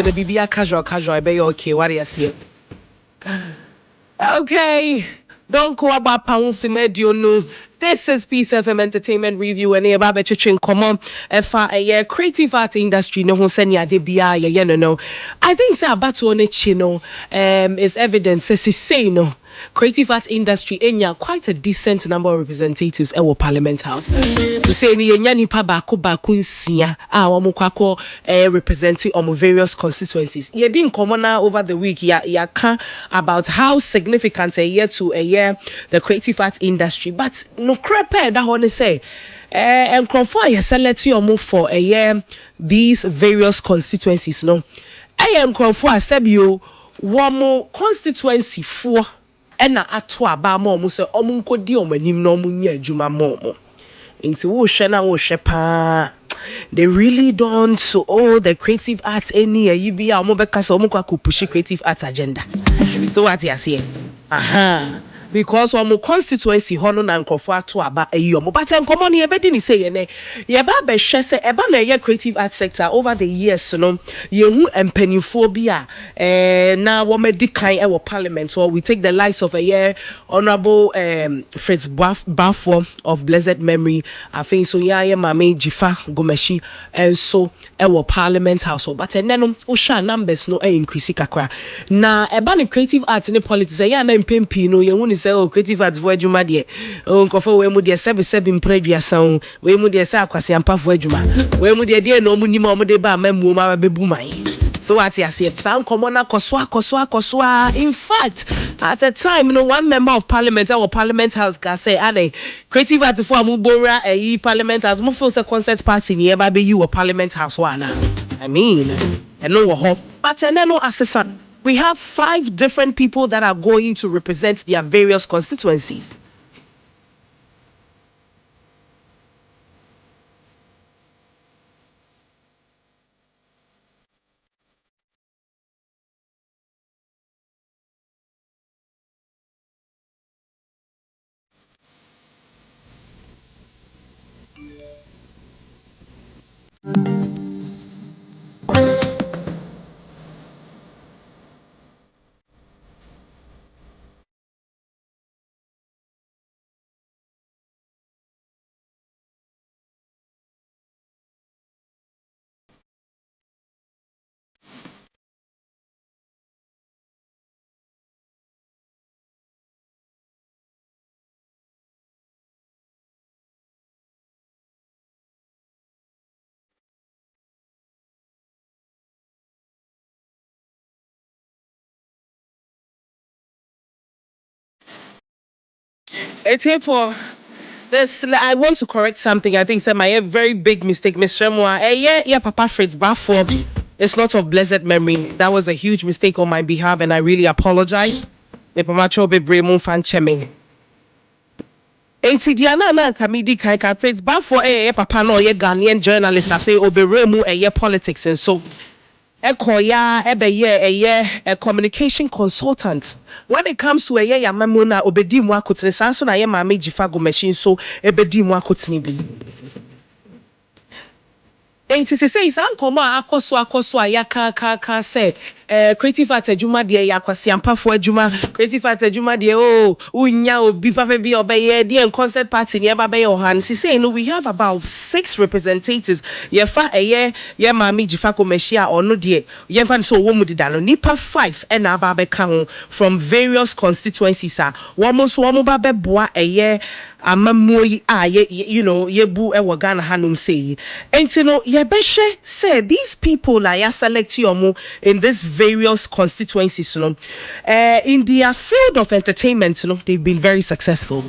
into the BBA casual, I bet you okay. What do you see? Okay. Don't go about pounds medio news. This is Peace FM Entertainment Review and about Chichin Common a creative art industry no senya de bia no. I think say about to on it, is evidence says say no. Creative art industry enya quite a decent number of representatives at Parliament House. So say ni enya nipa baako nsia a omo kwako representing omo various constituencies. Ye din common over the week ya ka about how significant a year to a year the creative art industry, but no crepe that one say and conform you select your for a year these various constituencies no. I am conform asebio one constituency for ena ato aba ma omo se omo nkodi omo anim na omo nya adwuma ma omo nti wo hwe na wo hwe pa they really don't so the creative art any you be omo beka se omo kwa push creative art agenda so what you say because one constituency hono na nkofo ato aba eyomo but enkomo ne ebedi ni say ne ye ba be hwe se eba na ye creative art sector over the years no ye hu empanifo bi na wo medikan e wo parliament so we take the likes of a year honorable Fritz Bafo of blessed memory I think so ye mama Jifa Gomeshi and so e wo parliament house but no o sha numbers no increase kakra na eba ne creative art ne politics ya na mpempi no ye hu say creative art for adwuma de o nkofo we mu de sebi mpradua we mu de say akwase ampa for adwuma we mu de no mu nima mu de ba mamuo ma bebu man so what you say some common koswa in fact at a time one member of parliament or parliament house can say ade creative art for amubora parliament house mo feel say concert party nearby be you a parliament house one I mean and no hope but and no assessment. We have 5 different people that are going to represent their various constituencies. It's here for this. I want to correct something. I think my very big mistake, Miss Shemwa. Yeah, Papa Fritz Bafo. It's not of blessed memory. That was a huge mistake on my behalf, and I really apologize. The Pamacho Bebremo fan cheming. Enti Diana na kamidi kai ka Fritz Bafo Papa no ye Ghanaian journalist. I say Oberemu politics and so. Ekoya a communication consultant. When it comes to ya mamuna obedi mu akotene sanso na ye mama Jifa Gomeshi so ebedi mu akotene bi. Enti say san komo akoso ya ka say creative art adwuma de ya kwase ampafo adwuma creative art adwuma de unya obi papa bi obeye de concert party ne ba be ohan say no we have about 6 representatives ye fa ye mama Jifa Gomeshi a ono de ye fa so wo mu dida no nipa 5 e na ba be ka ho from various constituencies a wo mo ba be boa amamoyi yebu e Ghana hanum say enti no ye behwe say these people na ya select yomo in this various constituencies in their field of entertainment they've been very successful.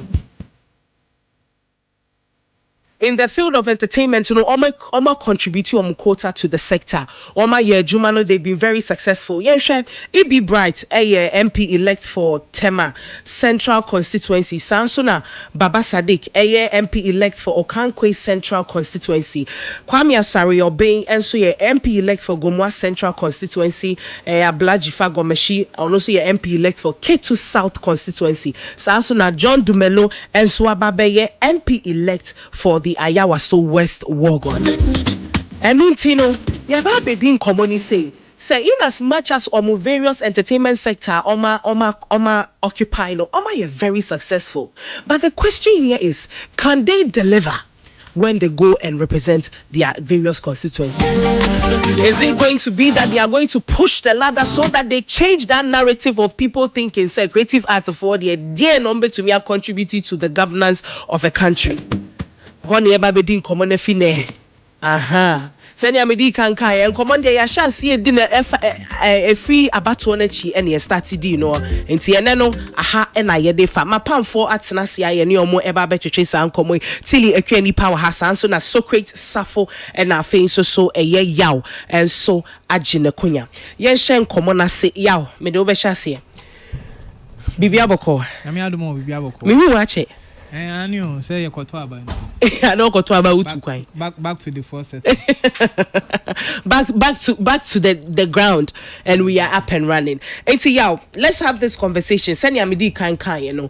In the field of entertainment, Oma contribute to quota to the sector. Oma Jumano, they've been very successful. Yeah, chef, E.B. Bright, MP elect for Tema Central Constituency. Sansuna Baba Sadiq, MP elect for Okankwe Central Constituency. Kwame Asari Obey, and so MP elect for Gomwa Central Constituency. Ablajifa Gomeshi, and also MP elect for K2 South Constituency. Sansuna John Dumelo, and Swababe, MP elect for the Ayawaso West Wagon. And Nuntino, Yababe being common say, So in as much as various entertainment sector occupy no are very successful, but the question here is, can they deliver when they go and represent their various constituencies? Is it going to be that they are going to push the ladder so that they change that narrative of people thinking say creative arts for the dear number to me are contributing to the governance of a country? Honey ever be din common fine. Aha. Send ya medi kan kai en common dey ya chance di na e free abato na chi e na start di no enti ene no aha e na ye dey fa mapamfo atena se aye ne omo eba betwetwe san komo tili akwani power hasan so na Socrates Safo e na afin so eye yaw en so agine konya yen hyen komo na se yaw me de obehya se bibia boko na me adomo bibia boko me hu ache anio say yekoto aba I don't go to about utu kwai. Back to the first set. back to the ground, and we are up and running. Enti yaw, let's have this conversation. Send ya medi kan you know.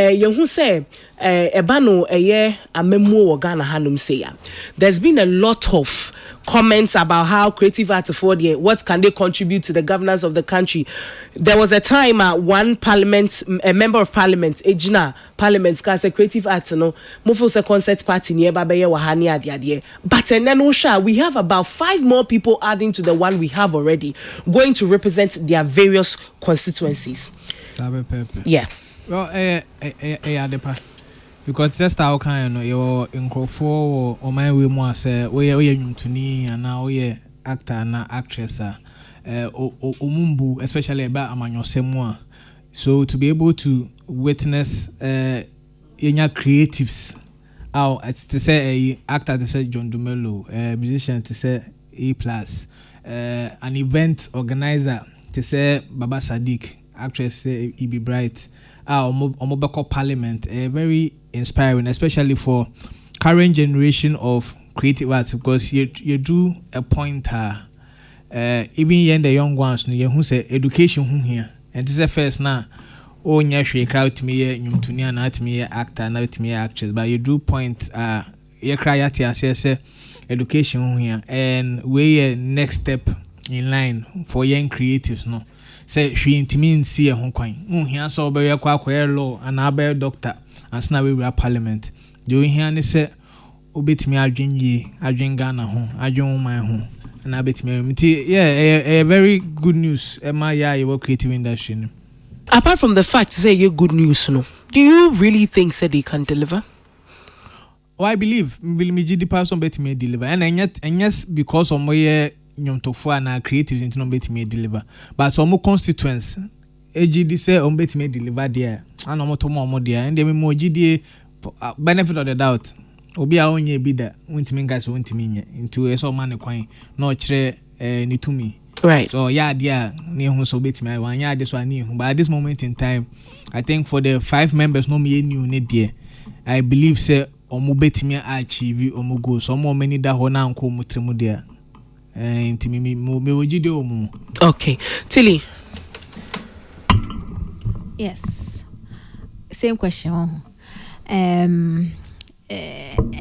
You who say ebano eye amemu Ghana hanum say ya. There's been a lot of comments about how creative arts afford what can they contribute to the governance of the country. There was a time one parliament, a member of parliament, Ejina parliament, cause a creative arts, no, mufo se concert party near Babaye Wahani adi. But then we have about 5 more people adding to the one we have already, going to represent their various constituencies. Yeah. Well, adepa. Because that's how kind your incrofo or my way more say we are nyumtuni and now we actor and actress omumbu especially about amanyo semwa. So to be able to witness your creatives to say a actor to say John Dumelo, musician to say A+, an event organizer to say Baba Sadiq, actress say E.B. Bright, Omobeko Parliament, very inspiring, especially for current generation of creative arts, because you do a point even the young ones you who say education here, and this is the first now. Oh, yeah, crowd to me, nyumtunia na to me actor, na to me actress, but you do point you cry at say education here, and we next step in line for young creatives, no. Say she intimin see a hong kwan. Here so be a law and a doctor and snappy we parliament. Doing here and say obit me adwin Ghana home, adwin my home, and I bet me. Yeah, a very good news. Emma, yeah, you creative industry. Apart from the fact say you good news, no, do you really think that they can deliver? Oh, I believe will me the person bet me deliver, and yes, because of my nyomtofo na creatives into no bet me deliver, but some constituents AGD say on bet me deliver there and no to more there, and they me GD benefit of the doubt obi a onye bi da wontimi guys wontimi into so man kwan no kire ni to me, right? So yeah, there ne hu so bet me wan ya this one ni hu, but at this moment in time I think for the 5 members no me new ne there I believe say omo bet me achieve omo go so more many da ho na nko mutremu there. Okay, Tilly. Yes, same question.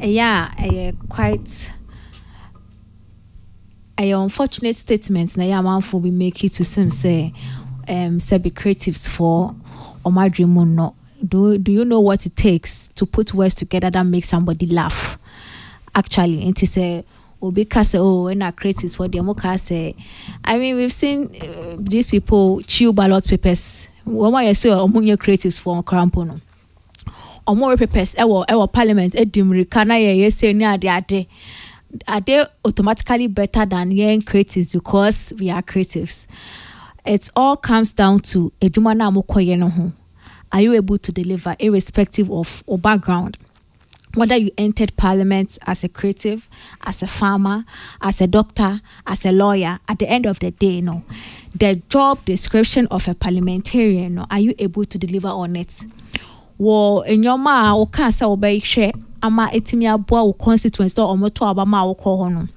Yeah, quite a unfortunate statement. Na ya manfo we make it to seem say be creatives for or my dream no. Do you know what it takes to put words together that make somebody laugh? Actually, it is a Obika say, oh, and our creatives for the Moka say. I mean, we've seen these people chew ballot papers. Why I say among your creatives for Crampono. Or more papers, our parliament, Edimri, Kana, yes, say near the ade. Are they automatically better than young creatives because we are creatives? It all comes down to Edumana Mokoyeno. Are you able to deliver irrespective of or background? Whether you entered parliament as a creative, as a farmer, as a doctor, as a lawyer, at the end of the day, no, the job description of a parliamentarian, no, are you able to deliver on it? Well, in your ma, or can't say obey share, ama etimia boa constituency or moto abama or call.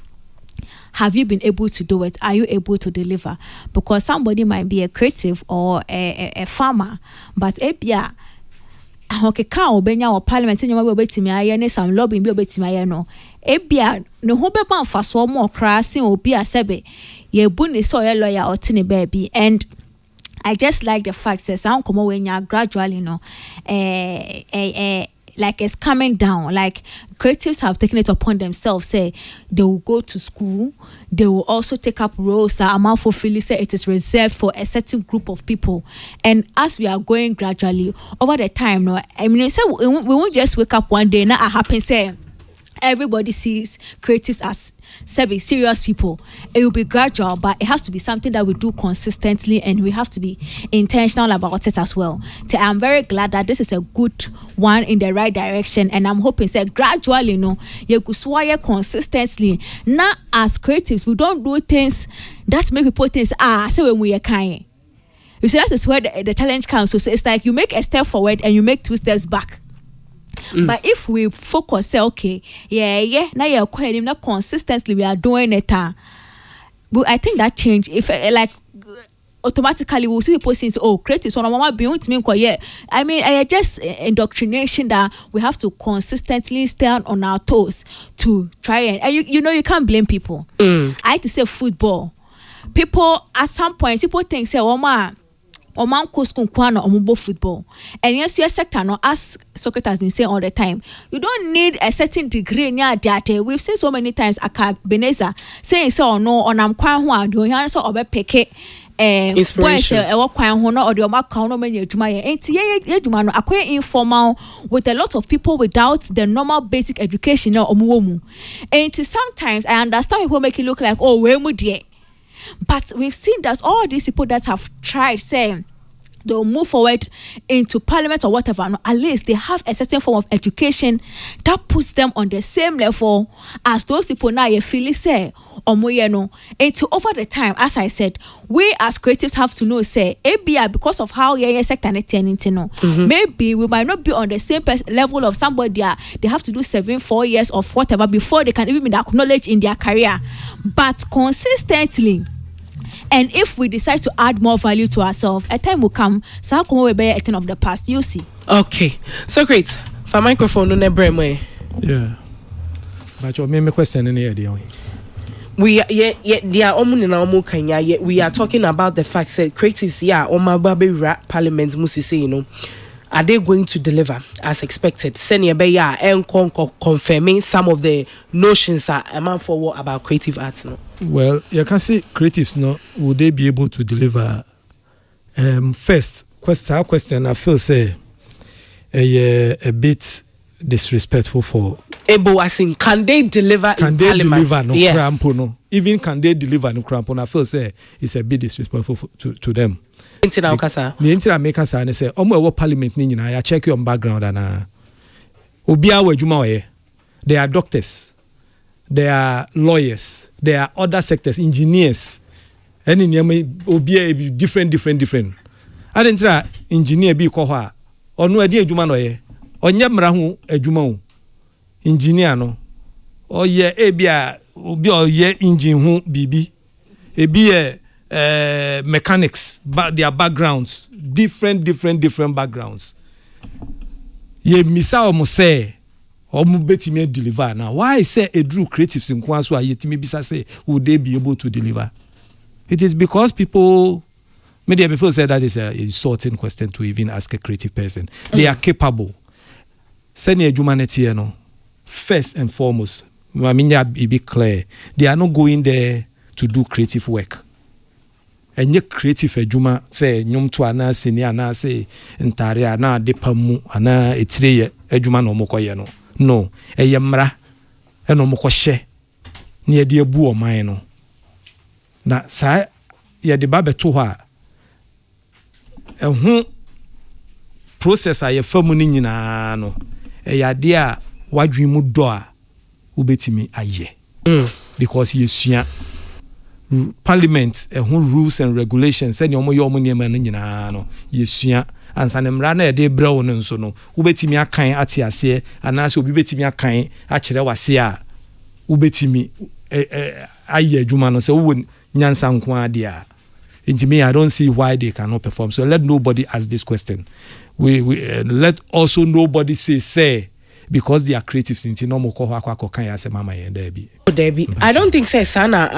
Have you been able to do it? Are you able to deliver? Because somebody might be a creative or a farmer, but ebia. Okay, ka obenya or parliament nyoma be obetimi aye ne some lobbying be obetimi aye no ebia no ho be ban fa so mo kra sin obi asebe ye buni so ye lawyer or tini baby. And I just like the fact that sound come when you gradually, you know, like it's coming down. Like creatives have taken it upon themselves. Say they will go to school. They will also take up roles. Amount for Philly say it is reserved for a certain group of people. And as we are going gradually over the time, no, I mean, say we won't just wake up one day. Now it happens. Say everybody sees creatives as serious people. It will be gradual, but it has to be something that we do consistently, and we have to be intentional about it as well. So I'm very glad that this is a good one in the right direction, and I'm hoping that gradually, you know, you could swear consistently. Not as creatives, we don't do things that make people think, so when we are kind. You see, that is where the challenge comes. So it's like you make a step forward and you make 2 steps back. But if we focus, say, okay, now you're quite not consistently, we are doing it. But I think that change, if like automatically we'll see people saying, oh, creative, so I'm beyond me. I mean, I just indoctrination that we have to consistently stand on our toes to try and you know, you can't blame people. I had to say football. People at some point, people think, say, oh man. Or man kwano omubo football. And yes, your sector, no, as Socrates has been saying all the time, you don't need a certain degree near data. We've seen so many times Beneza saying so no on am kwan ho ado yan so obe peke inspiration e wo kwan ho no or the oma kan no manya adwuma ye enti ye adwuma no akwa informal with a lot of people without the normal basic education no omuwo mu. Enti sometimes I understand people make it look like, oh, we mu de. But we've seen that all these people that have tried saying they'll move forward into parliament or whatever, no, at least they have a certain form of education that puts them on the same level as those people now you feel say or no. And over the time, as I said, we as creatives have to know say because of how sector maybe we might not be on the same level of somebody they have to do 4 years of whatever before they can even be acknowledged in their career, but consistently. And if we decide to add more value to ourselves, a time will come. So come we be a thing of the past. You see. Okay, so great. For microphone, no never. Yeah. But your main question in here, we are talking about the fact that creatives parliament must say, you know, are they going to deliver as expected? Senior Beya and confirming some of the notions are amount for about creative arts. No? Well, you can see creatives, no, would they be able to deliver? First, question I feel say a bit disrespectful for. Able as in, can they deliver? Can in they parliament? deliver no yeah. crampo no? Even can they deliver no crampo? I feel say it's a bit disrespectful to them. The entire makers and say, "Omo parliament ni nyina ya check your background and obia we juma we. They are doctors, they are lawyers, they are other sectors, engineers. Any obia different. I didn't try engineer be ko ho onu ade adwuma no ye. Onye mra ho adwuma o. Engineer no. Oye ebia obi oye engine ho bibi. Ebi mechanics, but their backgrounds different backgrounds. Ye misa omo say omo betimi deliver now. Why say a true creatives in Kwanso are yetimi bisa say would they be able to deliver? It is because people maybe before said that is a insulting question to even ask a creative person. They are capable. Send your humanity, you know. First and foremost, I mean, be clear. They are not going there to do creative work. And your creative ejuma say nyom to ana senior ana say ntare ana depamu ana etire ejuma no mokoye no eyemra e no mokɔhye na ye de abu oman no na sa ye de ba beto ho a ehu process a ye famu ni nyina no eyade a wadwen mu do a ubetimi aye because yesua parliament rules and regulations say omo yo omo niam no nyina no yesua ansa ne mra na e de brew no nso no ubetimi akan ate ase anase obi betimi akan a kire wase a ubetimi aye adwuma no say wo nyansa nko ade a me I don't see why they cannot perform. So let nobody ask this question. We let also nobody say because they are creatives in no more can you say mama and Debbie. I don't think say sana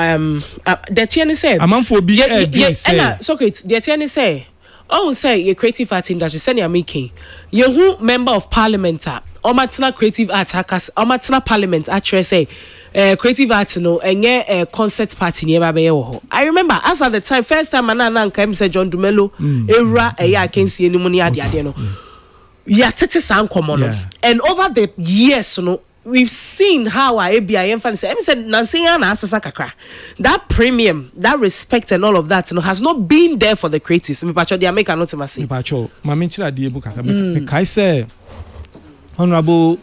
the tiani say amanfo bi say Socrates the tiani say oh say your creative art industry send you making you who member of parliament omatna creative art hackers omatna parliament actually say creative art no enye concert party near babe ho. I remember as at the time first time anana nka say John Dumelo era I can see any money ade no ya tete san komo no and over the years no we've seen how our ABI say said Nansiya na asasa kakra that premium that respect and all of that has not been there for the creatives me pacho they make a note masi pacho mama nchira die book aka me kai say Honorable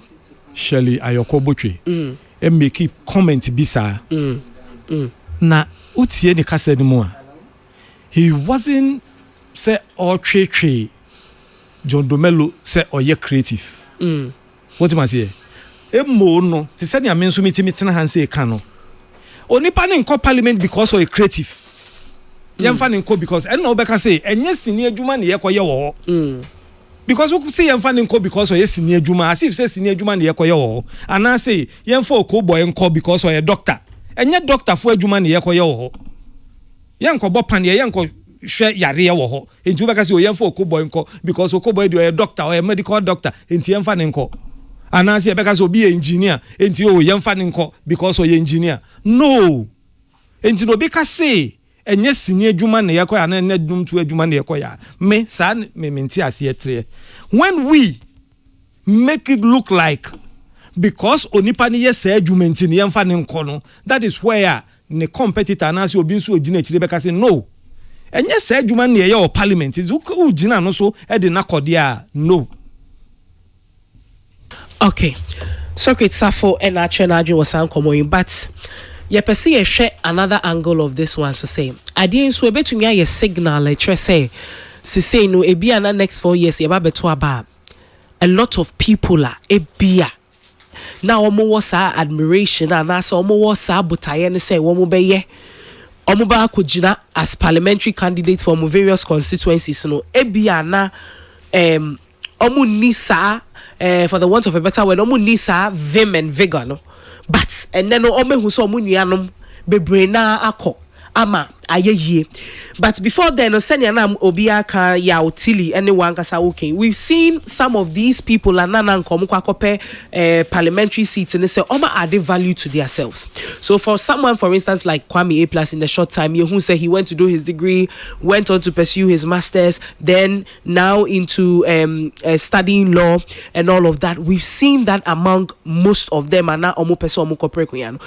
Shirley Ayoko Botwe make comment bisa na utie ni kasa ni mu a he wasn't say all tree John Domelo say oye creative what you say emo no ti say ni amenso mitimi hanse ka no onipa ne nko parliament because of a creative yemfa ne nko because enna obeka say enye sini adwuma ne yekoye wo because we say yemfa ne nko because of sini adwuma as if say sini adwuma ne yekoye wo ana say yemfa okoboy nko because of a doctor enye doctor fo adwuma ne yekoye wo yenko bopan ye yenko hwe yare wo ho enti obeka say yemfa okoboy nko because okoboy do a doctor or a medical doctor enti yemfa ne nko anansi ebeka so be engineer enti o yemfa ne nko because o ye engineer no enti no be ka say enye sini adwuma ne yekoya na na dum tu adwuma ne yekoya me sa me menti ase etre when we make it look like because onipa ne ye sa adwuma enti ne yemfa ne nko no that is where ne competitor anansi obi nso ogina chire beka say no enye sa adwuma ne ye o parliament is u gina no so e de na kodia no. Okay, Socrates Safo and Achenaju was uncommon, but you perceive share another angle of this one to say. I didn't so bet to me a signal like say no a be next 4 years you about a lot of people are a beer. Now almost admiration and that's almost butayen say one be Omuba Kujina as parliamentary candidate for various constituencies no a beer na nisa for the want of a better word nisa vim and vigor no but and then who saw munianum bebrena ako ama ayeye but before then senya na obiaka ya utili anyone kasa okay we've seen some of these people and nana nkomo kwakope parliamentary seats and they say oma add value to themselves. So for someone for instance like Kwame A+ in the short time who said he went to do his degree, went on to pursue his masters, then now into studying law and all of that, we've seen that among most of them and now omo person omo corporate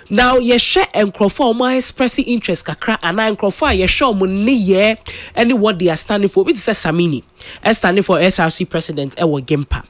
now ye share enkrofo omo expressing interest kakra and enkrofo ye show mo ne ye any what they are standing for which is Samini standing for SRC president ewo Gempa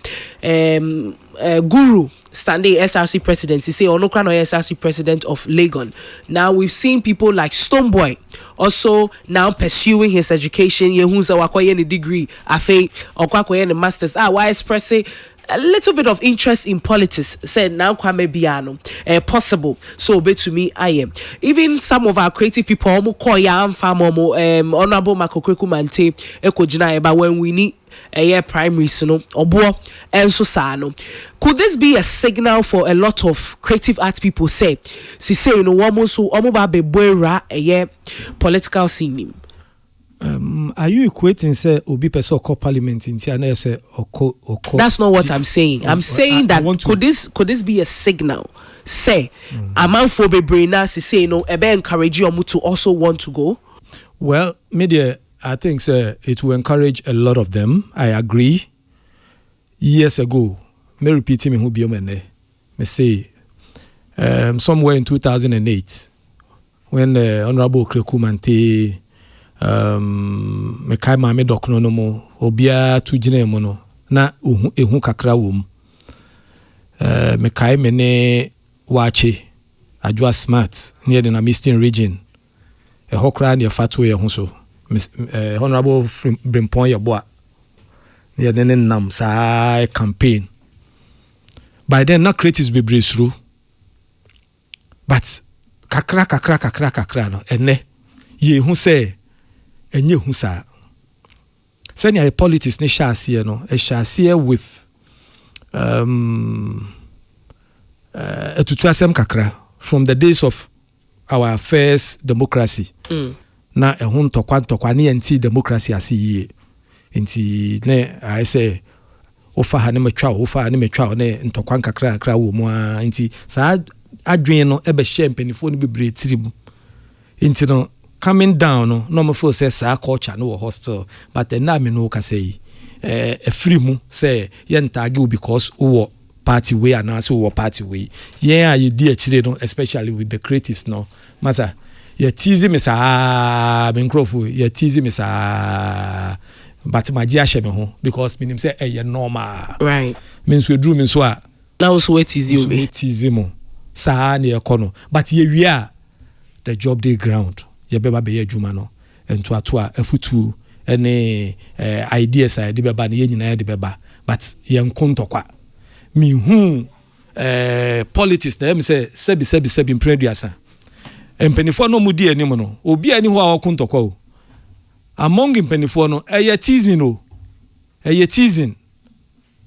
Guru standing SRC president he say onokra no SRC president of Legon. Now we've seen people like Stonebwoy also now pursuing his education ye hu za wakoye ne degree afi okwakoye ne masters why expressing a little bit of interest in politics said now Kwame Biano possible so bet to me I am even some of our creative people omo koya amfa momo honorable Makokweku Mante ekojina eba when we need a year primary no obo enso sa no. Could this be a signal for a lot of creative art people say you know womo so omo ba be boera a year political scene? Are you equating say obi person call parliament in Tiana say oko? That's not what I'm saying. I'm saying that could this be a signal? Say amanfo bebrena say you know ebe encourage you to also want to go. Well, media I think it will encourage a lot of them. I agree. Years ago, me repeating me who be me say somewhere in 2008 when Honorable Kweku Mante mekai ma me dokno no mo obia tu gina mu no na ehu kakra wom mekai me ne wache adwa smart near the Eastern region hokra ne fatu ye hu so Honorable Brimpon Yeboa near the nam sa campaign by then not creatives be breeze through but kakra no ene ye hu say enye hu sa senya politics ne shase no e shase with etutuasem kakra from the days of our first democracy. Na ehun ntokwa ne anti democracy asiye. Nti ne I say ofa ha ne metwa ne ntokwa kakra wo mu a nti sa adwen no ebe hye mpanifo no bebre tirim. Nti no coming down no me feel say sa culture no hostel but na me no ka say a free mu say yentage because wo party way and also wo party way you do actually no especially with the creatives no masa you tease me sa microphone you tease me sa but my dear shame ho because me say eh normal right means we do me so a now also what tease you be tease mo sa na ekono but ye wi a the job day ground ye beba be ye adwuma no ento ato a afutu ene ideas a de beba na ye nyina de beba but ye nkontokwa me hu politics na me say sebi impreduasa empenifo no mudi anim no obi ani ho a okontokwa o among impenifo no eye teasing o eye teasing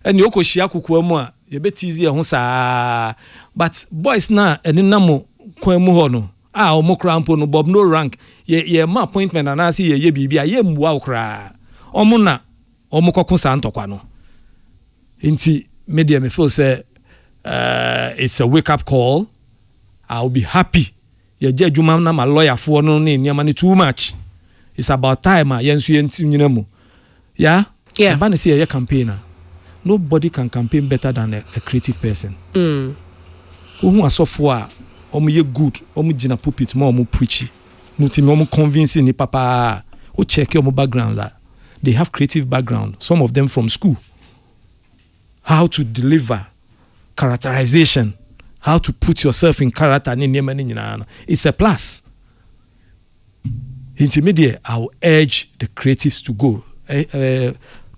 ene okohia kokwa mu a ye be tease ye ho saa but boys na ene namo kwan mu ho no omo krampo no bob no rank ye ma appointment anase ye bibia ye mbuwa okra omo na omo kokosa ntokwa no nti media me feel say it's a wake up call. I'll be happy ye jadwuma na ma lawyer fo no ne niam na too much. It's about time yensu nyina mu yeah ba na say ye campaigner nobody can campaign better than a creative person who asofo a omo ye good omo gina pulpit mo omo preach no timi omo convincing ni papa who check your background la they have creative background, some of them from school, how to deliver characterization, how to put yourself in character. It's a plus. Intermediate, I will urge the creatives to go.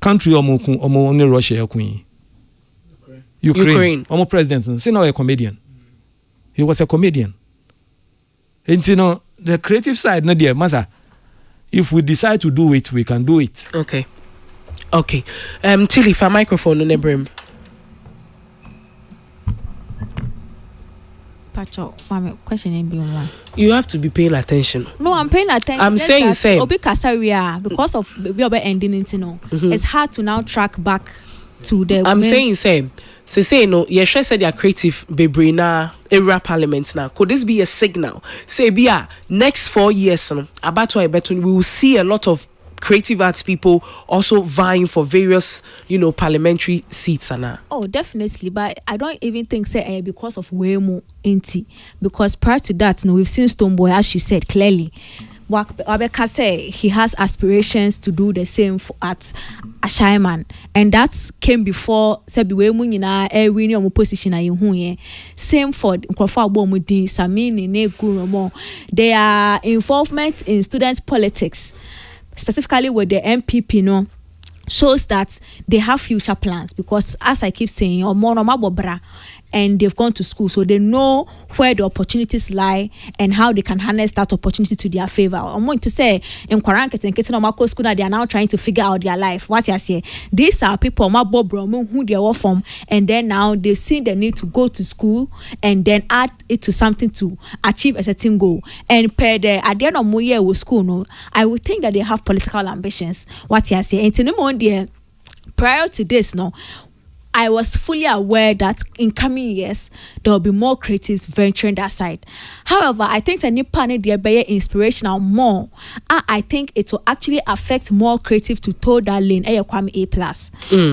Country only Russia, Ukraine. Almost president. See now a comedian. He was a comedian. And you know the creative side, no dear Maza. If we decide to do it, we can do it. Okay. Tilly, for microphone on Ebrim. Pacho, my question ain't being one. You have to be paying attention. No, I'm paying attention. I'm saying same. Obi Kasaria, because of we are ending it, it's hard to now track back to the. I'm saying same. Say no, Yesha said they're creative bebrina era parliament now. Could this be a signal? Say bia next 4 years about I bet we will see a lot of creative arts people also vying for various, parliamentary seats and Oh, definitely, but I don't even think say because of Wemo Inti, because prior to that, we've seen Stoneboy, as you said clearly. Wabeka say he has aspirations to do the same at Ashaiman, and that came before Sebiwemu nyina winning omo position ayi hu ye. Same for Nkrofo Agbomudi, Samini ne Guromo. Their involvement in student politics, specifically with the MPP, shows that they have future plans, because as I keep saying, and they've gone to school, so they know where the opportunities lie and how they can harness that opportunity to their favor. I'm going to say in Kwaranket and Ketenomako school that they are now trying to figure out their life. What I say, these are people who they are from, and then now they see the need to go to school and then add it to something to achieve a certain goal. And per the at the end of my year with school, I would think that they have political ambitions. What I say, and prior to this, I was fully aware that in coming years there will be more creatives venturing that side. However, I think the new panel there be inspirational more. I think it will actually affect more creative to toe that lane. A+,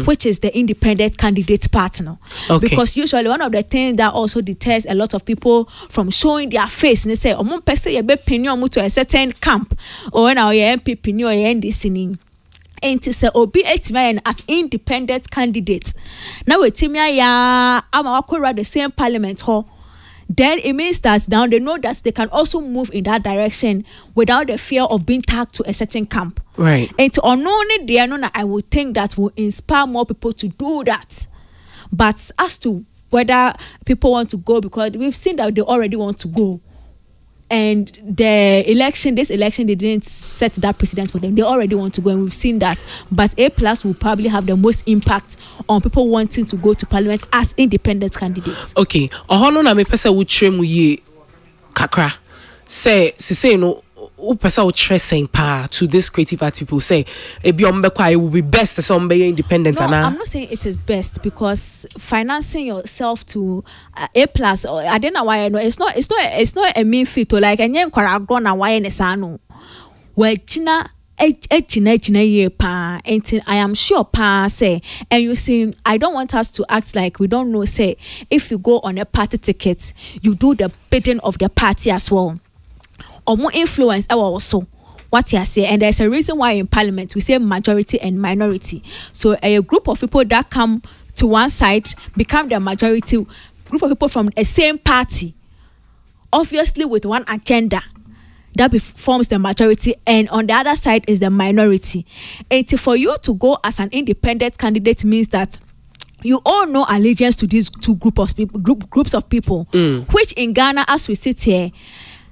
which is the independent candidate partner. Okay. Because usually one of the things that also deters a lot of people from showing their face, and they say, "Omo pese ye be pinyo to a certain camp," or when our MP pinyo ye ndisini. And to say obi etime as independent candidate. Now we timia ya ama the same parliament hall. Then it means that now they know that they can also move in that direction without the fear of being tagged to a certain camp. Right. And to unknowingly they know that I would think that will inspire more people to do that. But as to whether people want to go, because we've seen that they already want to go. and this election, they didn't set that precedent for them. They already want to go, and we've seen that. But A+ will probably have the most impact on people wanting to go to parliament as independent candidates. Okay. Ohono na me pesa wo trem ye kakra. Say no o pesa wo tresen pa to this creative art people say ebi ombekwa it will be best some be independent. No, ana. I'm not saying it is best, because financing yourself to A+, or I don't know why. I know it's not a mean feat to like enye nkwara agro na why ne sa no. Well, China ye pa, and I am sure pa say, and you see, I don't want us to act like we don't know. Say, if you go on a party ticket, you do the bidding of the party as well, or more influence also. What you say, and there's a reason why in parliament we say majority and minority. So a group of people that come to one side become the majority group of people from the same party, obviously with one agenda. That forms the majority, and on the other side is the minority. And for you to go as an independent candidate means that you all know allegiance to these two groups of people, which in Ghana, as we sit here,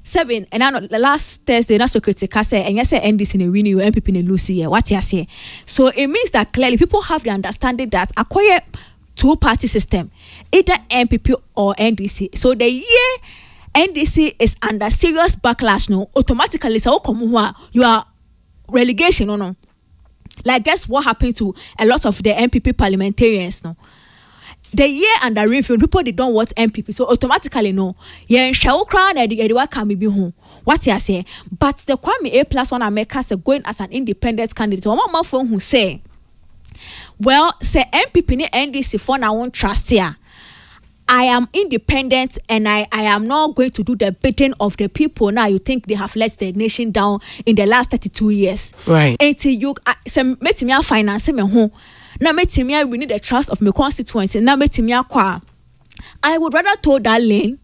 7 and I know last Thursday, not so critical say, and yes, NDC in win you MPP in Lucy. What you say? So it means that clearly people have the understanding that acquire two-party system, either MPP or NDC. So the year NDC is under serious backlash, no, automatically so you are relegation, no. Like that's what happened to a lot of the MPP parliamentarians, no. The year under review, people they don't want MPP, so automatically no. Yeah, shall crown and the work can be home. What you say? But the Kwame A+ one America say going as an independent candidate. One more phone who say, well, say MPP ni NDC for now won't trust here. I am independent and I am not going to do the bidding of the people. Now you think they have let the nation down in the last 32 years. Right. Until you met me finance me home. Now met me we need the trust of my constituency. Now met me I would rather toe that lane.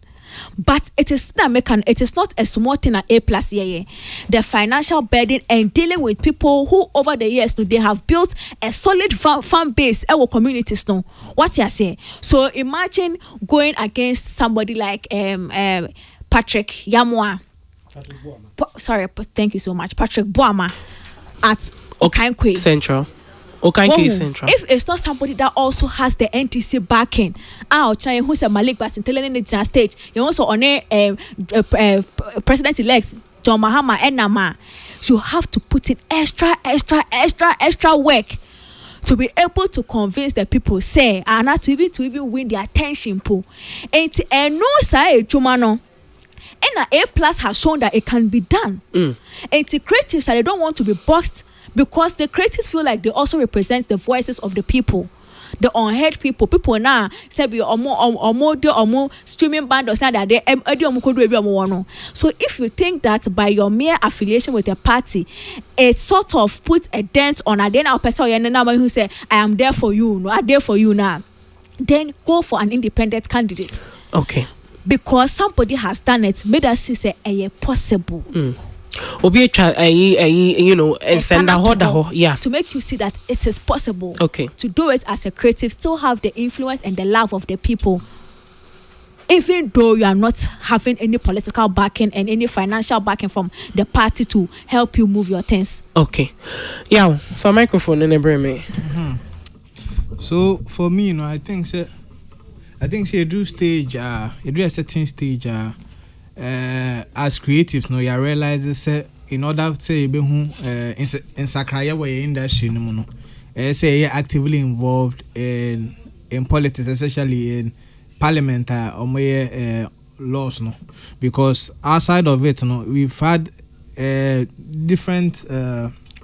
But it is not a small thing at A+ yeah. The financial burden and dealing with people who over the years they have built a solid fan base our communities no. What you say? So imagine going against somebody like Patrick Yamwa. Thank you so much. Patrick Boama at Okankwe Central. Okay, Central. If it's not somebody that also has the NTC backing, China who's a Malik Basin telling in the stage, you also on a president-elect John Mahama and Nama, you have to put in extra work to be able to convince the people say and not to even win their attention pool. And no say Jumano. And A+ has shown that it can be done. And the creatives they don't want to be boxed. Because the creatives feel like they also represent the voices of the people, the unheard people. People now say be or more streaming band or something that they So if you think that by your mere affiliation with a party, it sort of puts a dent on a then our person who say I am there for you, no, I'm there for you now, then go for an independent candidate. Okay. Because somebody has done it, made us see say possible. Obi you know send yeah, to make you see that it is possible. Okay. To do it as a creative, still have the influence and the love of the people, even though you are not having any political backing and any financial backing from the party to help you move your things. Okay. Yeah, for microphone and me. So for me, you know, I think she do stage you do a certain stage as creatives no you realize say in order to say be who in sakraya way industry no say you're actively involved in politics, especially in parliament or more laws no, because outside of it no we've had different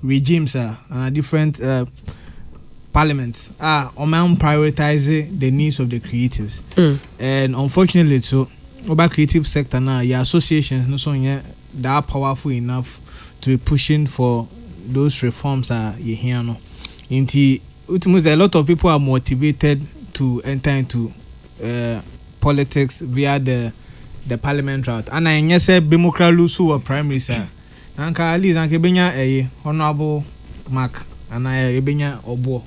regimes different parliaments prioritizing the needs of the creatives and unfortunately so about creative sector now, your associations no so that powerful enough to be pushing for those reforms you hear no. A lot of people are motivated to enter into politics via the parliament route. And I say Bimokra Lusu or primary sir. Nanka at least Nanka Benya a honorable mark and I Benya Obo.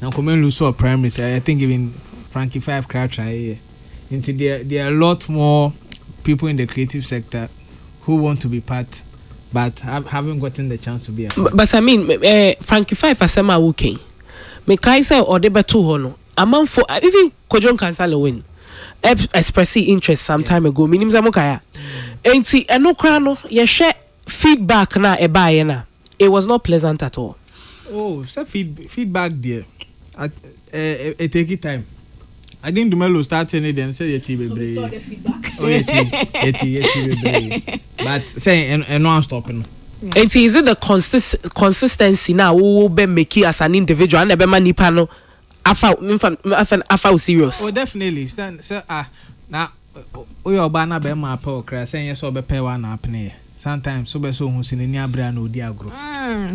Nanka Lusu or primary sir. I think even Frankie 5 crowd try. There are a lot more people in the creative sector who want to be part, but haven't gotten the chance to be a part. But I mean, Frankie Five asema working. Me kaisa or de betu hono. Among for even Kojon Cancel win. Expressing interest some time ago. Minim zamokaya. Enti eno krano ye share feedback na ebaye na. It was not pleasant at all. Oh, so feedback there. It take it time. I didn't do Melo start telling them say We saw the feedback. Oh, but say and no stopping. It is it the consistency now who will be make it as an individual and be manipa no afa serious. Oh, definitely. So now we are banana be my power crash saying yes or be pay one happen. Sometimes so be so who sin any abra no di agro.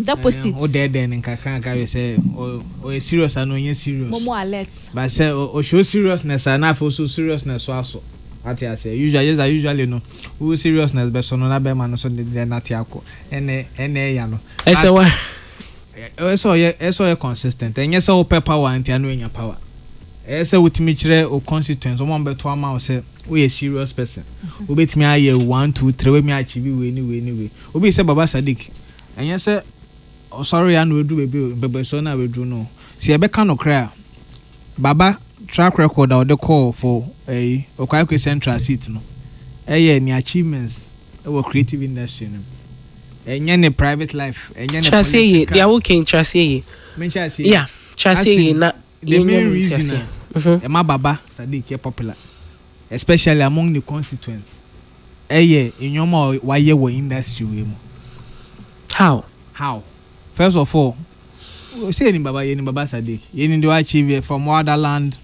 Deposit. Oh, dead then in kakran say oh serious and no serious. Momo alert. But say oh show seriousness and na for so seriousness so. What I say usually no who seriousness be so no na be man so dey na ti akọ ene ya no I say why so you consistent and yes so power and anu nya power say wutimi kire o constituents o mo be to ama o say we a serious person we betimi aye 1 2 3 we mi achieve we anyway obi say baba Sadiq and yes say oh sorry anu we do bebe so na we do no see e be kan no kra baba track record or the call for a Okwaikwe central seat no any achievements our creative industry no any private life any Chassis they are working chassis yeah chassis na the main reason my baba Sadiq popular especially among the constituents in your more why you industry we how first of all say ni baba Sadiq you do achieve from Wonderland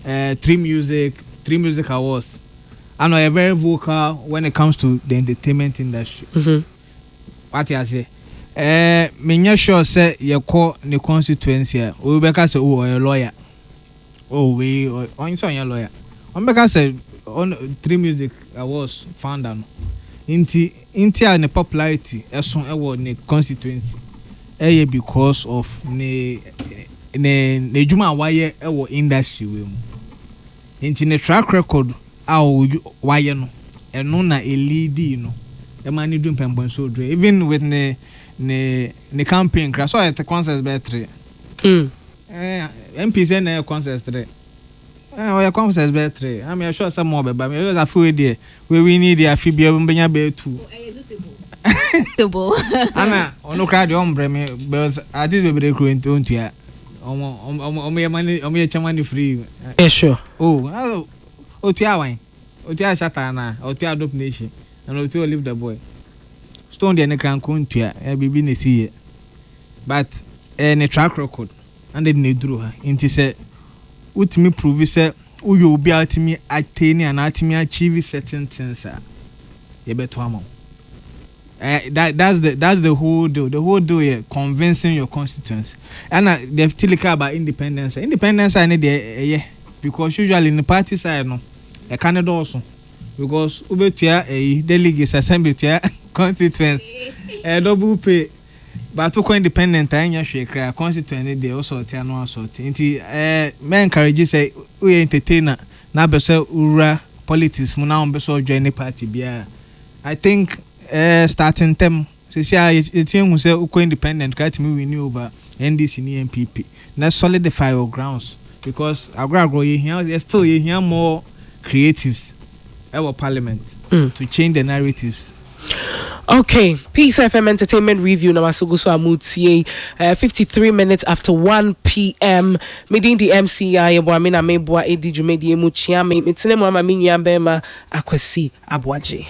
3 music awards. I know you're very vocal when it comes to the entertainment industry. What you say? Me sure say you call the constituency. We because say oh a lawyer. Oh we on your lawyer. On because say on 3 music awards found out. Inti the popularity eson award the constituency. Because of ne juma why our industry we into the track record why no and no na a lead no a man you doing pembon so even with ne campaign crash so at the concert battery MPs na concert three your concert battery I mean sure some more but me just afraid there we need the afibia benya be two Anna ono crowd ombre me because I did be recruit into ya omo chamani free sure oh tia wine tia shatana tia dope nation and tia leave the boy stone the nekran kuntia bibi ne see but ne track record and then ne duru ha inti say utimi prove say uyo obi atimi attain and atimi achieve certain things you beto am that's the whole deal. The whole deal is convincing your constituents. And they still care about independence. Independence I need yeah because usually in the party side no, a Canada also because ubetia a delegates assembly tia constituents double pay. But to independent I nya share constituent they also tia no sort. Inti me encourage say we entertainer na be say ura politics mu na on be so join the party bia. I think starting them say who say uko independent got me we knew over NDC and NPP na solidify your grounds because agro here still here more creatives our parliament to change the narratives. Okay, Peace FM Entertainment Review na masuguso amutie 53 minutes after 1 p.m. Meeting the MCI ebo amina mebwa edi jumedi emu chiame mitine mo ama minya bema akwasi abwaje.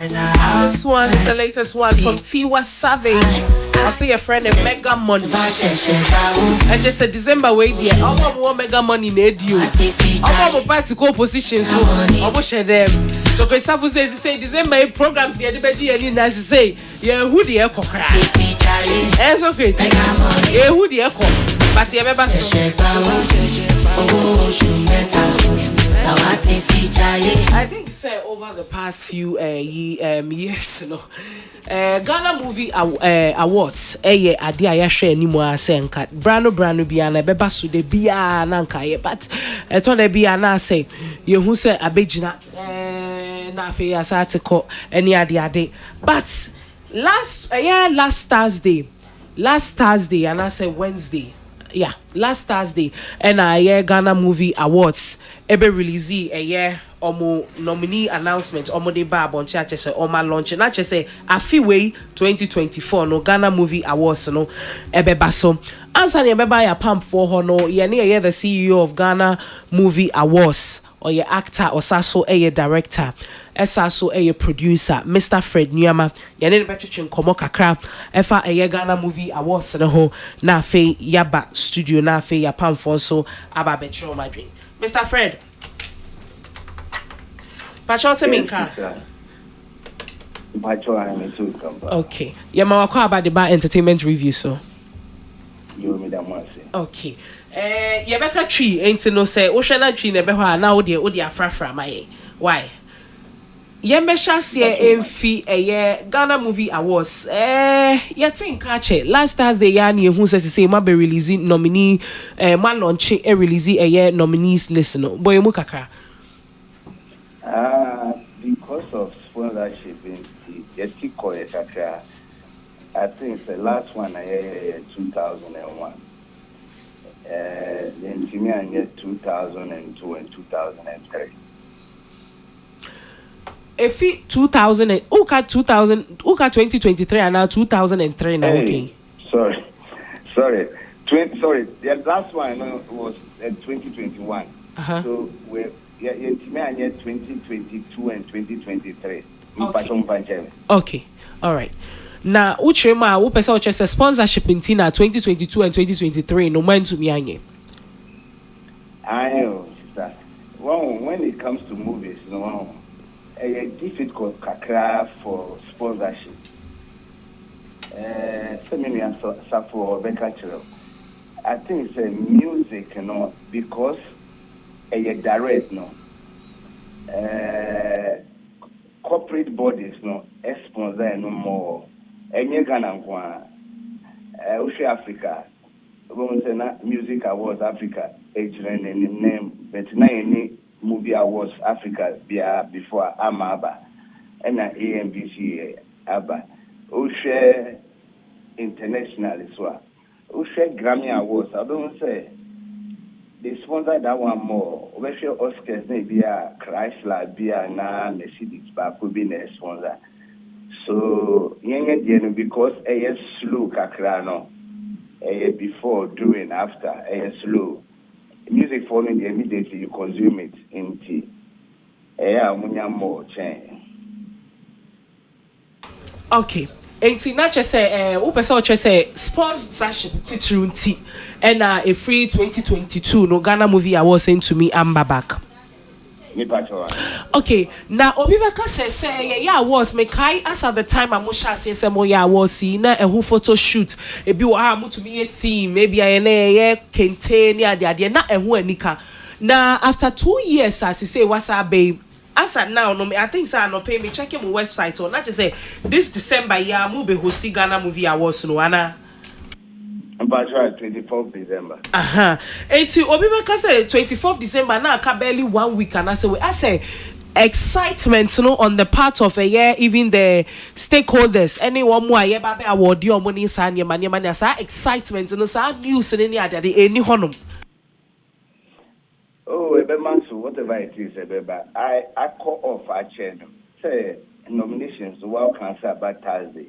This one is the latest one from Tiwa Savage. I see a friend of Mega Money. I just said December way there. I want Mega Money need you. I want particle position so I wish them. So great Safu says he say December programs here the beji and nice say yeah who the echo cry. It's okay. Yeah who the echo. But you ever so. I think over the past few years, Ghana Movie Awards, ade a share ni mo asenka. Brano bia na beba so de bia na nka but to de bia na say ye hu say abegina na afi asate ko any ade. But last Thursday and I say Wednesday. Yeah, last Thursday, and Ghana Movie Awards ebe release omo nominee announcement omo de ba bon cha say omo launch na che say afiwe 2024 no Ghana Movie Awards no ebe baso ansa ne ebe ba ya pam for ho no ye ne the CEO of Ghana Movie Awards or your actor or saso director esaso producer Mr. Fred Nyama ye ne betwetwe nkomo kakra efa Ghana Movie Awards ne ho na afi yaba studio na afi ya pam for so aba betro madwen Mr. Fred Pachote minka okay yema wakwa about the bar entertainment review so you me that one say okay yebeka tree enti no say wo hwe na tree na be ho na wo de afrafra maye why yemesha se emfi Ghana Movie Awards you think catch last Thursday ya na ehu say ma be release nominee ma launch release nominees list no boy mu kakra because of sponsorship in the kakra I think the last one 2001 then Timian 2002 and 2003 if 2000 uka 2023 and now 2003 now okay sorry the last one was 2021 so we 2022 and 2023 okay all right now uchema wo pesa o sponsorship in Tina 2022 and 2023 no man to me anye I know sister when it comes to movies no difficult kakra for sponsorship seminar for Becatchero I think it's music because direct corporate bodies sponsor no more enye Ghana kwa Africa we say na music awards Africa name but na any movie awards Africa before amaba and AMBC aba share international as well share Grammy awards I don't say they sponsor that one more. We share Oscars, maybe Chrysler, na Mercedes, but could be a sponsor. So, because a slow kakrano, before, during, after, a slow. Music following immediately you consume it in tea. More change. Okay. Enti na che say wo pese o che say sponsorship titrunti and a free 2022 no Ghana Movie Awards sent to me amba back. Okay, now Obibaka say yeah awards me kai as at the time amusha say mo ya awards na who photo shoot e bi wa mu to me a theme maybe I na kente ni ade na ehu anika. Now after 2 years as say what's up babe as at now, no, I think so. No pay me check my website or not. Just say this December, yeah, we'll be hosting Ghana Movie Awards. No, Anna. But 24th December. And to Obibaka say 24th December. Now, I barely 1 week, and I say excitement, on the part of a year, even the stakeholders. Anyone more, yeah, baby, award your money, sign your money, excitement, news and any other, any honum. Oh, whatever it is, I call off our channel. Say nominations, well, cancer about Thursday.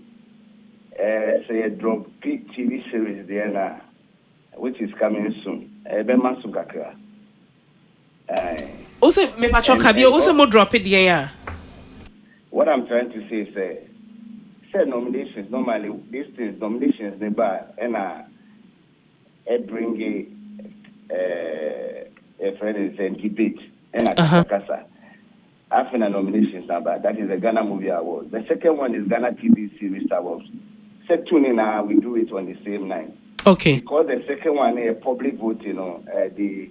Say a drop TV series there now, which is coming soon. Kakra. Also, me pacho kabio. Also, mo drop it there. what I'm trying to say is, say nominations, normally, these things, nominations, never, and bring a friend and debate, and a kasa. After nominations, that is the Ghana Movie Award. The second one is Ghana TV Series Awards. Second now, we do it on the same night. Okay. Because the second one is public vote, the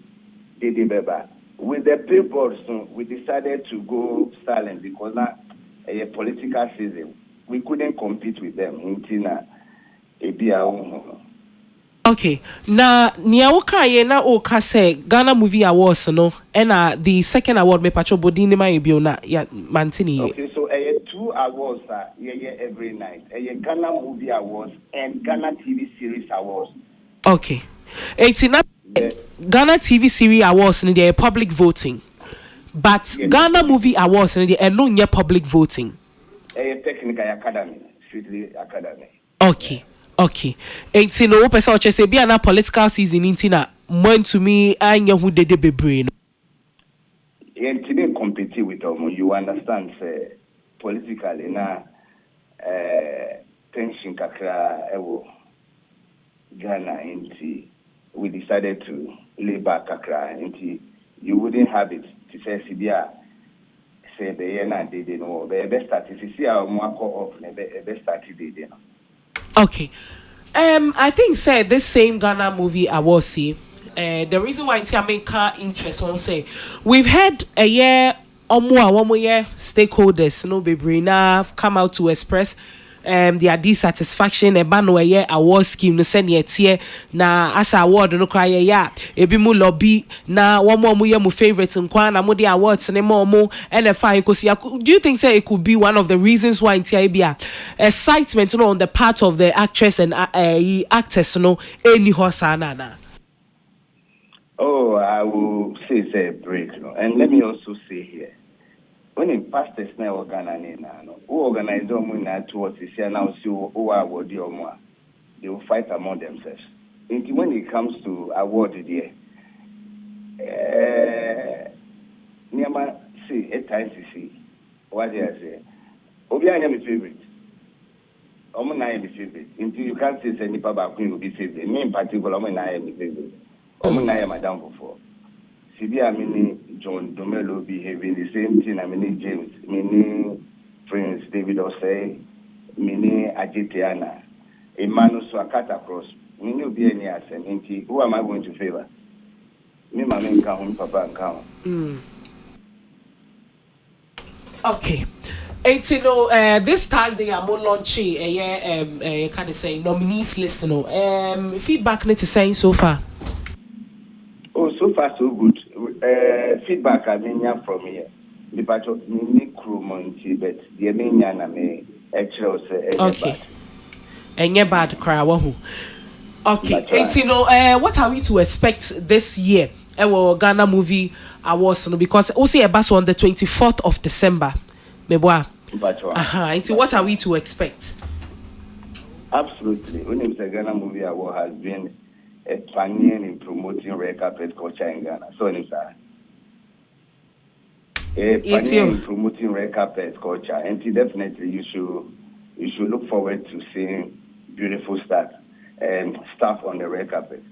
Beba. With the billboards, we decided to go silent because now a political season. We couldn't compete with them in Tina. Okay. Na niawoka ye na oka say Ghana Movie Awards no and the second award me pacho bodini ma ebio na ya mantini. Okay, so 2 awards every night. Ghana Movie Awards and Ghana TV Series Awards. Okay. It's not Ghana TV Series Awards in the public voting. But yes. Ghana Movie Awards in the no public voting. Technical academy, strictly academy. Okay. Okay. It's no person or say be an political season in Tina. When to me, I know who they be brain. And today compete with them, you understand, say, politically now, tension kakra ewo Ghana into we decided to lay back kakra into you wouldn't have it to say Sibia say the year they didn't know the best start if you see our mark off the best start they didn't. Okay. I think say this same Ghana Movie Award see the reason why it's America interest on say we've had a year or more 1 more year stakeholders no be now come out to express their dissatisfaction about no year award scheme no send yet here na as award no cry ya ebi mu lobby na 1 more year mu favorite nkwa na mo the awards ne mo and the fine do you think say it could be one of the reasons why it's here excitement on the part of the actress and actors no any hosana na. Oh, I will say it's a break, and let me also say here. When in pastors now organize who organize them towards this year now see who award the more, they will fight among themselves. And when it comes to award the year, Niama see at times you see what they say. Obi I am my favorite. Omo I am my favorite. Until you can't say any papa will be favorite. Me in particular, Omo I am my favorite. Omo I am madam before. I mean John Domelo behaving the same thing. I mean James, mini Prince David Osei, mini Ajitiana, Emmanuel Swakata Cross. Mini will be any assent. Who am I going to favor? Me, my main count, Papa and count. Okay. And you know, this Thursday I'm launching a kind of say nominees list. Feedback need to say so far. Oh, so far so good. Feedback I mean from here. The part of me crew monty, but the main yana me actually say okay. And yeah, bad cry wahoo. Okay. And you know, what are we to expect this year? Ghana Movie Awards because also a bus on the 24th of December. Meboa. And what are we to expect? Absolutely. When it's a Ghana Movie Award has been a pioneer in promoting red carpet culture in Ghana. So it's a pioneer in promoting red carpet culture, and definitely you should look forward to seeing beautiful stuff on the red carpet.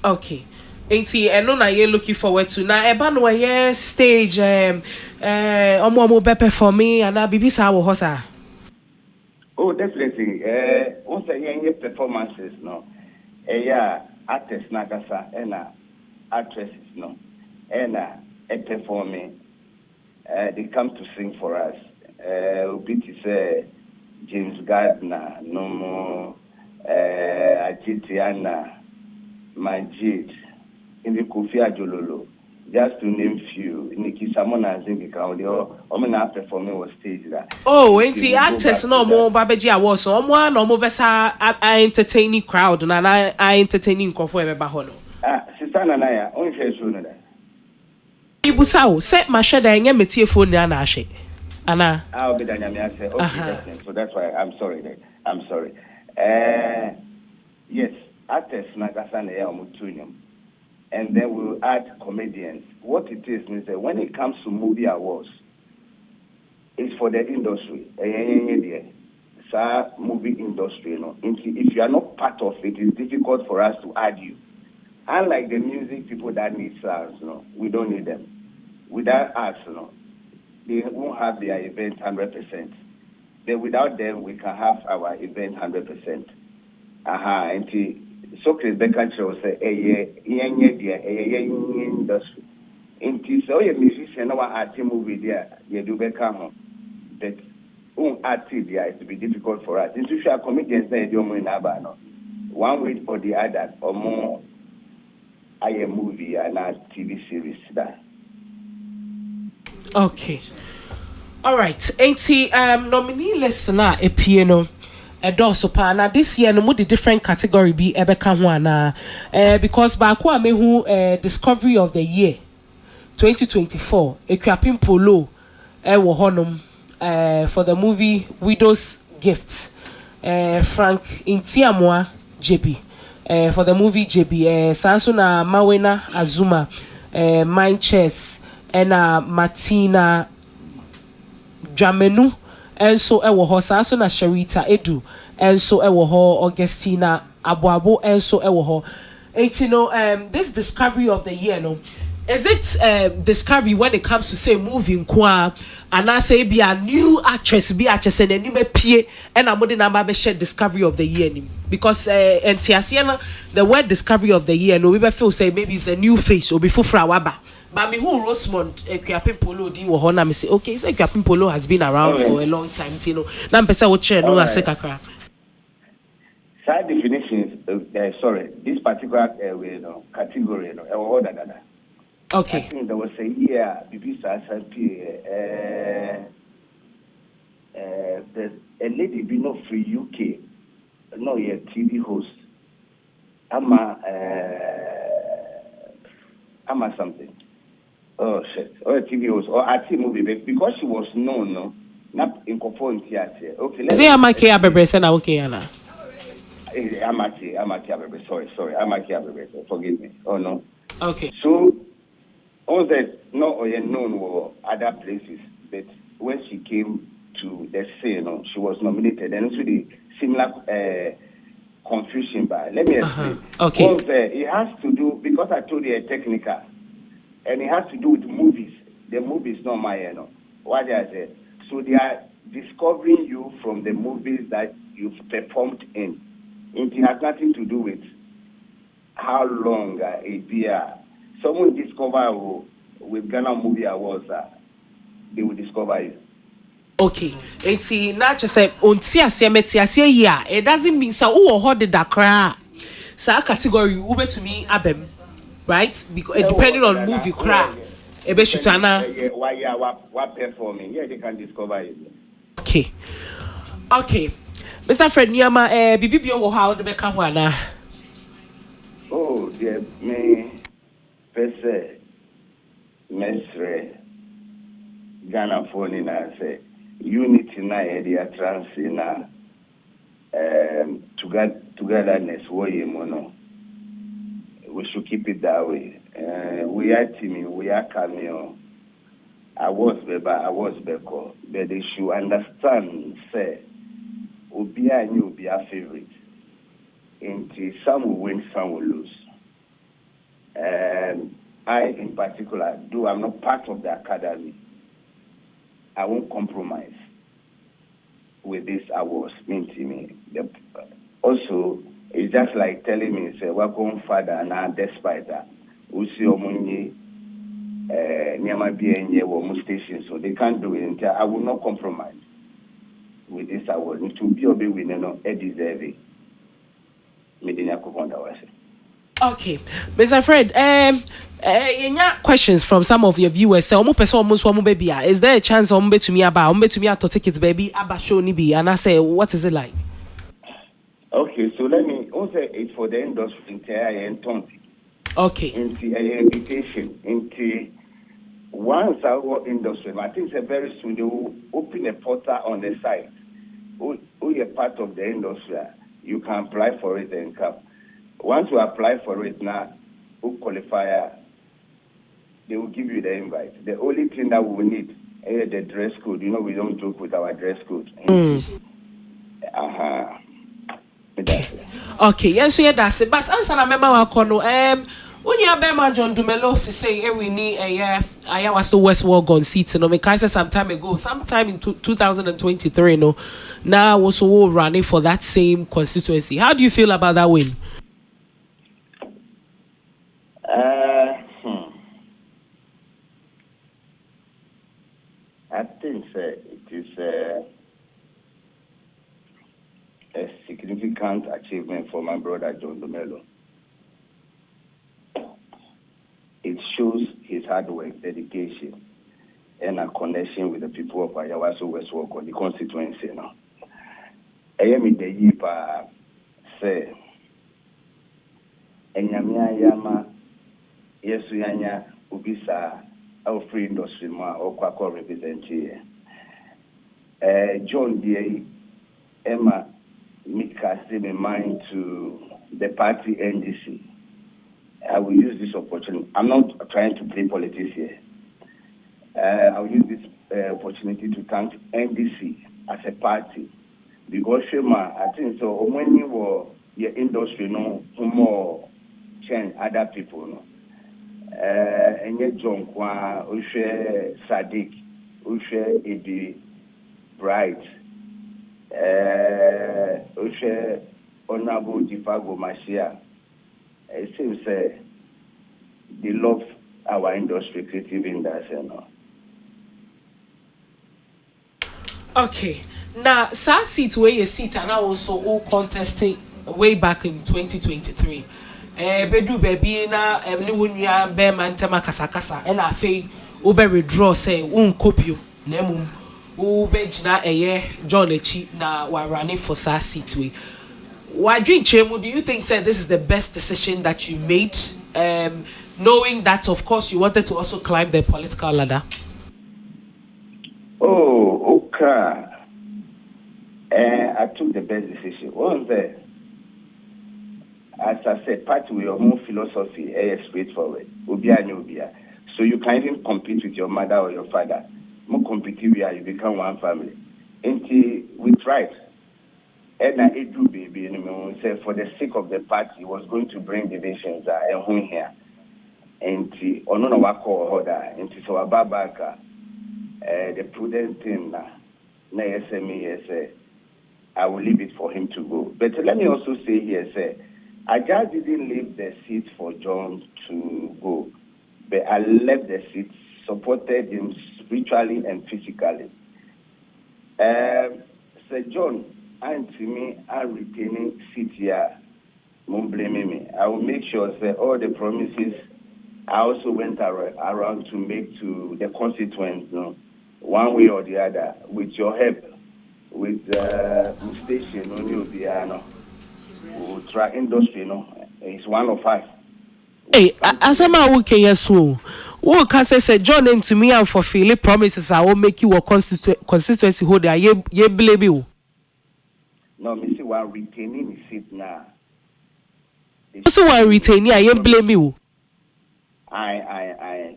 Okay. And no, na looking forward to now. Eba no ye stage omo bepe for me and bibisa wo hosa. Oh, definitely. Also, any performances, no. Artists nakasa, actresses, no. Performing. They come to sing for us. Ubiti say James Gardner, no more. Ajitiana, Majid, in the Kofi Ajololo. Just to name few, Nikki Samona Zingi Kaudio, Omana performing was staged there. Oh, ain't the actors no more Babaji Awards, or one or more besa I entertaining crowd and I entertaining Kofu Bahono. Sister Naya, only fair sooner. Ibusao, set my shadow and Yamati phone Anashe. Anna, I'll be done. Okay, so that's why I'm sorry. I'm sorry. Yes, artists Nagasan Mutunium. And then we'll add comedians. What it is that when it comes to movie awards, it's for the industry. Movie industry, you know. If you are not part of it, it's difficult for us to add you. Unlike the music people that need stars, you know, we don't need them. Without us, you know, they won't have their event 100%. Then without them, we can have our event 100%. And so Chris Becker will say, industry. And so a musician, our art movie there, you do better home. But art there, it will be difficult for us. Institutional comedians say, one way or the other, or more, a movie and a TV series. That. Okay. All right. Ain't nominee listener a piano. A dorsal pana this year no more the different category be ebeka ho because baako me who discovery of the year 2024 ekwapim polo wo honom for the movie Widow's Gift Frank Intiamwa JB for the movie JB sanso na Mawena Azuma Mind Chess and Martina Jamenu enso ewo ho sanso na Sherita Edu enso ewo ho Augustina Abuabo enso ewo ho. This discovery of the year, no, is it discovery when it comes to say moving kwa and I say be a new actress be actress and any pie and I'm number be share discovery of the year because the word discovery of the year no we feel say maybe it's a new face or before Frawaba. But me who Rosemont Ekwapim Polo di wo ho na me say okay say Ekwapim Polo has been around for a long time na mpesa wo chair no ase kakra Side definitions sorry this particular category okay I think there was a year BBC there's a lady been no free UK no yeah TV host ama something. Oh shit! Or a TV host or a TV movie, because she was known, no, not in conformity. Okay, let's say Amaki Abebrese na okay ana. Amaki Abebrese. Sorry, Amaki Abebrese. Forgive me. Oh no. Okay. So, all that no or known were other places, but when she came to the scene, she was nominated, and also the similar confusion. But let me explain. Okay. It has to do because I told you a technical. And it has to do with movies. The movie is not my, what I said. So they are discovering you from the movies that you've performed in. It has nothing to do with how long it be. Someone discover with Ghana Movie Awards, they will discover you. Okay. It's not just say unti asiemeti asie it doesn't mean so who hold the dakra. Sa category ube to me abem. Right? Because depending on movie crack. Ebe shutana. What performing? Yeah, they can discover it. Okay. Mr. Fred Nyama, bibi bio wo how de beka ho ana. Oh, dear me. Pese mesre Ghana phone na say unity na area trans na togetherness wo yemono. We should keep it that way. We are teaming, we are cameo. I was Beko, but they should understand, say, Ubia and you be a favorite. Until some will win, some will lose. I, in particular, I'm not part of the academy. I won't compromise with these awards, mean to me. Also, it's just like telling me, say, welcome father, and despite that, we see Omunye, Nyama Bienye, or station, so they can't do it. I will not compromise with this award. It will be a big winner, deserving. Okay, Mr. Fred, questions from some of your viewers. Say, is there a chance to me to tickets, baby? Abba show ni be, and I say, what is it like? Okay, so let me also it's for the industry entire and Tonti. Okay. Into an invitation into once our industry, I think it's very soon they will open a portal on the site. Who you're part of the industry, you can apply for it and come. Once you apply for it now, who qualifier, they will give you the invite. The only thing that we will need the dress code. You know, we don't joke with our dress code. Okay, yes, so yeah, that's it. But answer na member wa kono when you have John Dumelo say we need a year I was to West Wall gun seats no me say some time ago, sometime in 2023 no. Now was all running for that same constituency. How do you feel about that win? I think it is a significant achievement for my brother John Dumelo. It shows his hard work, dedication, and a connection with the people of Ayawaso West Walk or the constituency now. I am in the Yipa say, Enyamia Yama, Yesuyanya, Ubisa, our free industry, or Quaco represent here. John D. Emma Mika say my mind to the party NDC. I will use this opportunity. I'm not trying to play politics here. I will use this opportunity to thank NDC as a party because I think so. When you were your industry, no more change other people, no. And yet John Kwa, Ushe Sadiq, Ushe Ebi Bright, Ushe Honorable Jifago Mashia. It seems they love our industry, creative industry. No? Okay, now SAR seat where you sit and now also all contesting way back in 2023. Bedu baby na niwunya be mantema kasakasa and I feel ube withdraw say copy nemu ube jina John Echi na wa running for SAR seat way. Wadrin Chemu, do you think this is the best decision that you made, knowing that of course you wanted to also climb the political ladder? Oh, okay. I took the best decision. What was that? As I said, part of your own philosophy is straightforward. Ubia. So you can't even compete with your mother or your father. More competitive, you become one family. And we tried. And I do baby, say for the sake of the party, was going to bring divisions here. And on our call order, and so Babaka, the prudent thing na SME, I will leave it for him to go. But let me also say here, I just didn't leave the seat for John to go, but I left the seat, supported him spiritually and physically. Sir John, and to me, I'm retaining seat here. Won't blame me. I will make sure that all the promises I also went around to make to the constituents, one way or the other, with your help, with station, we'll try industry, it's one of us. Hey, Asama Wuke Yesu. Who can say John and to me and for Philip promises I will make you a constituency holder. Ye blame you. No, me see one retaining the seat now. Also, one retaining, I blame you.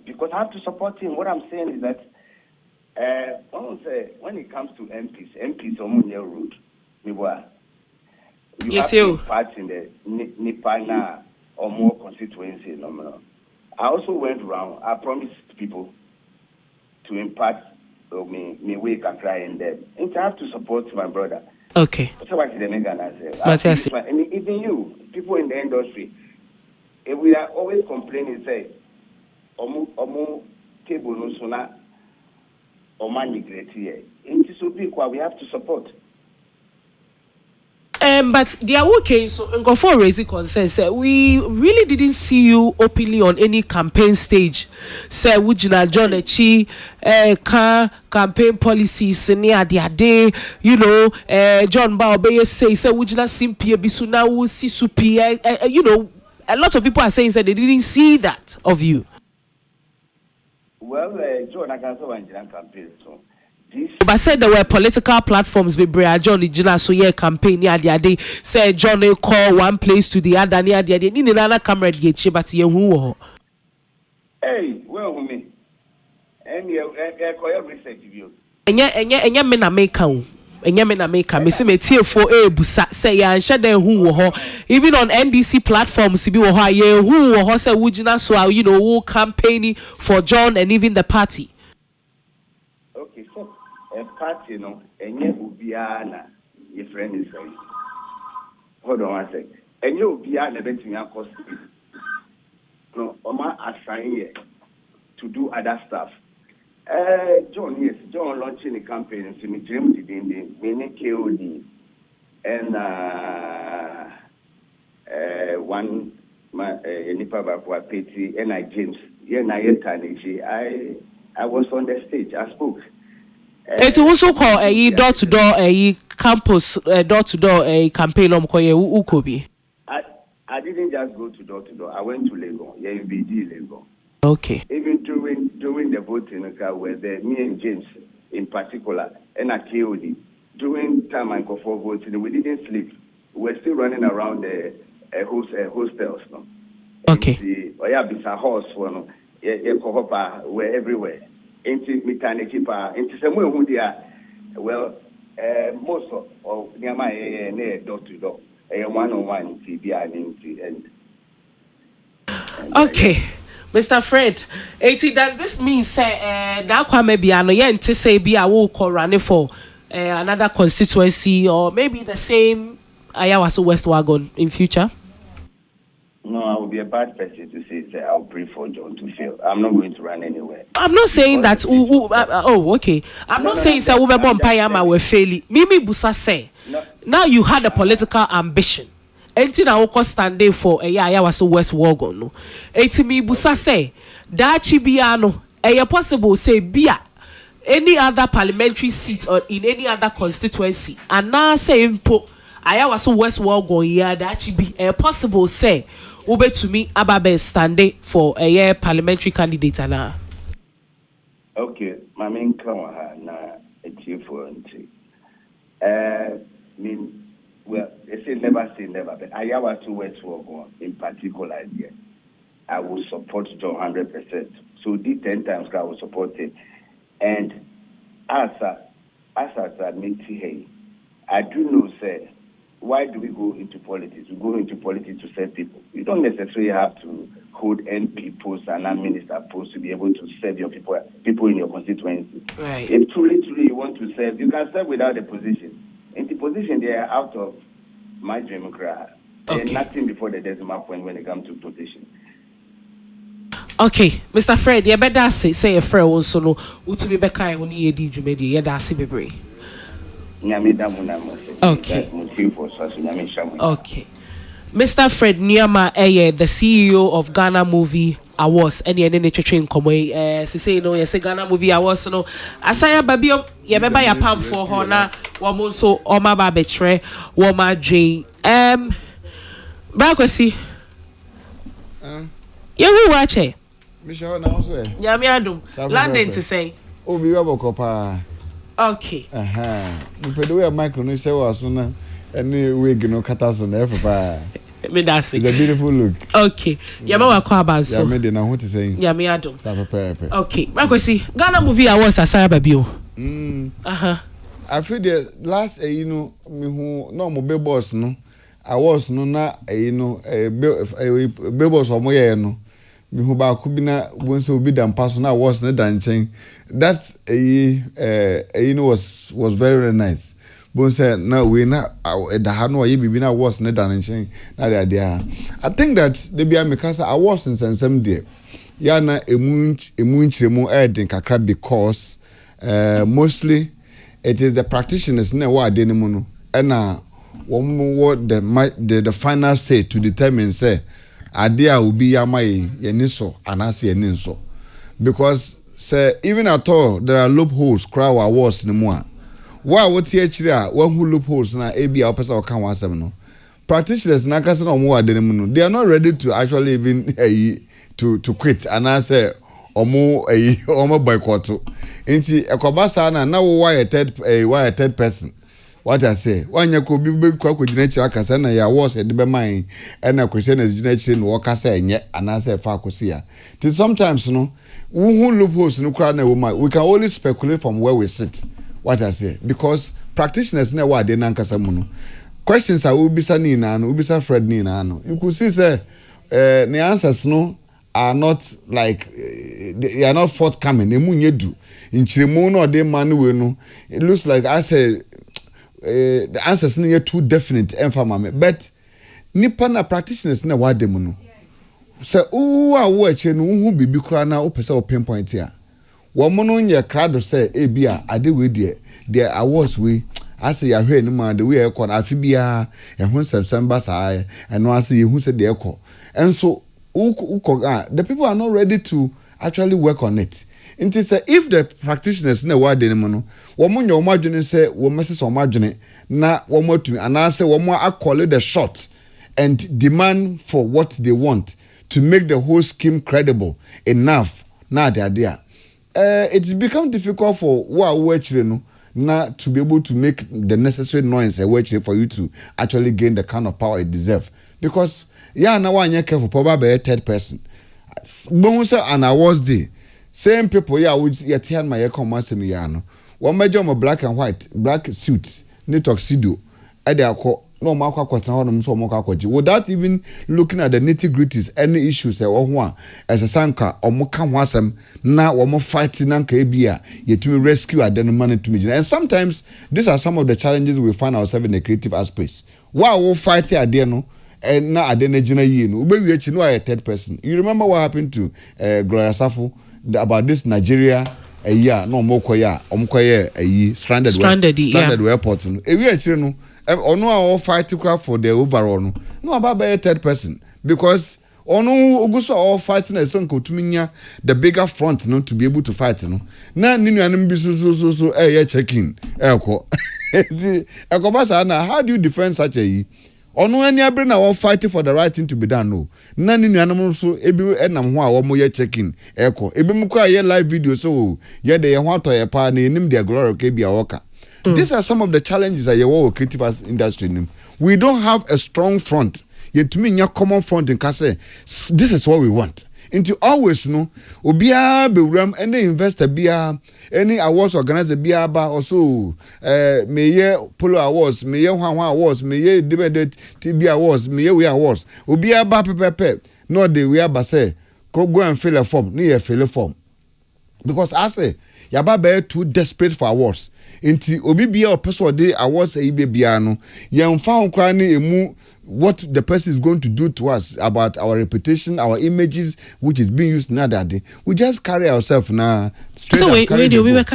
Because I have to support him. What I'm saying is that when it comes to MPs on your road, you have to part in the Nipana or more constituency. I also went around. I promised people to impart me wake and cry in them. And I have to support my brother. Okay. So what is the Megan? And even you, people in the industry, if we are always complaining, say, Omu table no sooner, Oma neglect here. In this will be we have to support. But they are okay. So, go for raising concerns. We really didn't see you openly on any campaign stage. Say, Wujina John Echi, campaign policies near the day. John Baobeye say, Wujina Simpia Bisuna Wusi Supi. A lot of people are saying that they didn't see that of you. Well, John, I can say one campaign. So. But said there were political platforms with Brea John Ijina so yeah campaign near the day. Say John call one place to the other near the day. Ni nana camera get but ye who. Hey, well me. Any research view. Enya me na make o. Enya me na make me se metie for ebusa say ya nhye dan hu wo ho even on NDC platforms bi wo ho ye hu wo ho say wugina so who campaigning for John and even the party. Okay, so a party no enye obia na your friend is saying. Hold on one sec. Enye obia na betimi akos. No, Oma assign here to do other stuff. John, yes, John launching a campaign in Simitrim, meaning KOD, and one Nipa Bakwa Petty, and I James, I was on the stage, I spoke. It's also called a door to door, a campus, door to door, a campaign on Koye Ukobi. I didn't just go to door, I went to Lagos, BD Lagos. Okay. Even during the voting, where me and James in particular, and at KOD, during time I go for voting, we didn't sleep. We were still running around the hostels. No? Okay. It's a horse for we're everywhere. Into Mitanikipa, into somewhere who they are. Well, most of near my door to door, a 1-on-1 TBI and. Okay. Mr. Fred, does this mean say that Kwame Biano to say be a will call running for another constituency or maybe the same Ayawaso West Wagon in future? No, I would be a bad person to say I'll pray for John to fail. I'm not going to run anywhere. I'm not saying that. Okay. I'm not saying say we bomb Payama will fail. Mimi Busa say now you had a political ambition. Enti na woko standing for Ayawaso West Wagon no. Enti mi busa say that chibia no possible say bia any other parliamentary seat or in any other constituency and now say impo Ayawaso West Wagon ya that chibi possible say ube to me ababe standing for a parliamentary candidate na. Okay, my main come na achieve for mean well, they say never, but Ayawaso West Wagon in particular, I will support John 100%. So the 10 times I will support it. And as I admit here, I do know, say, why do we go into politics? We go into politics to serve people. You don't necessarily have to hold MP posts and minister posts to be able to serve your people in your constituency. Right. If truly you want to serve, you can serve without a position. In the position, they are out of my dream cry. Okay. And nothing before the decimal point when it comes to position. Okay, Mr. Fred, you better say a friend also no. Uti be beka when you di jumedi, you da si bebre. Okay. Okay. Mr. Fred Niama the CEO of Ghana Movie Awards any train come say no yes Ghana Movie Awards no asaya babio ye beba ya pam for ho na wo mo so o ma ba betre wo ma dwen ba kwesi ye hu wa che Michelle na so e ya mi adum London to say obi wa bokopa okay we pede we micro no say wa so na any wig no kata so na efa me that's it. It's a beautiful look. Okay. Yama wa kwa banso. Yeah, me dey na what to say. Yeah, me adum. Okay. Makwesi, Ghana Movie Awards asaya babio. I feel the last me who no mo be boss no. Awards no na be boss omo ye no. Me who ba ku bi na won say obi dan pass na awards na dan chen. That was very nice. Bon say now we na the hano ye bibi na was ne dan nchen na there. I think that they be amekasa awards in sensem there. Ya na emu nchiremu edin kakra because mostly it is the practitioners na wa de mu no na what the final say to determine say ade a obi ya mai ye ni so anase ye ni so because say even at all there are loopholes crowd awards ni mu a why what here one who loopholes na abi a person can one seven no practitioners na kasa na omo ade mu no they are not ready to actually even to quit and I say omo boycott nti ekobasa na wo why a third person What I say, one you could be quick with nature, and I was at the mine, and I question as nature in walk say, and yet, and I say, Facosia. Till sometimes, who loopholes no crowd, we can only speculate from where we sit. What I say, because practitioners know what they nankasamuno. Questions are Ubisa Nina and Ubisa Fred Nina. You could see, the answers are not like they are not forthcoming. They munye do in Chimono or de manu. It looks like I say. The answers are too definite and but nipa practitioners na wade mu no so wo ache no hu bibi kura na opese o pinpoint here wo mo no nye crowd say e bia ade we the awards we ase ya hwe ni ma de we e ko na afi bia e hu September saa and no ase ye hu se de e ko and so the people are not ready to actually work on it. Inti say if the practitioners na wade ni mu no wo mo nya wo madwene say wo message wo madwene na wo mo tumi anase wo mo akole the shot and demand for what they want to make the whole scheme credible enough na they are there. It's become difficult for wo actually no na to be able to make the necessary noise for you to actually gain the kind of power it deserve, because na one year careful probably a third person bon say an awards day same people would yet my commerce no one major black and white black suits ni tuxedo e dey akọ no ma akọ kwatan honom so mo akọji without even looking at the nitty-gritties any issues e wo ho a esesanka omoka ho asem na wo mo fight nanka e bia yetumi rescue adenoma to me. And sometimes these are some of the challenges we find ourselves in the creative space. Why we fight ade no and na ade na gina yi no ubewi echi no a third person. You remember what happened to Gloria Safo about this Nigeria a year no more omokoye a stranded airport no ewi echi no ono a fight for the overall no about by a third person, because ono oguso all fighting a son kotuminya the bigger front no to be able to fight no na ninu anim bi so checking elko ekobasa na how do you defend such a ono ani abre na all fighting for the right thing to be done no na ninu anim so ebi enam ho a wo mo ye checking elko ebi mu kwa ye live video so ye de ye ho atoye pa na enim de glory ke bia woka. These are some of the challenges that your creative industry. We don't have a strong front. Yet to me, your common front in Kase, this is what we want. Into always no, Obia be ram any investor bia any awards organizer bia ba also may ye polo awards, may ye Hwan awards, may ye debate TB awards, may ye we awards. Obia ba pepe no de we ba say go and fill a form, near fill a form. Because I say yaba be too desperate for awards. Inti obi bia o person dey awards e be bia no yen fa honkra na emu what the person is going to do to us about our reputation, our images, which is being used now day. We just carry ourselves now straight. So we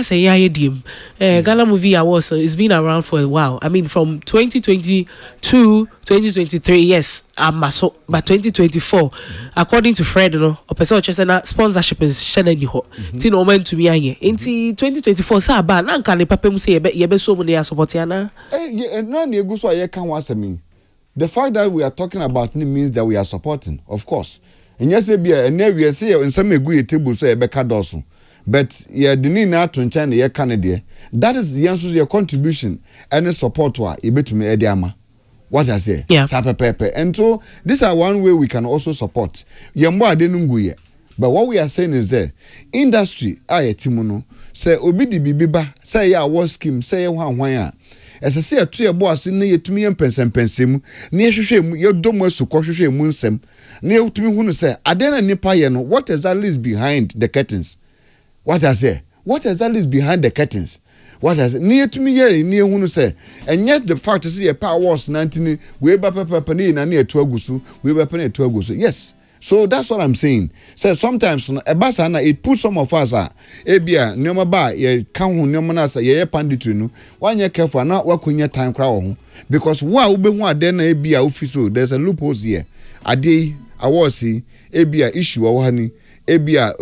say Ghana Movie Awards it's been around for a while. I mean from 2022, 2023, yes, but 2024, according to Fred, a person just sponsorship is shedding you. Tin moment to be here. In 2024, sa ba na nka ne papa mu say ye be so mo dey support ya na. Na na egu so ye kan wasemi. The fact that we are talking about it means that we are supporting, of course. And yes, and we see in some agree table so dosu. But yeah, the need not to China ye Canada. That is the answer to your contribution and support to a bit me ediama. What I say? Yeah. And so this is one way we can also support. But what we are saying is that industry timuno say obidi bibiba say ya war scheme say ya as I say, a tree boss in the to me and pensem, near shame, your domo so cautious moonsem, near to me who say, I didn't nipayano, what exactly is behind the curtains? What I say, what exactly is behind the curtains? What has near to me, near who say, and yet the fact to see a power was 19, we were penny and near to Agusu, we were penny to Agusu, yes. So that's what I'm saying. So sometimes a basana it puts some of us ebia nyoma ba ye kan ho nyoma na sa ye panditry no one ye careful na wakunya time crowd ho, because wa ube ho ade na ebia office there's a loophole here ade awards ebia issue wa hani ebia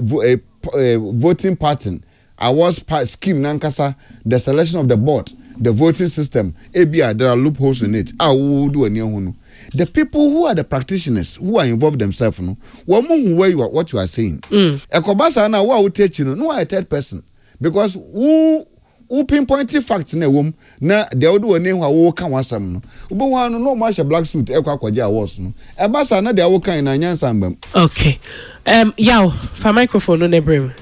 voting pattern awards scheme nankasa the selection of the board the voting system ebia there are loopholes in it do any ho no. The people who are the practitioners who are involved themselves, no, what you are saying. Ekobasa na wa utechi no a third person, because who pinpointing facts na wom na de wo do ne ho wo ka wasam no ubo wan no ma hye black suit ekwaje awards no e ba sa na de wo kan na nyansa mbam. Okay. Yaw, for microphone no nebrim.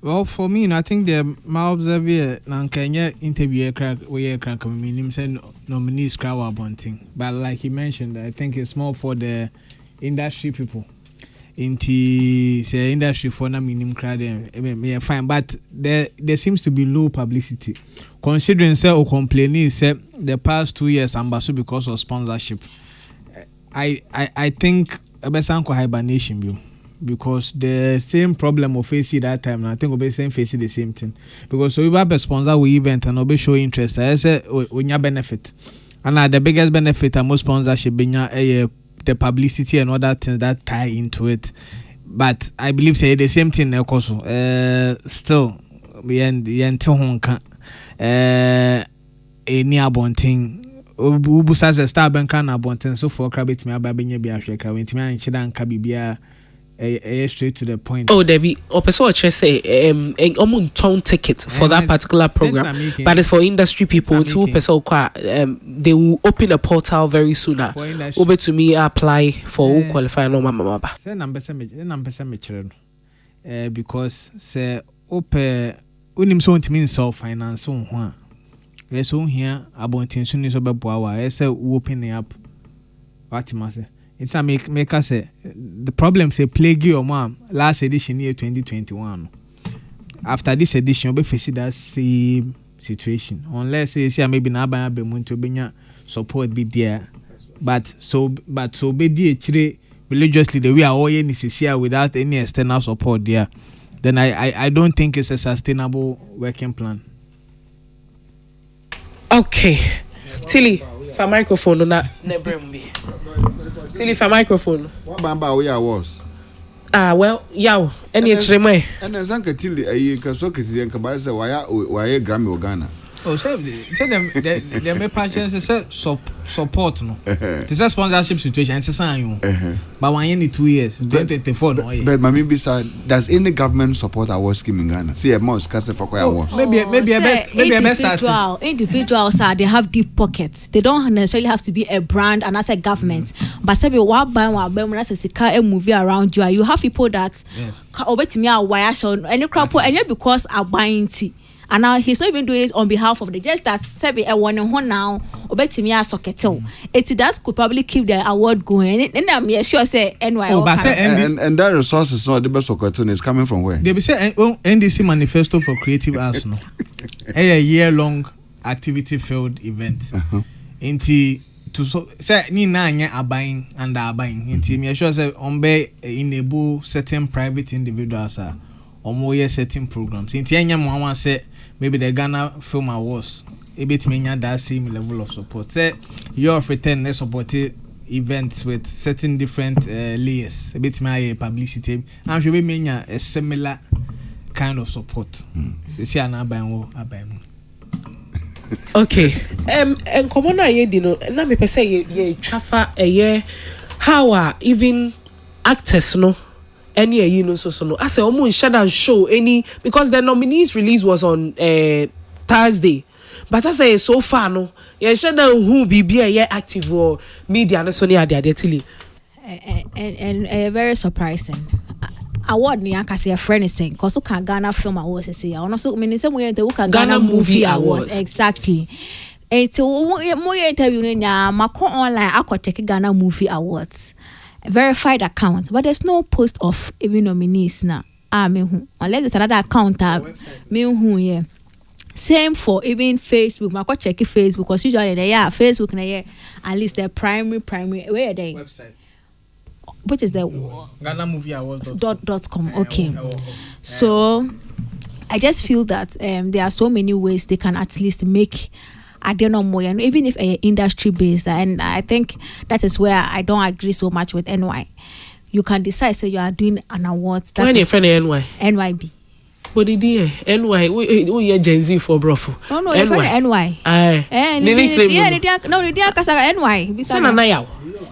Well, for me, I think the my observer Kenya interview crack we crack meaning said nominees crowd bunting. But like he mentioned, I think it's more for the industry people. Into say industry for na minimum crowd me fine. But there seems to be low publicity. Considering say or complaining say the past 2 years ambassador because of sponsorship. I think a best hibernation view. Because the same problem we face that time, and I think we'll be facing the same thing. Because so we have a sponsor we event and we'll be show interest. I say we have benefit, and the biggest benefit and most sponsorship being the publicity and other things that tie into it. But I believe say the same thing also. Still, we end honka any abonting. Ubu says a star bank can abonting so for crabit me ababenya be Africa. When me and chidan kabibia. Straight to the point. Oh, Debbie, or person say town ticket for that particular program, but it's for industry people. 2%. They will open a portal very soon. Over to me apply for who qualify no mama. Because say open unim so ntimi solve finance ho a. Yes, on here about intention is about boa. I say open up. What must it's a make us say the problem say plague your mom last edition year 2021. After this edition, we face that same situation. Unless say maybe na ba be mun to benya support be there. But so be the religiously the way are all here without any external support there. Then I don't think it's a sustainable working plan. Okay. Tilly, for microphone na nebrembi. Tilly for microphone. What bamba we was? Well, yaw, any tremor. And as Uncle Tilly, a Kasokiti and Kabasa, why Grammy or Ghana? Oh, tell them they may patches support no. It's a sponsorship situation. It's a sign. But when you need 2 years, 2024 no. But Mami Bisa, does any government support our scheme in Ghana? See a more scarce for awards. Maybe a best individuals they have deep pockets. They don't necessarily have to be a brand and as a government. But say we want buy when as a car a movie around you. You have people that over to me are wire so any crap and because are buying tea. And now he's not even doing this on behalf of the just that Sebi a one now obetimi a socketel. It that could probably keep the award going. And I'm sure say NY. And that resource is not the best socketel is coming from where? They be say NDC manifesto for creative arts no. A year-long activity field event. Inti to say ni na anya abayin and abayin. Inti me sure say onbe enable certain private individuals are or certain programs. Inti anya mo wan say maybe the Ghana Film Awards, a bit many that same level of support. Say your return support events with certain different layers, a bit my publicity. I'm sure we mean a similar kind of support. See, okay. And come on, I didn't know. Now, me per se, ye chafa a year. How are even actors no? Any you know so no. I say almost shut down show any because the nominees release was on Thursday. But I say so far no. Yeah, shut down who be active or media no so near there Tilly. And very surprising. Award ni aka say a friend is saying cause can Ghana Film Awards say ya. Also mean say we Ghana Movie Awards. Exactly. It's more interview ni mako online akwa check Ghana Movie Awards. Verified account, but there's no post of even nominees now. Unless there's another account yeah. Same for even Facebook. I check Facebook because usually Facebook at least the primary where are they? Website. Which is the Ghana Movie Awards .com. Okay. So I just feel that there are so many ways they can at least make I don't know more, and even if industry based, and I think that is where I don't agree so much with NY. You can decide say you are doing an award. When you friend NY? NYB. But the NY, we Gen Z for brofo. No, you're friend NY. Aye. They didn't cause NY.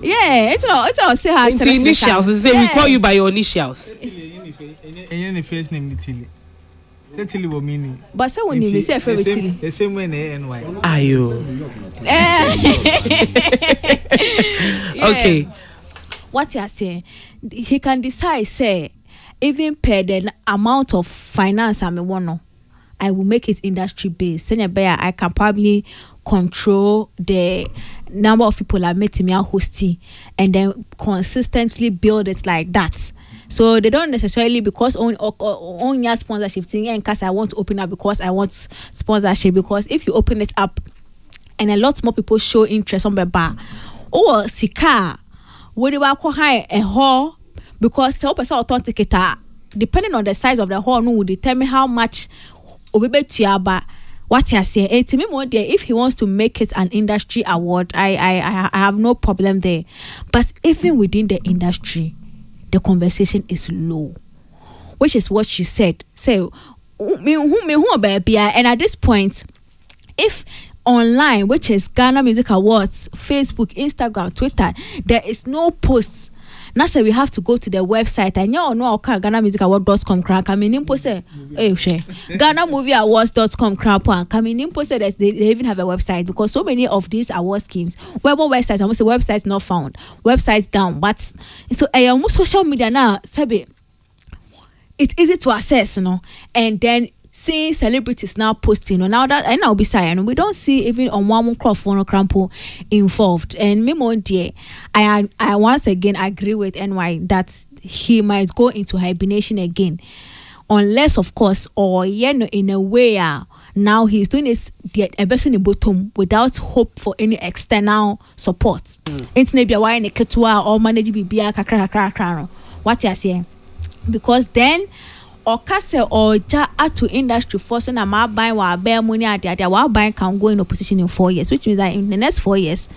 Yeah, it's all say her initials. Say we call you by your initials. Any first name Tilly. Tilly will mean. But say when you say favorite Tilly. The same way in NY. Are you? Okay. What you are saying, he can decide, say, even pay the amount of finance I want, I will make it industry based. I can probably control the number of people I met me hosting and then consistently build it like that. So they don't necessarily because on your sponsorship thing and because I want to open up because I want sponsorship, because if you open it up and a lot more people show interest on the bar or sika would you hire a hall because the person authentic depending on the size of the hall no will determine how much obebe what you say. To me more there, if he wants to make it an industry award, I have no problem there. But even within the industry, the conversation is low, which is what you said. So, and at this point, if online, which is Ghana Music Awards, Facebook, Instagram, Twitter, there is no posts. Now say we have to go to the website and you know GhanaMusicAward.com crack. I mean, impo say, GhanaMovieAwards.com crack. I mean, impo say that they even have a website because so many of these award schemes, websites, almost a website not found, websites down. But so almost social media now, sabi, it's easy to access, you know, and then seeing celebrities now posting, now that I now be saying we don't see even on one microphone or crampo involved. And me more dear, I once again agree with NY that he might go into hibernation again, unless of course or in a way now he's doing this a person in bottom without hope for any external support. It's maybe why in a ketua or manage bibia kakra. What you saying? Because then or kase or ja to industry force na ma buy wa bear money at the wa buy can go in opposition in 4 years, which means that in the next 4 years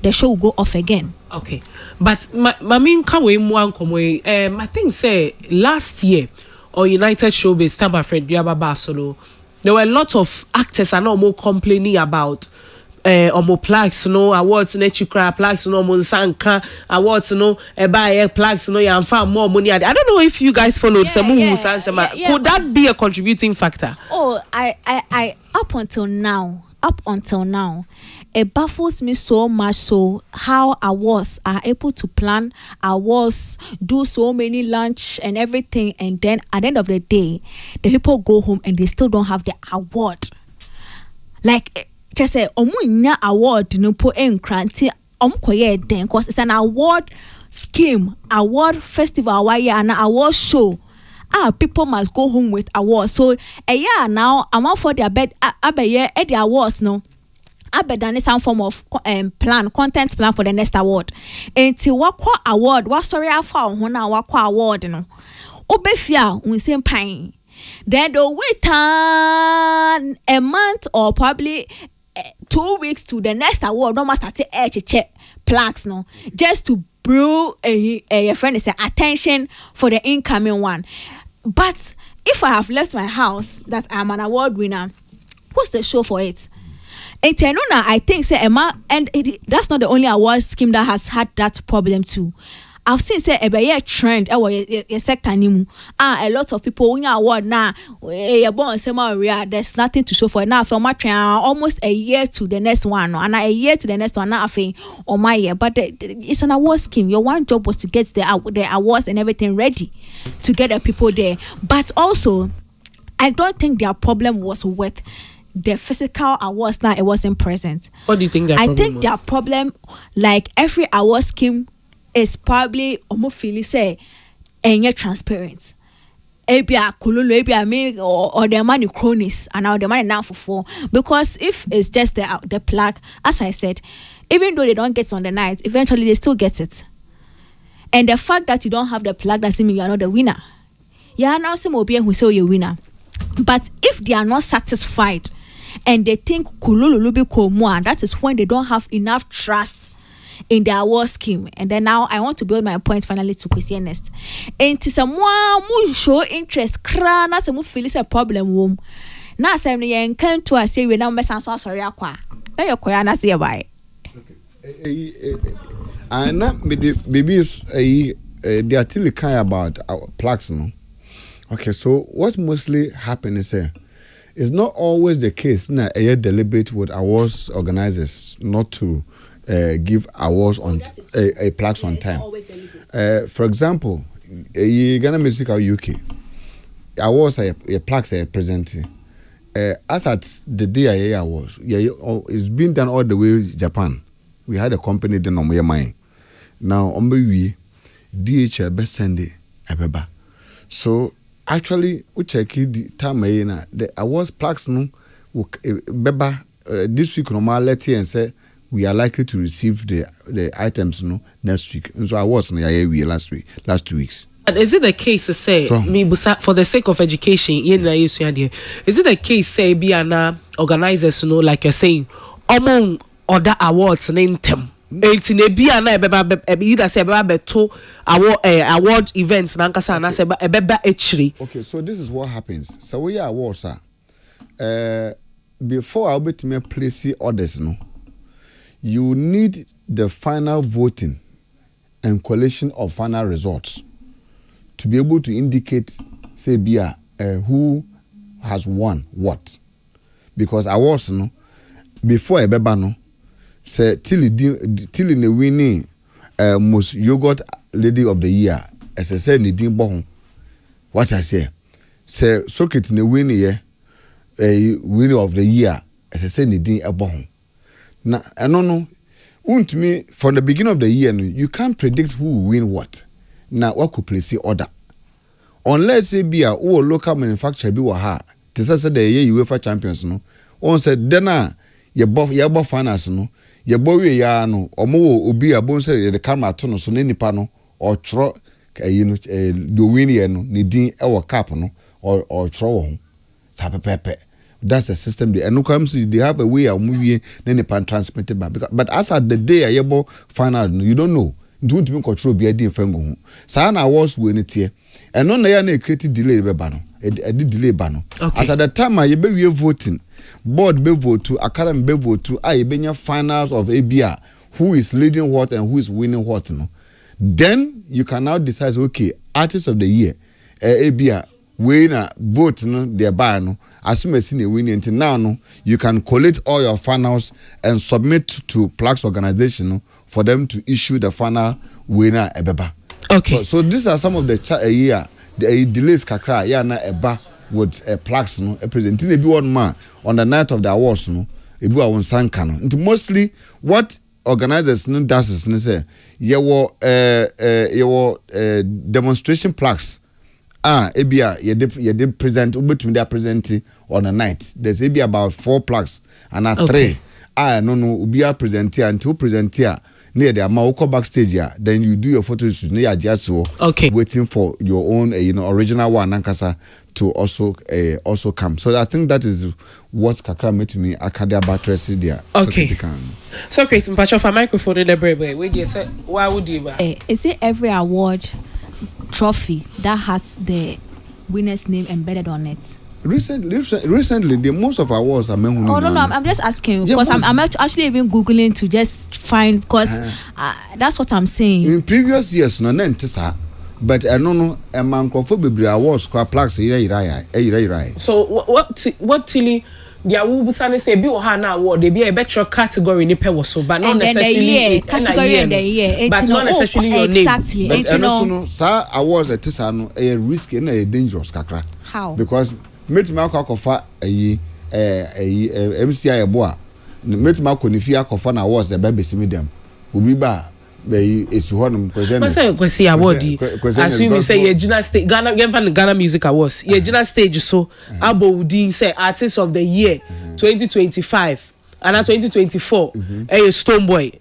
the show will go off again. Okay, but main kawe one komwe I think say last year or United Showbiz Taba Fred Biaba Solo, there were a lot of actors are not more complaining about omo plaques no awards na chikra plaques no mo nsanka awards no buy plaques no ya fa more money. I don't know if you guys followed some could that be a contributing factor? Oh, I up until now it baffles me so much so how awards are able to plan awards, do so many lunch and everything, and then at the end of the day the people go home and they still don't have the award. Like just say omunya award no po enkranti omkoye den because it's an award scheme, award festival why an award show. People must go home with awards. So now I'm out for their bed abaye the awards no abedan some form of content plan for the next award. Until wakwa award what sorry afa ho na wakwa award no obefia unsem pan. Then the wait a month or probably 2 weeks to the next award. No must start check plaques no just to brew a friend is attention for the incoming one. But if I have left my house that I'm an award winner, what's the show for it? I think say Emma, and that's not the only award scheme that has had that problem too. I've seen say a trend a sector nimu. A lot of people win award now. There's nothing to show for it now. From my almost a year to the next one, and a year to the next one. Now I think on my year, but it's an award scheme. Your one job was to get the awards and everything ready to get the people there. But also, I don't think their problem was with the physical awards. Now it wasn't present. What do you think? Their problem, like every award scheme, is probably almost say and transparent. Ebia kululu ebia me or the money cronies and now the money now for because if it's just the plaque, as I said, even though they don't get it on the night, eventually they still get it. And the fact that you don't have the plaque doesn't mean you are not the winner. Yeah, now some will be who say you're a winner. But if they are not satisfied and they think kululu be komwa, that is when they don't have enough trust in the award scheme. And then now I want to build my point finally to question next. And to someone who show interest, na some feel it's a problem womb. Now some yen can to say we now mess and sorry aqua. Now you're quite na say bye. And not baby they are still kind about our plaques no. Okay, so what mostly happens is it's not always the case. Nah, deliberate with awards organizers not to give awards on a plaques on time. For example, Ghana Music UK awards are plaques are presenting. As at the day awards, it's been done all the way to Japan. We had a company then on my mind. Now on we DHL best Sunday ebeba. So actually we check the time the awards plaques no beba this week no more let and say we are likely to receive the items no next week. And so awards no we last 2 weeks. But is it the case to say for the sake of education, is it the case say be an organizers like you're saying among other awards name them? It's in a be an either say award events nankasa say actually. Okay, so this is what happens. So we are awards before I'll be to me place orders no. You need the final voting and collation of final results to be able to indicate, say, who has won what. Because awards, no, before a beba, no, say, till in the winning most yogurt lady of the year, as I said, the bon, what I say, socket in the winning year, a winner of the year, as I said, the a bon. Now, I don't know, to me, from the beginning of the year, you can't predict who will win what. Now, what could place the order? Unless it be a local manufacturer be waha, to say the year UEFA champions, no. On said, then your buff finance, no, your boy ya no, or more be a bone say the camera tunnel, so any panel, or tro, the winnie no, needing our cap, no, or throw. Pepe. That's the system. And no comes they have a way of moving, then they can transmit it back. But as at the day I able final, you don't know. Don't even control be a deal fango. Sana awards win it here. And on the year created delay bano. A delay bano. As at the time I be voting, board be vote to academy be vote to I be finals of ABR. Who is leading what and who is winning what no. Then you can now decide okay, artist of the year, ABR. Winner vote no thereby no as soon as you win until now no you can collate all your finals and submit to plaques organization no, for them to issue the final winner ebeba. Okay. So these are some of the the delays kakra na eba with plaques no presenting be one man on the night of the awards no ebi wa won sanka no. And mostly what organizers no does is say your demonstration plaques. Ebia, you did present, between their presenting on a night. There's maybe about 4 plaques and a 3. No, be a presenter until presenter near the Maoko backstage. Then you do your photos near Jatsu. Okay. Waiting for your own, original one, Nankasa, to also come. So I think that is what Kakra made to me. Akadia Battery there. Okay. So creating patch of a microphone in the break. Wait, you say, why would you? Is it every award trophy that has the winner's name embedded on it? Recently, the most of awards are men. Oh no, I'm just asking because I'm actually even googling to just find because that's what I'm saying. In previous years, no, but I don't know a man be awards called plaques. So what Tilly? The award say be ohana award they be a better category ni pe so but not necessarily category in the year but not necessarily your name. Exactly. But no sir awards at this no a risky and a dangerous kakra. How? Because make me akofa MCI eboa make me akonifi akofa na awards e be besimi dem obi ba it's one question. I say kwesi award. Assume you say Ghana stage Ghana Music Awards. Ghana stage so abo din say artist of the year 2025 and 2024 Stonebwoy.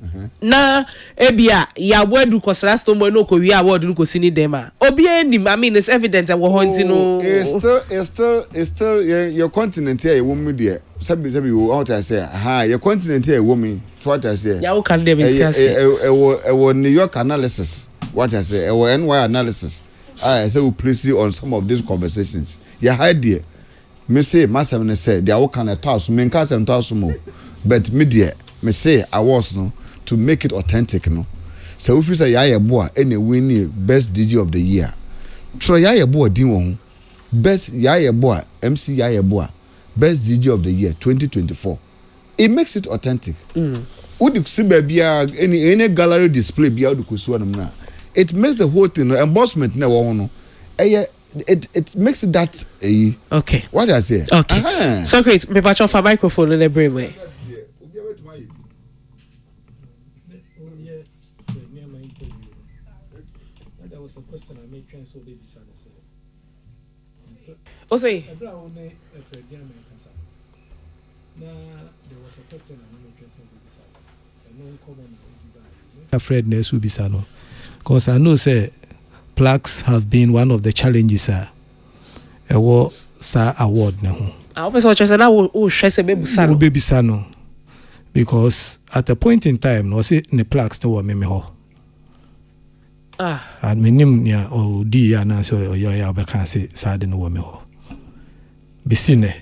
Na ebia ya award ko sra Stonebwoy no ko wi award no ko sini dem a. Obi enim I mean it's evident that we hunting no. It's still your continent here woman there. Sabi you out I say your continent here woman what I say. Ya can dem New York analysis. What I say, NY analysis. I say we place you on some of these conversations. Ya hide there. Me say massive say they are kind of toss. Me can't say toss more. But media me say I was no to make it authentic no. So if you say ya boy any winning best DJ of the year. Try ya boy din won. best Yaya Boa, MC Yaya Boa, best DJ of the year 2024. It makes it authentic. Would you see baby any gallery display be out to it makes the whole thing embossment never it makes it that okay. What did I say? Okay. So great. Me patch off a microphone in the brain way. There was a question I made so baby son. Oh say. There was a question I made so baby son. Afraid Nesu Bisano. Because I know say plaques have been one of the challenges a war sa award now. I hope so just now who share baby son. Baby son. Because at a point in time no say the plaques no me ho. And me nim nia o di ya na so ya be kan say sad no me ho. Bisine.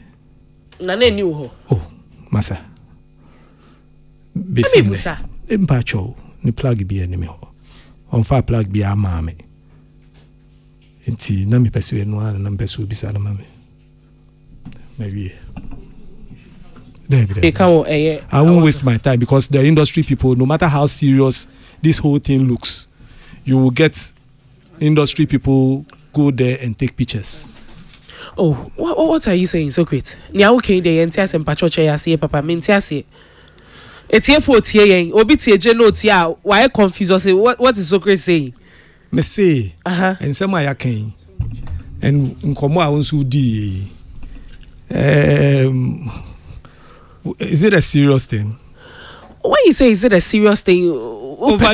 Na new ho. Oh, masa. Bisine. Empacho ni plug bi enemy ho. On fa plug bi ama me. Enti na me pese enu ana na me pese obisa na mame. Maybe. I won't waste my time because the industry people, no matter how serious this whole thing looks, you will get industry people go there and take pictures. Oh, what are you saying, so great? Nya okay the entias and pachoche ya see papa mentiase. Etie for tie obi tie je no tie why confuse us what is so great saying? Me say and some ya kan and nkomo a wonso di is it a serious thing? When you say is it a serious thing? Over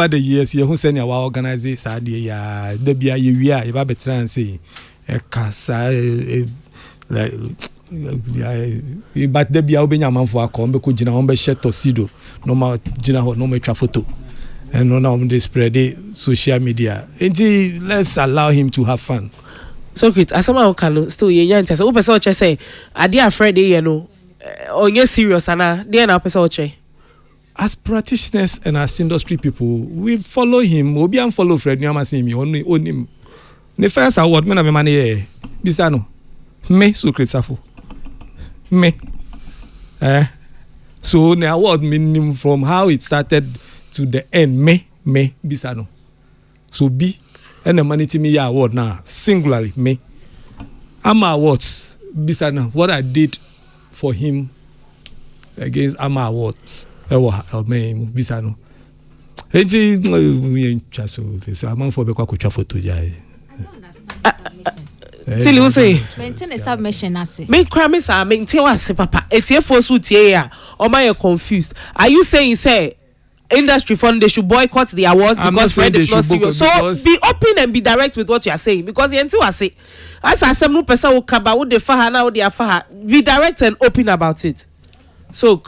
the years, you who send your organization Sadia ya the bia you are you better and say a casa like but the bia obenya man for a combe could jina on be shet tosido no ma jina no me twa photo and no now they spread it social media. Let's allow him to have fun. So great. As someone can still yen so person say I dey afraid you know on you serious and dey na person che. As practitioners and as industry people, we follow him. Obi and follow Fred Nyamasi me only own him. The first award me na me money bisano. Me so great safo. Me. So the award meaning from how it started to the end me bisano. So B and the money to me award now singularly me. Ama awards bisano what I did for him against Ama awards. Bisano. Enti chaso among for be kwa photo jai. Till you say maintain a submission ase. Me cram is maintain was papa. Etie for so tie ya. Or my confused. Are you saying say industry fund they should boycott the awards because Fred is not serious? So be open and be direct with what you are saying because the enti was say as I say no person will come about the faha now they are faha. Be direct and open about it. So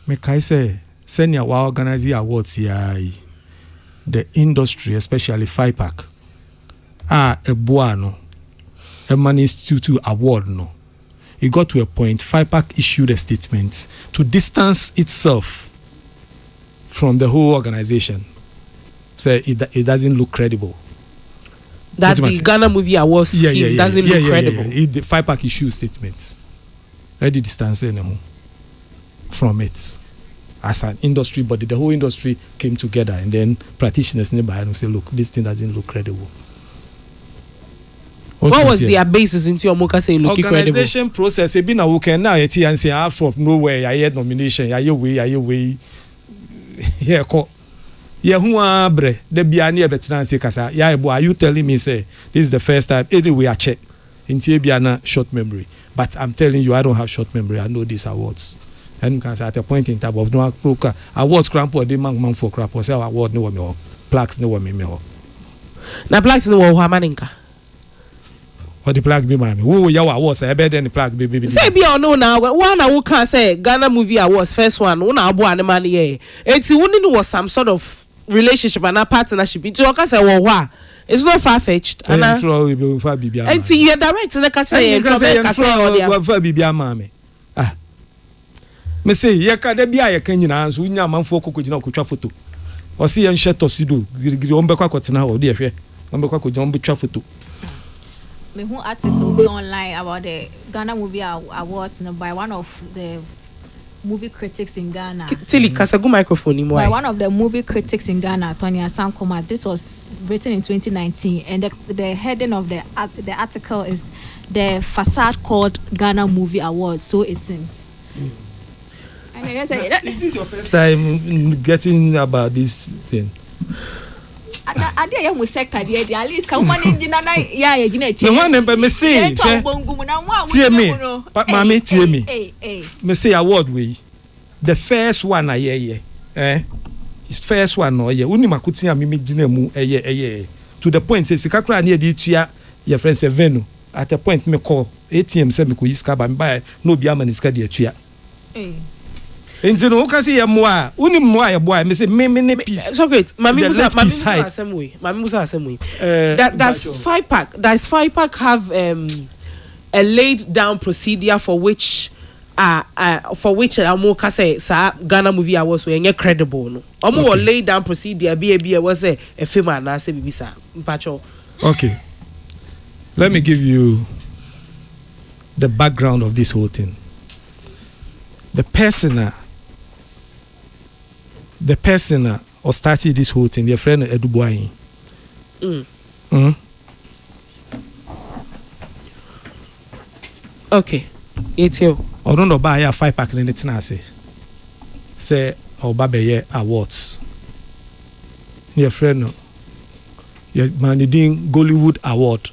me kai say senior wa organize awards here the industry especially FIPAC a buano a man institute award no it got to a point FIPAC issued a statement to distance itself from the whole organization. Say it doesn't look credible. That the Ghana Movie Awards scheme doesn't look credible. The FIPAC issued statement. Let the distance from it as an industry body. The whole industry came together and then practitioners nearby and say, look, this thing doesn't look credible. What was their basis into your mocha saying look credible? Organization process. It been a weekend now. And say, from nowhere, I had nomination. I way. Yeah, who are bre? The biani betina say kasa. Yeah, boy, are you telling me say this is the first time? Anyway, I check. In Biana short memory, but I'm telling you, I don't have short memory. I know these awards. And can say at a point in time of no awards cramp or the man for crap or say award no me plaques no me ho. Na plaques no wa maninka. What the plaque be mami? Who your awards I better than the plaque be. Say be or no now. One who can say Ghana Movie Awards first one. One abo and money here. It's only was some sort of relationship and a partnership. It's all say wa. It's not far fetched. And you're direct in the mami. Ah. Me say ye ka da bia ye kan nyina so nya manfo kokogina okotwa photo. O se ye nhye tosido giri ombe kwa kwotena ho de hwe. Ombe kwa kogina ombe twa photo. me who article be online about the Ghana Movie Awards, by one of the movie critics in Ghana. Tilly, kasagu microphone ni By mo. one of the movie critics in Ghana, Tony Asankoma. This was written in 2019, and the heading of the article is "The Facade Called Ghana Movie Awards." So it seems. And I say, is this your first time getting about this thing? I did young with sector the at least come on in Jina yeah The one number me say tie me mama tie me say award we the first one aye first one no ye uni makuti a me gina mu eye to the point say sika kra na ye tua your friend say venu at a point me call ATM say me ko yiska ba me buy no bi ama ni sika de atua enti no ka say ye moa uni moa ye boy me say me ne piece so great mami musa assembly that's 5-pack have a laid down procedure for which amo say sa Ghana Movie Awards we nye credible no omo will lay down procedure be was a film and say bibi sa mpacho. Okay, let me give you the background of this whole thing. The person or started this whole thing, their friend Edubuayin. Okay, it's you. I don't know about 5-pack in the tenase. Say Obabe awards. Your friend no. Your man doing Gollywood award.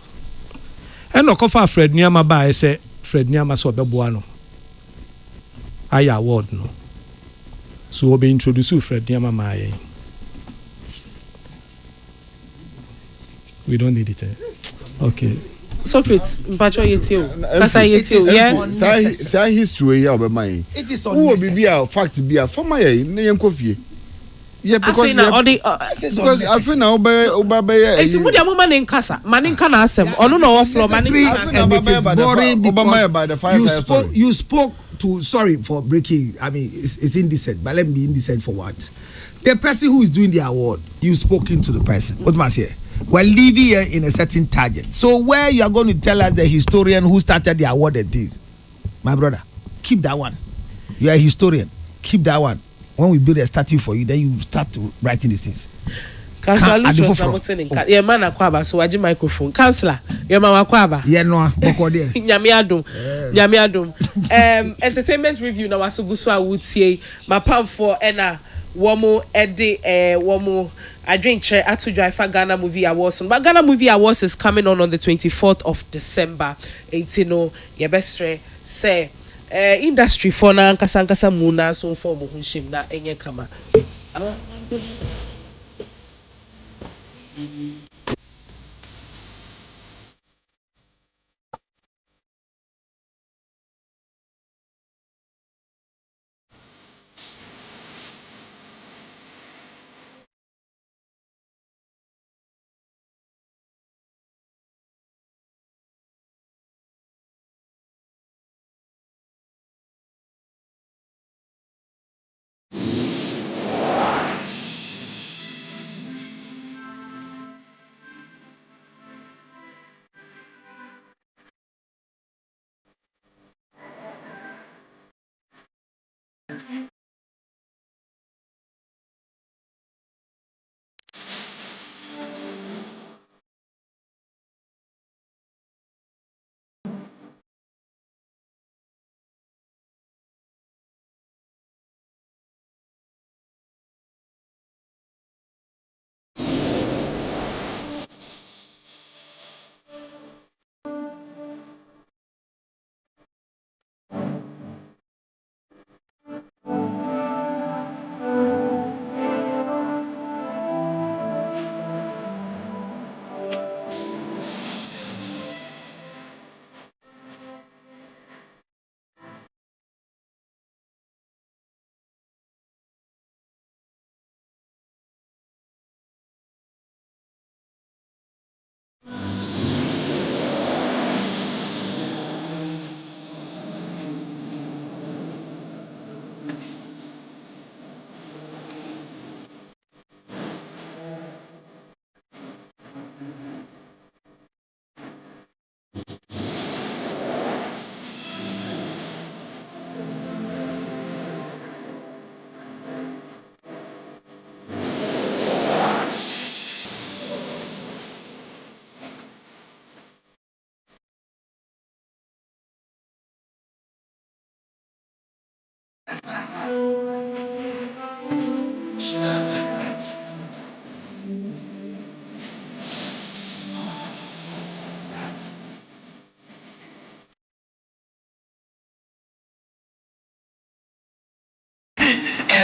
And no cover Fred Nyama ba say Fred Nyama so bebuano. Aya award no. So we'll be introduced Fred Nyama Maye. We don't need it. Okay. Socrates, mpacho yetio. Kasa yetio, yeah. Say history here be mine. It is on. Who be a fact be a former ye na yenkofie. Yeah, because I feel now Oba enti mo dia mo manin kasa. Manin kana asem. Ono no floor manin kana. And it is boring because you spoke to, sorry for breaking, I mean it's indecent, but let me be indecent for what? The person who is doing the award, you spoken to the person. What must here? We're living here in a certain target. So where you are going to tell us the historian who started the award at this? My brother, keep that one. You are a historian. Keep that one. When we build a statue for you, then you start to writing these things. Councillor yeah, man akwaba so waji microphone. Councillor, yeah man akwaba. Yeah no, boko there. Nyame adom. Entertainment review na wasugu so awutie. Mapam for ena womo ede womo adwenche atu drive Ghana Movie Awards. But Ghana Movie Awards is coming on the 24th of December. 18 ye bestre say industry for na nkasa muna so for bo hunshim na enye kama.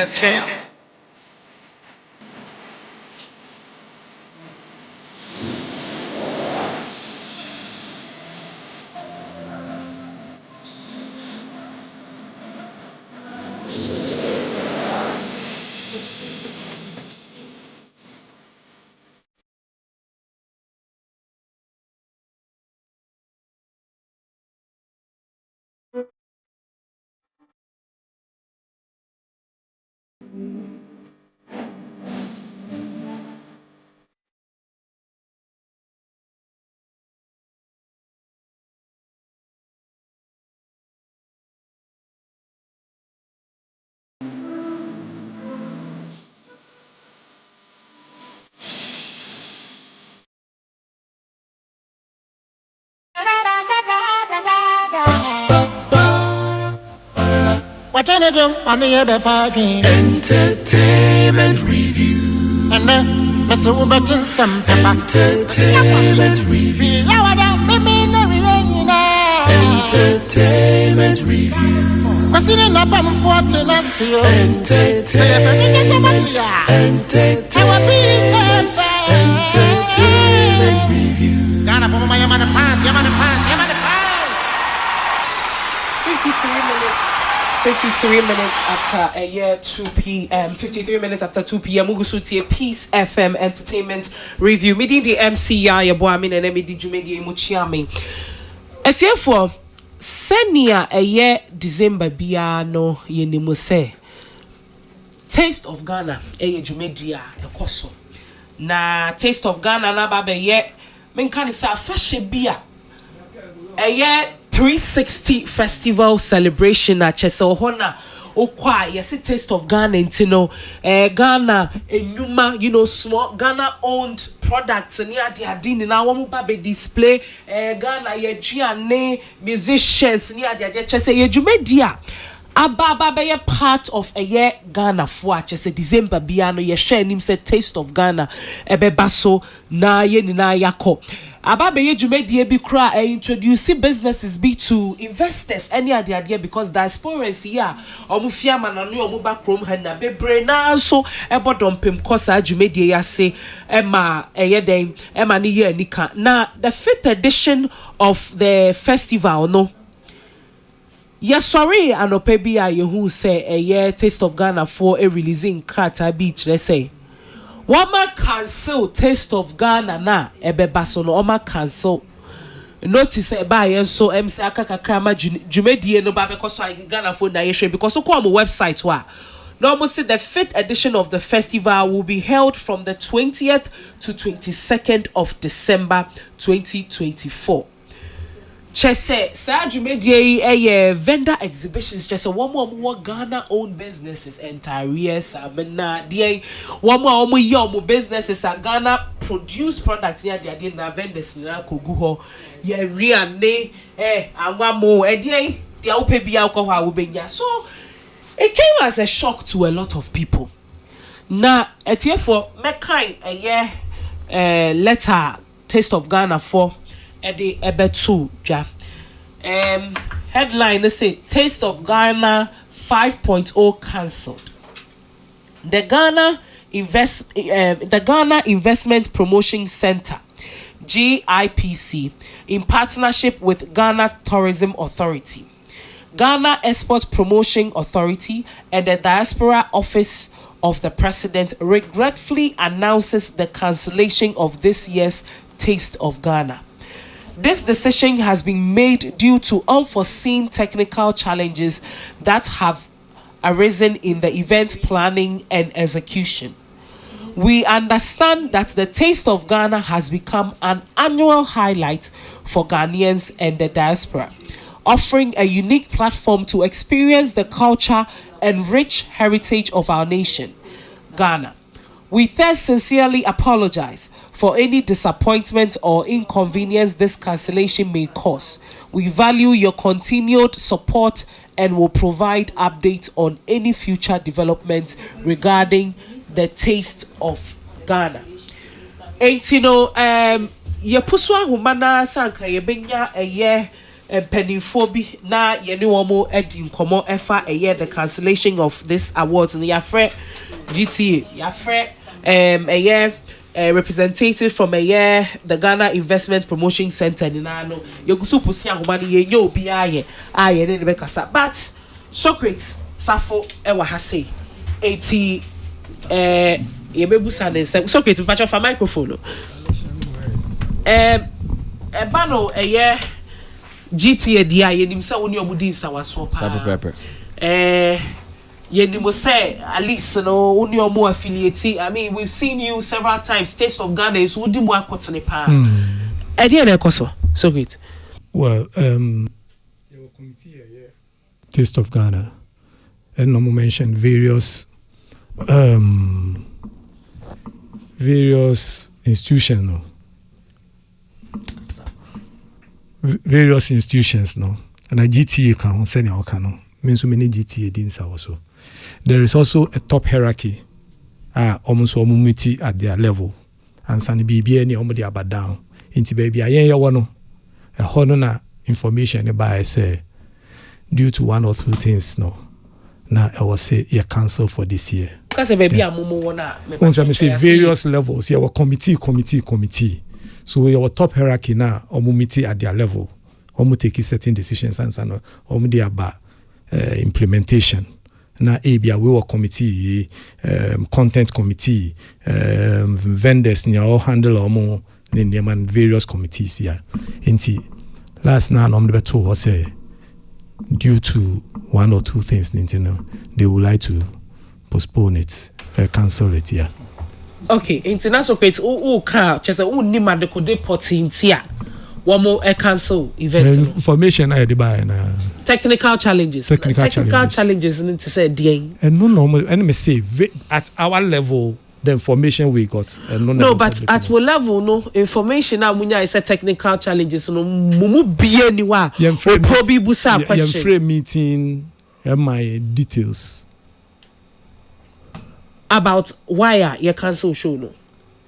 FM. Entertainment review. And then, Mr. Uberton, some entertainment review. Entertainment review. Entertainment review. 53 minutes after a year 2 p.m. 53 minutes after 2 p.m. Ugusuti Peace FM Entertainment Review. Midi the MCI ya boamin and emidi jumedi muchiami. Etiefo senia a year December biano yenimuse. Taste of Ghana eye jumedia ekoso. Na Taste of Ghana na babe ye menkanisa fashe bia. A year 360 festival celebration at Cheso Hona Okwa, yes, Taste of Ghana intino Ghana Enuma, small Ghana owned products and ya the adin in our babe display Ghana ye giane musicians near the chese ye jumedia. Ababa be part of a year Ghana for chese December biano ye share him said Taste of Ghana ebe baso na ye ni na yako. Ababe ye jumedie bi kra introduce businesses be to investors any idea because diasporans here omu fiama na no omu ba krom ha na bebre na so ebodom pem kosa jumedie ya se ema eye den ema ni ye anika na the 5th edition of the festival no. Yes, sorry, anope bi a yehu say a year Taste of Ghana for a releasing Krata Beach, let's say. Wama cancel Taste of Ghana na ebe baso no oma cancel. Notice eba yen so MC akaka krama jumedie no ba because I Ghana for na yeshe because so come website wa. No almost the 5th edition of the festival will be held from the 20th to 22nd of December 2024. Chese sa jumedie vendor exhibitions chese one more Ghana owned businesses entire sabena die one more young businesses are Ghana produce products near their na vendors na kogu ho ye riane awamo die dia ope bia alcohol wo benya. So it came as a shock to a lot of people. Na etiefo mekai letter Taste of Ghana for Ede Ebetu ja. Headline say Taste of Ghana 5.0 cancelled. The Ghana Investment Promotion Center GIPC in partnership with Ghana Tourism Authority, Ghana Export Promotion Authority and the Diaspora Office of the President regretfully announces the cancellation of this year's Taste of Ghana. This decision has been made due to unforeseen technical challenges that have arisen in the event's planning and execution. We understand that the Taste of Ghana has become an annual highlight for Ghanaians and the diaspora, offering a unique platform to experience the culture and rich heritage of our nation, Ghana. We thus sincerely apologize for any disappointment or inconvenience this cancellation may cause. We value your continued support and will provide updates on any future developments regarding the taste of Ghana. You know, ye puswa humana sanka ye benya a year pennyphobi na yeni womo edin komo efa a year the cancellation of this awards and yafre GT yafre a year representative from a year the Ghana Investment Promotion Center in Nano yogusu pusia humani ye nyo bi aye ne bekasa but Socrates safo ewa hase 80 yebebusa ne Socrates patch off a microphone bano a year GTA dia yenim se woni omudi sawaso pa yenim say at least no woni omo affiliate. I mean, we've seen you several times. Taste of Ghana is wodi mo akotene pa e dia na ekoso so great. Well, your committee Taste of Ghana, and no mention various institutions, no. Various institutions, no. And a GTA can send our canon. Means so many GTA didn't also. There is also a top hierarchy, almost community at their level, and Sunny BB any omodi about down. Into baby, I ain't one a honor information about say due to one or two things, no. Now I will say you cancel for this year. Because baby, I'm more once I say various levels, your committee. So your top hierarchy now, committee at their level, take certain decisions and they about implementation. Now ABA we were committee, content committee, vendors all handle more than various committees here. Last now number 2 was due to one or two things, they would like to postpone it, cancel it here. Okay, international creates car just nima de could deport in tia. One more cancel event. Information I buy technical challenges. Technical challenges and to say DA. And no normal and say at our level the information we got no but at our level no information now munya is a technical challenges no mumu be anywhere. Probably busa question. Free meeting my details about why you cancel show no.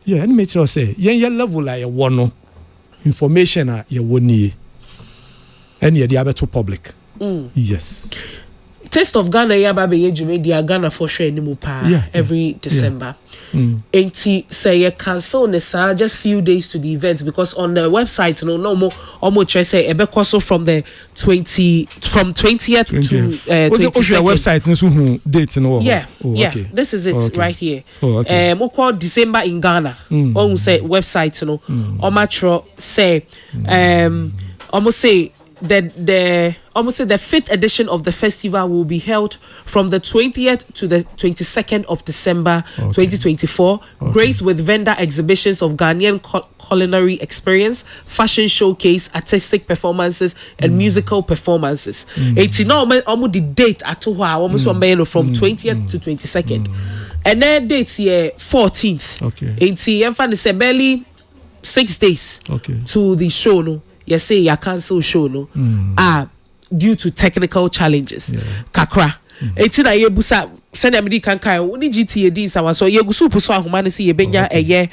Yeah, and make sure say your level like one no information you woni and you the to public. Yes. Taste of Ghana ya ba be yejume dia Ghana for sure anymore pa every December. Enti say you cancel nessa just few days to the event because on the website no more almost say ebekoso from the 20th to 22nd. Website no date no. Yeah. Okay. This is it right here. We call December in Ghana. On say website no. Omatro say almost say the 5th edition of the festival will be held from the 20th to the 22nd of December 2024, graced with vendor exhibitions of Ghanaian culinary experience, fashion showcase, artistic performances, and musical performances. It's now almost the date at almost from 20th to 22nd. And then dates here 14th. It's barely 6 days to the show. No, you say you cancel show no. Due to technical challenges. Kakra. Eti na yebusa send amedi kankai oni GTA din sawa so yegusu puso ahoma ne se yebenya eye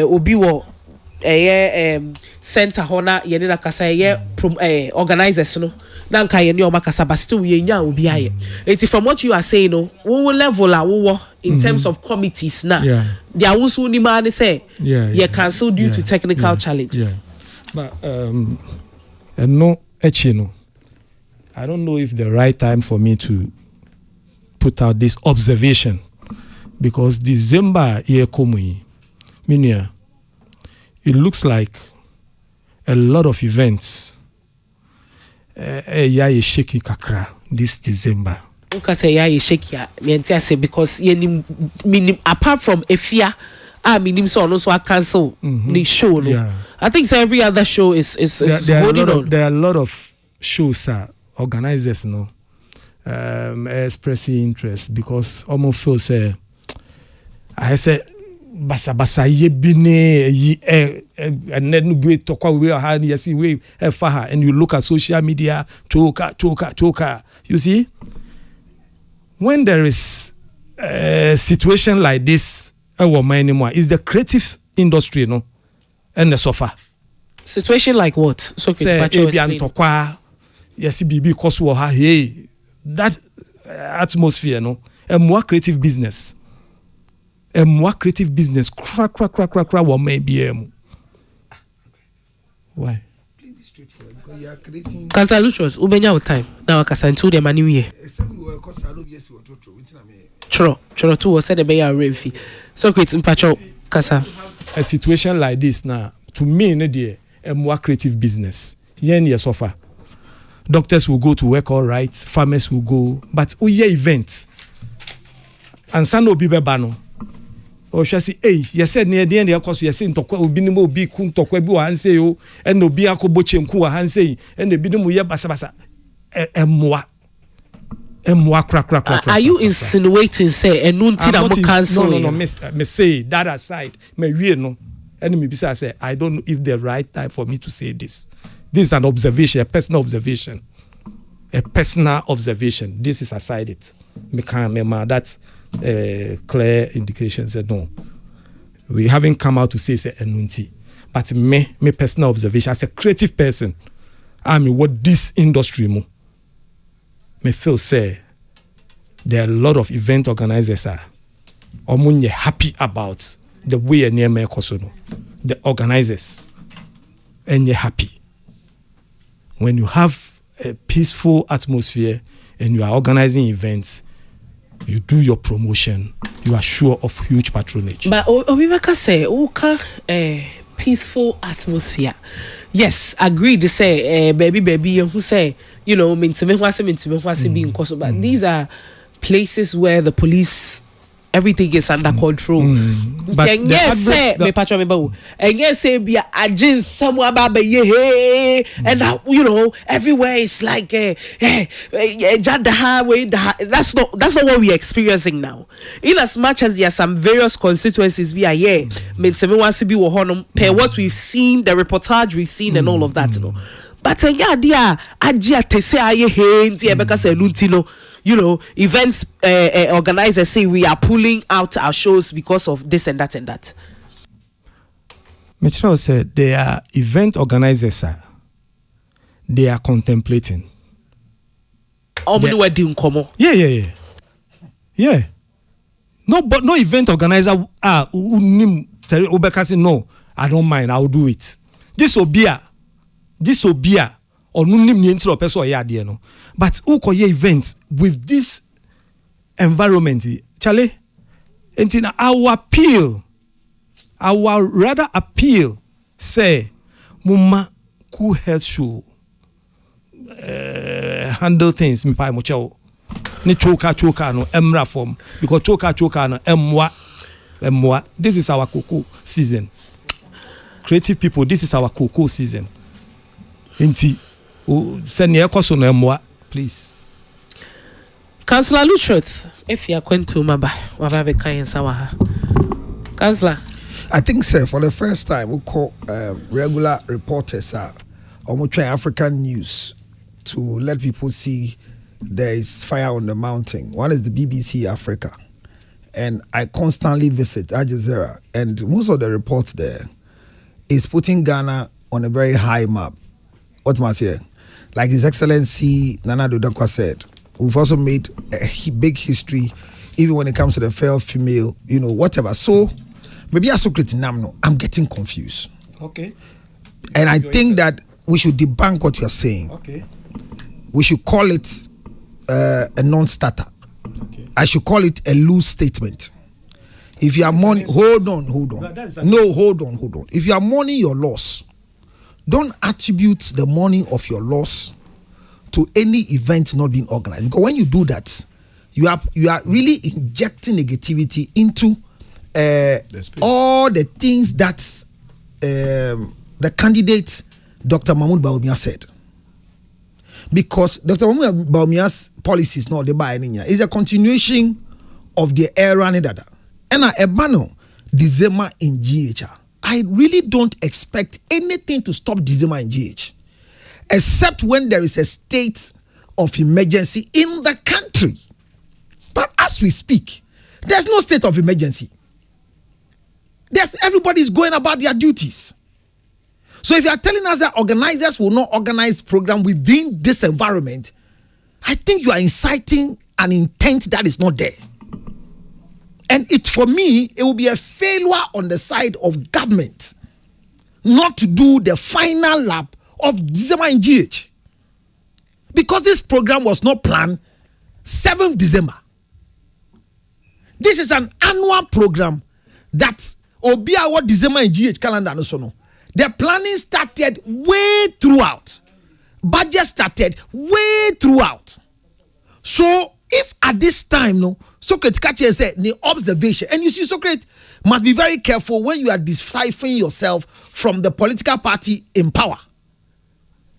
obi wo center hona ye na kasa ye organizers no na nka ye ne o makasa but still ye nya obi aye. Eti from what you are saying no wo level a wo in terms of committees na there also ni man say ye cancel due to technical challenges. But no echino I don't know if the right time for me to put out this observation because December year coming, minia, it looks like a lot of events. Yeah, shaky kakra this December. Because yeah, shaky. Because apart from Efia, minim so also I cancel the show. No? Yeah. I think so every other show is holding on. There are a lot of shows, organizers expressing interest because almost feel say I said basa ye bine and then we talk we are you see we faha and you look at social media choka. You see, when there is a situation like this, anymore is the creative industry, no, and the sofa. Situation like what? So say yes, BB cause hey, that atmosphere, no, a more creative business. A more creative business. Crack. What may be why? Cancellation. Ubenya with time. Now Cancellation the money we. Choro too was said a bear refi. So it's in patcho Casa. A situation like this now, to me, no dear, a more creative business. Yen sofa. Doctors will go to work all right, farmers will go, but events. And Sano Bibe Bano. Or shall say, hey, you said near the end, of course, you saying to Binimo be kun to Quebu and say, oh, and no be Akobochi and Kua and say, and the Binimu Yabasa, crack. Are you insinuating, say, and no, me say that aside, me real no. Enemy besides say, I don't know if the right time for me to say this. This is an observation, a personal observation. This is aside it. Me can't remember that. Clear indications said no. We haven't come out to say enunti, but me personal observation as a creative person, I mean what this industry me feel say there are a lot of event organizers are happy about the way near me kosono the organizers and you're happy when you have a peaceful atmosphere and you are organizing events. You do your promotion, you are sure of huge patronage. But Obibaka say, peaceful atmosphere. Yes, agreed to say, baby, who say, you know, being cause, but these are places where the police, everything is under control. But yes, say me patch me bow. And yes, say be a jin somewhere baby hey, and now you know everywhere is like the highway. That's not what we're experiencing now. In as much as there are some various constituencies we are here, me wants to be per what we've seen, the reportage we've seen, and all of that, you know. But dia ajia tese aye hands here because you know, events organizers say we are pulling out our shows because of this and that and that. Mitchell said they are event organizers, they are contemplating. How many were doing come? Yeah. No, but no event organizer Ubeka say no, I don't mind, I'll do it. This will be or no person no. But who call events with this environment, Charlie? And our appeal, say, Muma cool health show handle things. Mi pa mucho ni choka no emra form because choka no emwa. This is our cocoa season. Creative people, this is our cocoa season. Inti send your question emwa. Please. Councillor Lutrot, if you are going to Councillor. I think, sir, for the first time, we call regular reporters try African news to let people see there is fire on the mountain. One is the BBC Africa. And I constantly visit Al Jazeera. And most of the reports there is putting Ghana on a very high map. What must I say? Like His Excellency Nana Dodakwa said, we've also made a big history, even when it comes to the fair female, you know, whatever. So, maybe I'm getting confused. Okay. And I think that we should debunk what you're saying. Okay. We should call it a non-starter. Okay. I should call it a loose statement. If you are mourning, hold on. No, hold on. If you are mourning your loss, don't attribute the mourning of your loss to any event not being organized. Because when you do that, you are really injecting negativity into all the things that the candidate Dr. Mahmoud Bawumia said. Because Dr. Mahmoud Bawumia's policies not the buy is a continuation of the era and a ebano December in GH. I really don't expect anything to stop December in GH, except when there is a state of emergency in the country. But as we speak, there's no state of emergency. Everybody's going about their duties. So if you are telling us that organizers will not organize program within this environment, I think you are inciting an intent that is not there. And for me, it will be a failure on the side of government not to do the final lap of December in GH. Because this program was not planned 7th December. This is an annual program that Obiawa December in GH calendar no so no. The planning started way throughout. Budget started way throughout. So if at this time, no, Socrates catches said the observation, and you see, Socrates must be very careful when you are deciphering yourself from the political party in power,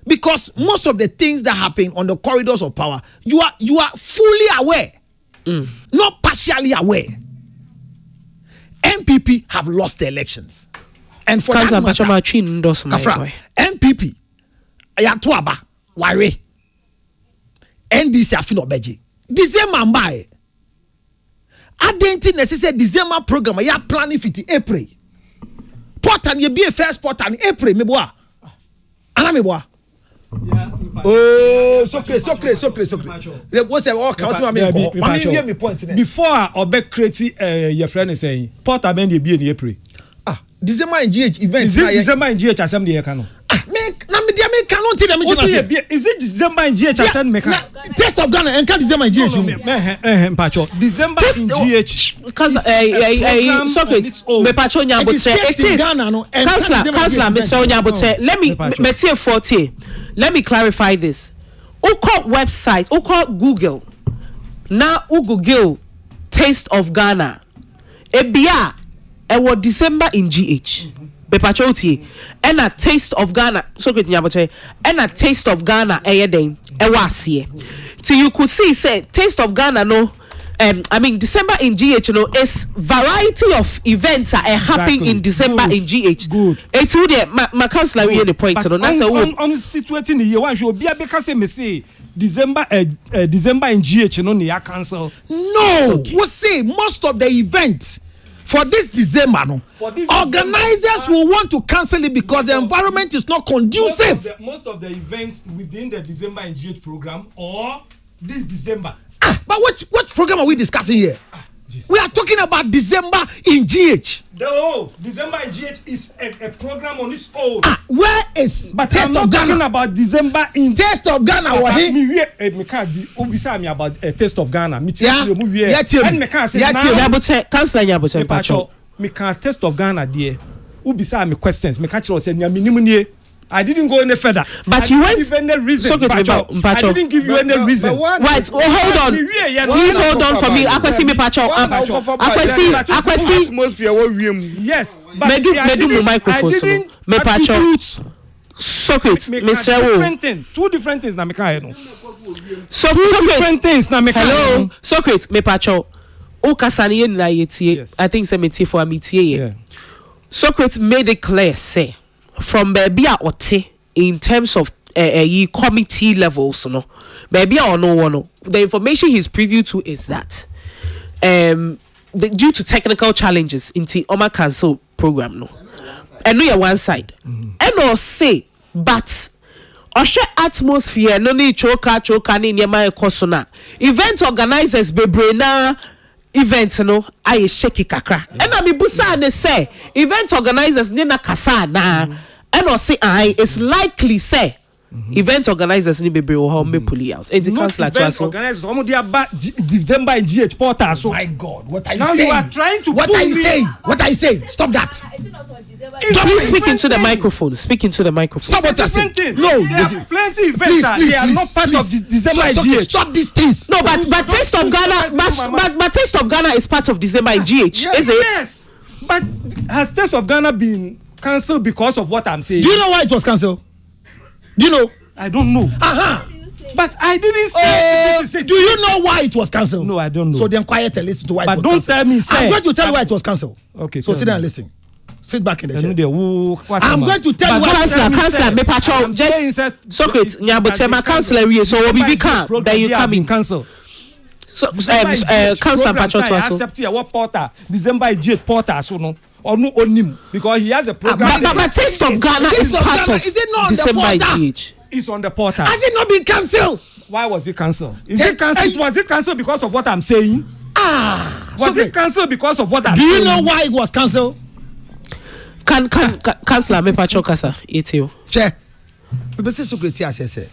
because most of the things that happen on the corridors of power, you are fully aware, not partially aware. MPP have lost the elections, and for that matter, MPP, Ayatuaba, Ware, NDC Afino Beji. December mbae. I didn't necessarily December program. I am planning 50 April. Port and you be a first port and April. Me boa. Ana me boa. Oh, so crazy. What's the all council me point. Before Obe create your friend is saying port amend be in April. December in GH event. Is it December in GH assembly you can? Is it December in GH assembly? Test of Ghana and December in GH. December in GH. Because Socrates, me pacho nyabote. It is Councillor, Mr. Nyabote. Let me clarify this. Uko website, Uko Google. Now Google Taste of Ghana. Ebia. Ewo December in GH. Bepachoti. And a Taste of Ghana. So good nyabote. And a Taste of Ghana. Eyeden. Ewasiye. So you could see, say, Taste of Ghana, no. December in GH, you know, is variety of events are happening in December in GH. Good. It's really my councillor really the point. So that's on situating the year one should be because me say December in GH, you know, near cancel. No, okay. We say most of the events. For this December, no, organizers will want to cancel it because the environment is not conducive. Most of the events within the December in GH program or this December. But what program are we discussing here? We are talking about December in GH. December in GH is a program on its own. Where is but Taste of Ghana? Talking about December in Taste of Ghana. Me can't me about a Taste of Ghana. Me tell you movie. And me can't say now. Councillor Nyabote Pacho. Me can't Taste of Ghana there. Ubisa me questions. Me can't say me minimum. I didn't go any further. But you went. Give any reason. I didn't give you any reason. Right. Hold on. Please hold on for me. Akwesi me Pacho. Akwesi. Yes. Me do my microphone. Me Pacho. Socrates. Two different things na me can know. Different things na me can. Hello. Socrates. Me Pacho. O kasani ye na yetie. I think se me tie for metie ye. Socrates made it clear say. From baby ote in terms of committee levels, no, baby or no one. The information he's privy to is that due to technical challenges in the Oma Council program, no, and no, one side, and or say, but Osha atmosphere no need choka ni nyama ekosona. Event organizers bebrena. Events no I shake kakra and I busa ne say event organizers nina kasa na and or say I it's likely say event organizers ni bebre or me pull out and the council to us organizers omo dia ba December in GH portal so my god what are you now saying? You are trying to what are you saying? What are you saying? Stop that. Please speak into the microphone. Speak into the microphone. Stop what you're saying. No, plenty events they are not part of December in GH. Stop these things. No, but Taste of Ghana, but Taste of Ghana is part of December in GH, is it? Yes, but has Taste of Ghana been cancelled because of what I'm saying? Do you know why it was cancelled? Do you know? I don't know. But I didn't say this is it. Do you know why it was cancelled? No, I don't know. So then quiet and listen to why But it was don't cancelled. tell me, say. I'm going to tell you why it was cancelled. Okay. So sit down and listen. Sit back in the chair. I'm going to tell you why. Councillor, me patrol, just Socrates, Nyabotema councillor, so we become, then you come in. Cancel. So, councillor patrol to us. Accept here, what porter? December 8 porter, so no. Or no on him because he has a program. But Taste of Ghana is part of is it not December GH? It's on the portal. Has it not been cancelled? Why was it cancelled? Was it cancelled because of what I'm saying? Was it cancelled because of what I'm saying? Do you know why it was cancelled? Can councillor me patrol kasa it you. Che. People say Socrates say.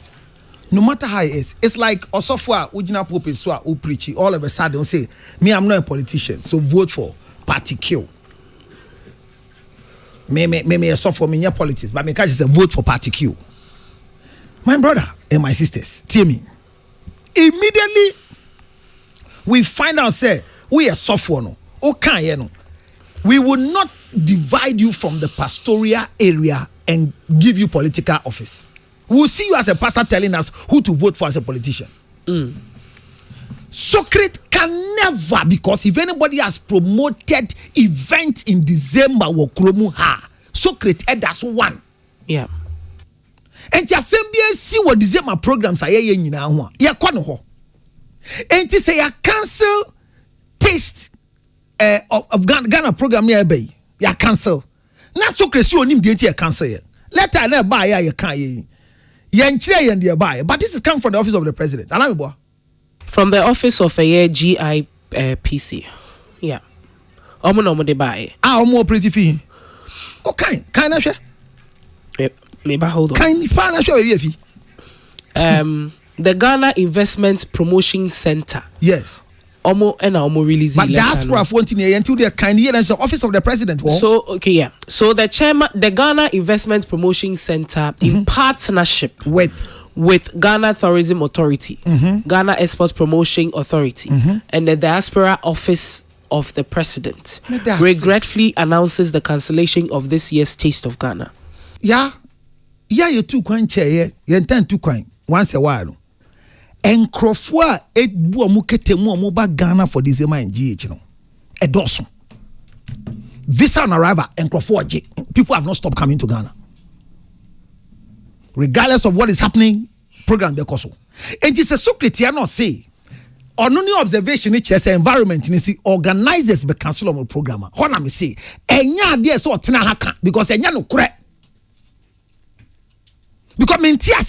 No matter how it is, it's like Osofwa Ujina Pope so who preach all of a sudden say, me I'm not a politician, so vote for party Q. Me suffer me in politics, but me catch is a vote for party Q. My brother and my sisters, tell me. Immediately we find out say we are suffer no. Okay, no. We will not divide you from the pastoral area and give you political office. We will see you as a pastor telling us who to vote for as a politician. Socrates can never, because if anybody has promoted event in December, Socrates that's one. Yeah. And the assembly see what December programs are here in now. Yeah, kwano. And to say cancel taste of Ghana program here bay. Ya cancel. Na Socrates you nim dey cancel. Letter na buy ya can ye. Yenchire yen dey buy. But this is coming from the office of the president. Allow me boy. From the office of a GIPC. Yeah. Omo de buy. Omo pretty fee. Okay, kind of share. Yep. Maybe hold on. Kind of financial fee. The Ghana Investment Promotion Center. Yes. Omo release. But diaspora wanting until they kind of the office of the president. So okay, yeah. So the chairman, the Ghana Investment Promotion Center, in partnership with Ghana Tourism Authority, Ghana Export Promotion Authority, and the Diaspora Office of the President, regretfully announces the cancellation of this year's Taste of Ghana. Yeah, you two coin chair, you intend to coin once a while. And Crawford, it mu ba Ghana for this in GH, no. A dozen. Visa on arrival and Crawford, people have not stopped coming to Ghana. Regardless of what is happening, program because and it's a Socrates I not say on only observation it's an environment you see organizers be cancel on program. What am I say? Enya there so tena haka because enya no kure. Because me ntia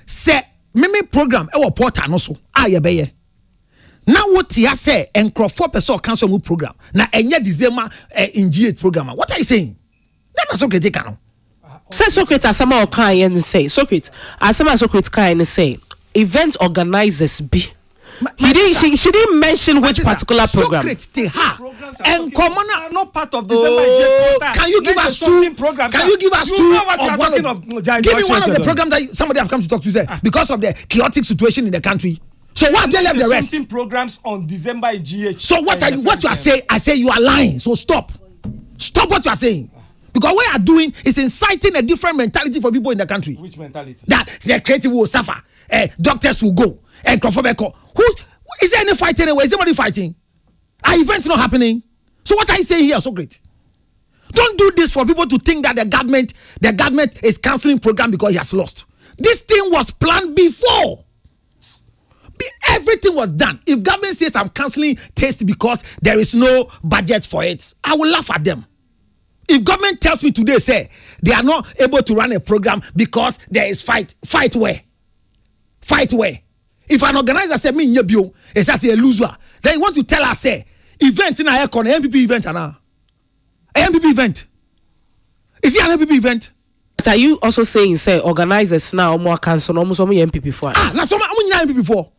say me program e wo portal no so aye beye. Now what ya say encrofo person cancel mo program. Na enya December in GH program. What are you saying? That's Socrates can. Say Socrates asama okan and say Socrates asama Socrates can and say event organizers be. She didn't mention which particular program. Socrates they have and common are not part of December. Can you give us two programs? Can you give us two of one of give me one of the programs that somebody have come to talk to say because of the chaotic situation in the country. So what they left the rest? 17 programs on December in GH. So what are you? What you are saying? I say you are lying. So stop what you are saying. Because what you are doing is inciting a different mentality for people in the country. Which mentality? That the creative will suffer, doctors will go, and is there any fighting anywhere? Is anybody fighting? Are events not happening? So what are you saying here, Socrates? Don't do this for people to think that the government is cancelling program because he has lost. This thing was planned before. Everything was done. If government says I'm cancelling taste because there is no budget for it, I will laugh at them. If government tells me today, say they are not able to run a program because there is fight where? If an organizer say me nyebio, it's as a loser, then you want to tell us say event in a aircon, MPP event ana, MPP event. Is it an MPP event? But are you also saying say organizers now more cancel almost some MPP for? Na some MPP for.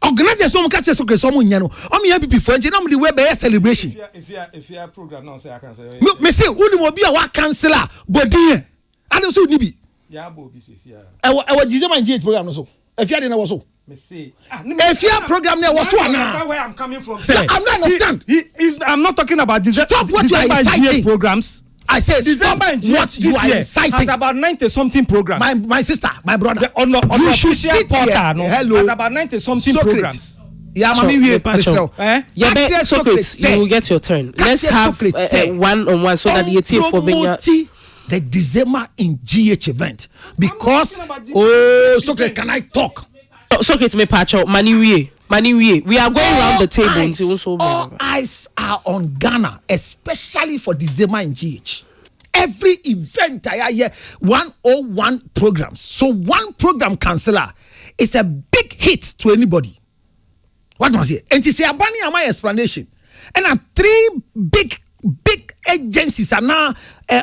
Organizers some catch so some nyano. MPP for nti na mo the way be celebration. If you program now say I can say. Me say who mo bi a wa canceller body. And so ni bi. Yeah, Bobby says, yeah. I was December program also. If you didn't was so. If your program there was so. Understand where I'm coming from. I'm not understand. I'm not talking about Stop what you are inciting. programs. I said December stop and GH what you this are year inciting. has about 90-something programs. My sister, my brother. On the you should official sit here. portal, no, Hello. has about 90-something programs. Yeah, So, mommy, we Pacho. Yeah, Socrates, you will get your turn. Let's have one-on-one so that the team for being the December in GH event because Socrates, can I talk? Socrates, me Pacho, Mani, we are going around the table. All eyes are on Ghana, especially for December in GH. Every event I hear 101 programs. So one program canceller is a big hit to anybody. What must say? And to say abani my explanation. And 3 big agencies are now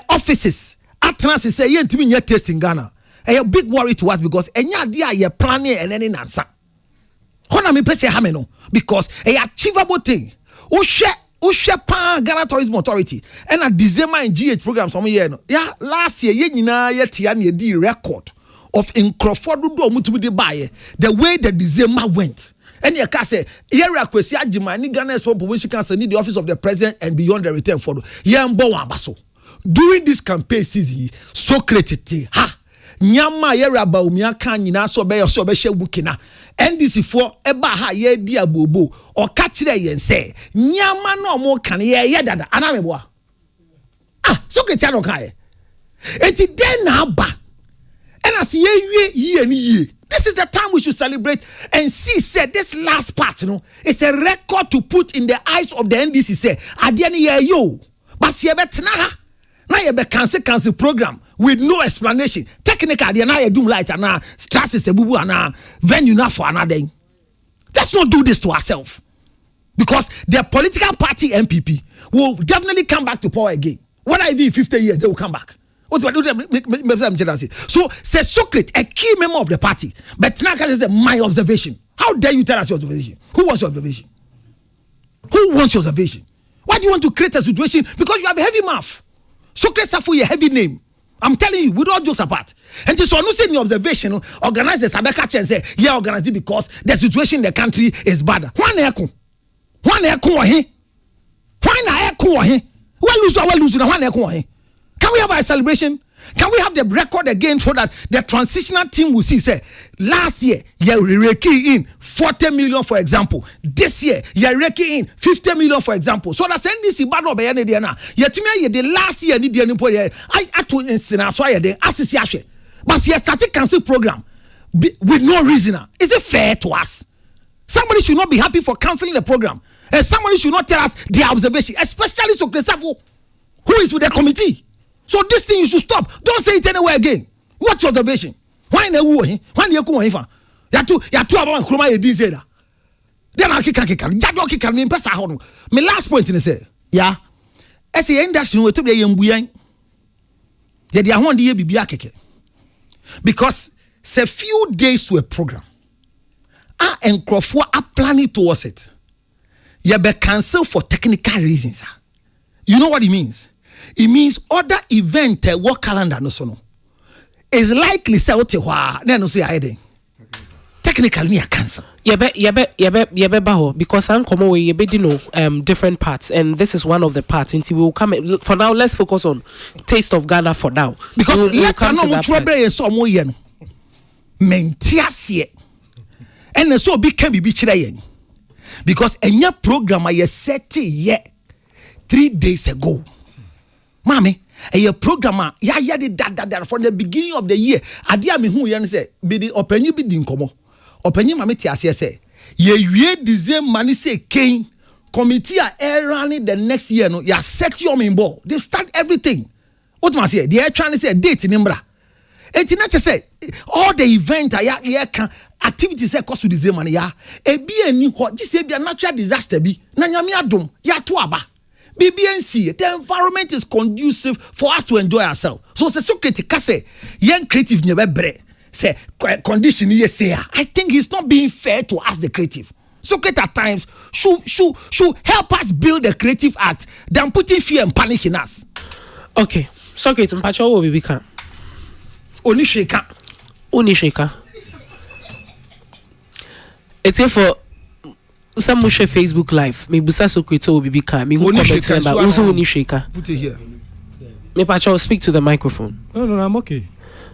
offices. Atlas say you to me test in Ghana. A big worry to us because any idea you planning and any answer. Hona me pese hameno because a achievable thing. Ushe Ghana Tourism Authority and a December in GH program some year no. Yeah, last year ye nyina ye tia na di record of Crawford do mutu de buy the way the December went. And you can say, here Kwesi Agyeman ni Ghana Export Promotion Council need the office of the president and beyond the return for during this campaign season, Socrates ha nyama yere aba umia kan nyina so be hye wukina NDC for eba ha ye di abobo o ka kire yen se nyama no mo kan ye dada anameboa Socrates no kan enti den na aba and as ye ni this is the time we should celebrate and see said this last part it's a record to put in the eyes of the NDC say adiani ye yo but se betena ha na ye be cancel program with no explanation technical they na ye doom light and stress is ebubu and venue na for another. Let's not do this to ourselves because the political party MPP will definitely come back to power again. Whether even 50 years they will come back. So say Socrates, a key member of the party, but Tanaka is my observation. How dare you tell us your observation? Who wants your observation? Who wants your observation? Why do you want to create a situation? Because you have a heavy mouth. Socrates have a heavy name. I'm telling you, with all jokes apart. And so no say your observation, organize the Sabeka and say, yeah, organize it because the situation in the country is bad. Why na echo? Why na echo? Why na echo? Well lose na why na echo? Can we have a celebration? Can we have the record again so that the transitional team will see? Say last year, you raking in 40 million, for example. This year, you raking in 50 million, for example. So that's NDC bad over any day now. Yet to me, the last year, I actually insist so I did association. But you started cancel program with no reason. Is it fair to us? Somebody should not be happy for canceling the program, and somebody should not tell us their observation, especially so Christopher, who is with the committee. So this thing you should stop. Don't say it anywhere again. What's your observation? Why na wo he? Why na ko he fa? Ya tu aba nkroma ye din say da. Then I kika. Jado kika me pesa ho no. My last point in say, yeah. As the industry we to be yembuyan. Ye dia ho de ye bibia keke. Because it's a few days to a program. And Crawford are planning towards it. You be cancel for technical reasons. You know what it means? It means other event work calendar no so no is likely say ote no say I technically near cancel. Because I'm coming away different parts, and this is one of the parts. Until we will come for now. Let's focus on Taste of Ghana for now. Because we'll come to that part. Mentiasie and so big can be chirayen because any program I set yet 3 days ago. Mommy, a programmer, ya did that from the beginning of the year. Adia me who yan say, be the open you be dinkomo. Open you mammy say, ye deserve money say king committee are running the next year. No, ya set your main ball. They start everything. What must say? They are trying to say a date in Imbra. And not to say all the event can activities that cost to the money. Ya a be any what this be a natural disaster be. Nanyami adum ya tuaba. BBNC, the environment is conducive for us to enjoy ourselves. So say Socrates say young creative never bread. Say condition yes say I think he's not being fair to us the creative. Socrates at times should help us build a creative act than putting fear and panic in us. Okay, Socrates mpacho will be can. Onisheka. It's here for some will share Facebook Live. Me busa Socrates will be kind. Me who comment member. Also Onisheka. Put it here. Me Pacho, speak to the microphone. No, I'm okay.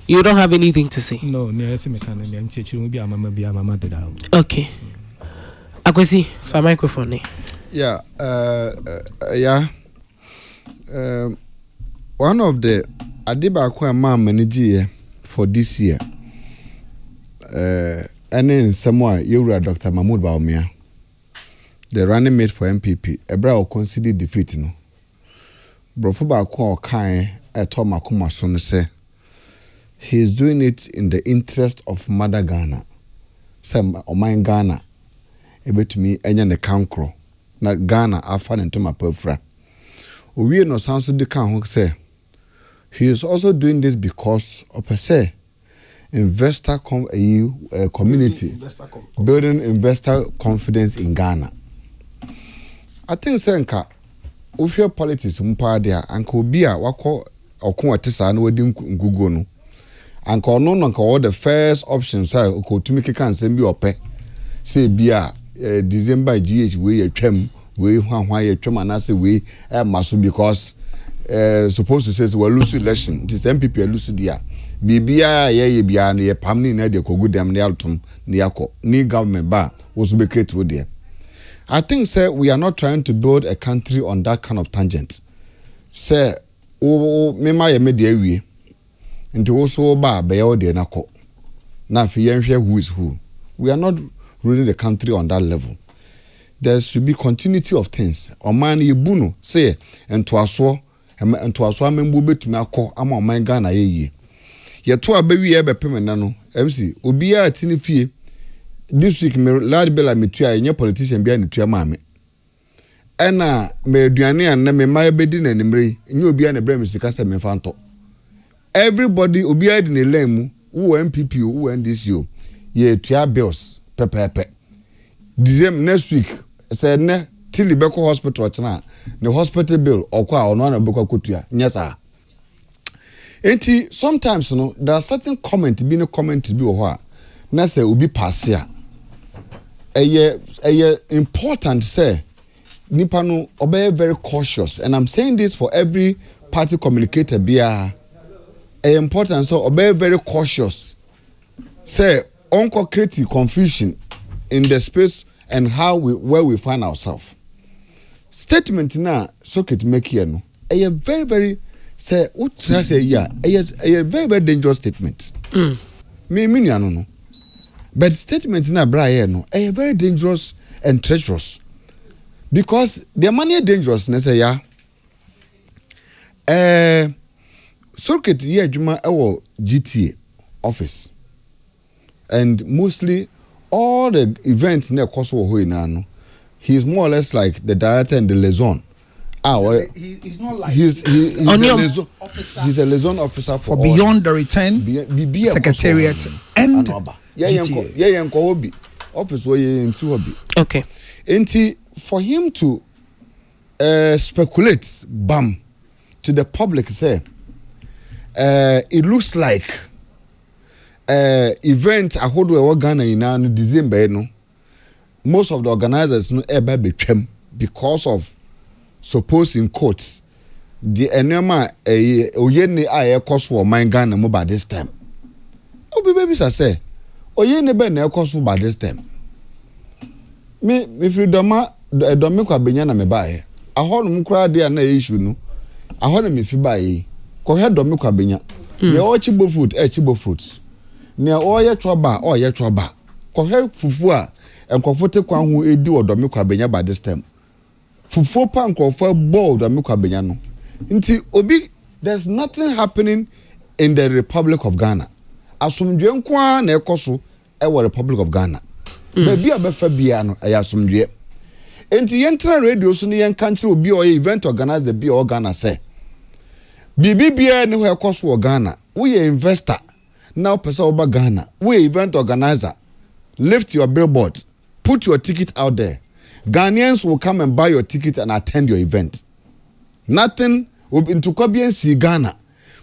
You don't have anything to say? No, okay. Akwesi, for microphone. Yeah, one of the Adiba Mam manager for this year. And then someone you were Dr. Mahmoud Baumia, the running mate for MPP. Ebra will consider defeat no. Brofoba Kwa Kai at Tom Akuma son say he is doing it in the interest of Mother Ghana. Some of my Ghana, able to me enya the cancro. Na Ghana afa into my perfra. We no sounds to the can say he is also doing this because of per se investor community building investor confidence in Ghana. I think senka we politics mpa dia anka obi a wako okon atisa na wadi ngugo no anka ono no anka all the first options say ko tumi keka nsem bi ope say bia December GH we atwam we hwan ye twam na say we maso because supposed to say we lose election this MPP lose dia bibia ye bia na ye pamni na de kogu dem na altum na yakọ ni government ba was be create wo there. I think say we are not trying to build a country on that kind of tangent. Say me ma ye me de awie nti wo so ba be ye de na ko na fi ye hwe who is who. We are not ruling the country on that level. There should be continuity of things. Oman yebu no say entoaso amembu betumi akọ ama oman Ghana ye to abawi e bepem na no MC obi a tini fie this week me lad bella metua enye politician bia netua maame ena me aduane an na me ma bedi na nimre enye obi a na bra me sika se me fanto everybody obi a di ne lane mu wo MPP wo NDC o ye tua bills pepepe December next week say ne till beko hospital chana the hospital bill okwa ono na beko kotua nyesa. Enti sometimes no there are certain comment be no comment bi wo na say obi pass ya eye important say nipa no obey very cautious, and I'm saying this for every party communicator bia important so obey very cautious say unco create confusion in the space and where we find ourselves. Statement na socket make here no very very say what say yeah a very very dangerous statement. Me no. But statement na bra here no a very dangerous and treacherous because the money dangerous na say yeah circuit here adwuma ewo GTA office and mostly all the events na cost wo ho na no he is more or less like the director and the liaison. He's not like he's a liaison officer for beyond the return secretariat and GTA. Office okay. And for him to speculate to the public say it looks like event I hold we Ghana in December no most of the organizers no eba betwem because of suppose in quotes the enema oyene aye cost for my Ghana mo by this time obi baby say oyene be na cost for by this time me freedom domi kwa benya na me bae ahonu mkura dia na issue no ahonu me fi bae ko he domi kwa benya ye o chibo fruit ne o ye twoba ko he fufu a enkofote kwa ho edi odomi kwa benya by this time fufu pa nkofo bold amikwa benya no nti obi there's nothing happening in the Republic of Ghana asomdwe nko na ekoso e Republic of Ghana baby abefa bia no e asomdwe enti yentra radio so ne yenka nkire obi o event organizer bia o Ghana say bibia ne ho ekoso o Ghana we investor now person oba Ghana we event organizer lift your billboard put your ticket out there. Ghanaians will come and buy your ticket and attend your event. Nothing will be into Kobian Ghana.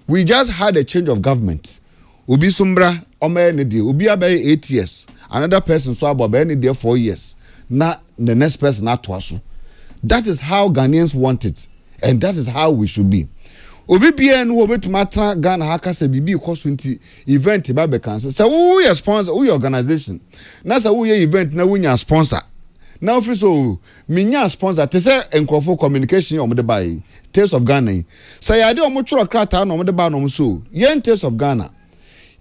We just had a change of government. Ubi Sumbra, Ome Nidi, Ubi Abe 8 years. Another person so about there 4 years. Not the next person not Twasu. That is how Ghanaians want it. And that is how we should be. obi bia no obetuma tra Ghana haka se bibi cost 20 event ba be cancel say who your sponsor who your organization na say who your event na wunya sponsor na office minya sponsor te say enkrofo communication om de buy Tales of Ghana say ya de om choro krata na om de ba no so yen Tales of Ghana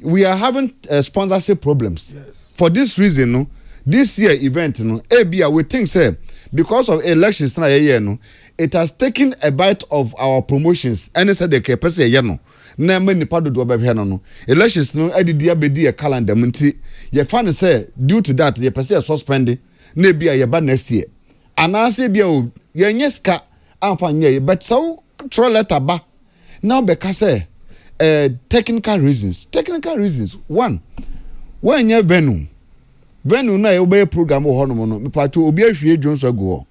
we are having sponsorship problems. Yes. For this reason no this year event no ebia we think say because of elections na year no it has taken a bite of our promotions and said the person ye no na many pado do be no elections no adidi abedi a calendar munti ye fan say due to that ye person suspend na bia ye ba next year anase bia o ye nyeska amfa nye but so throw letter ba now because say technical reasons one when you venue na you be program ho no no me pato obi ahwie dwonso go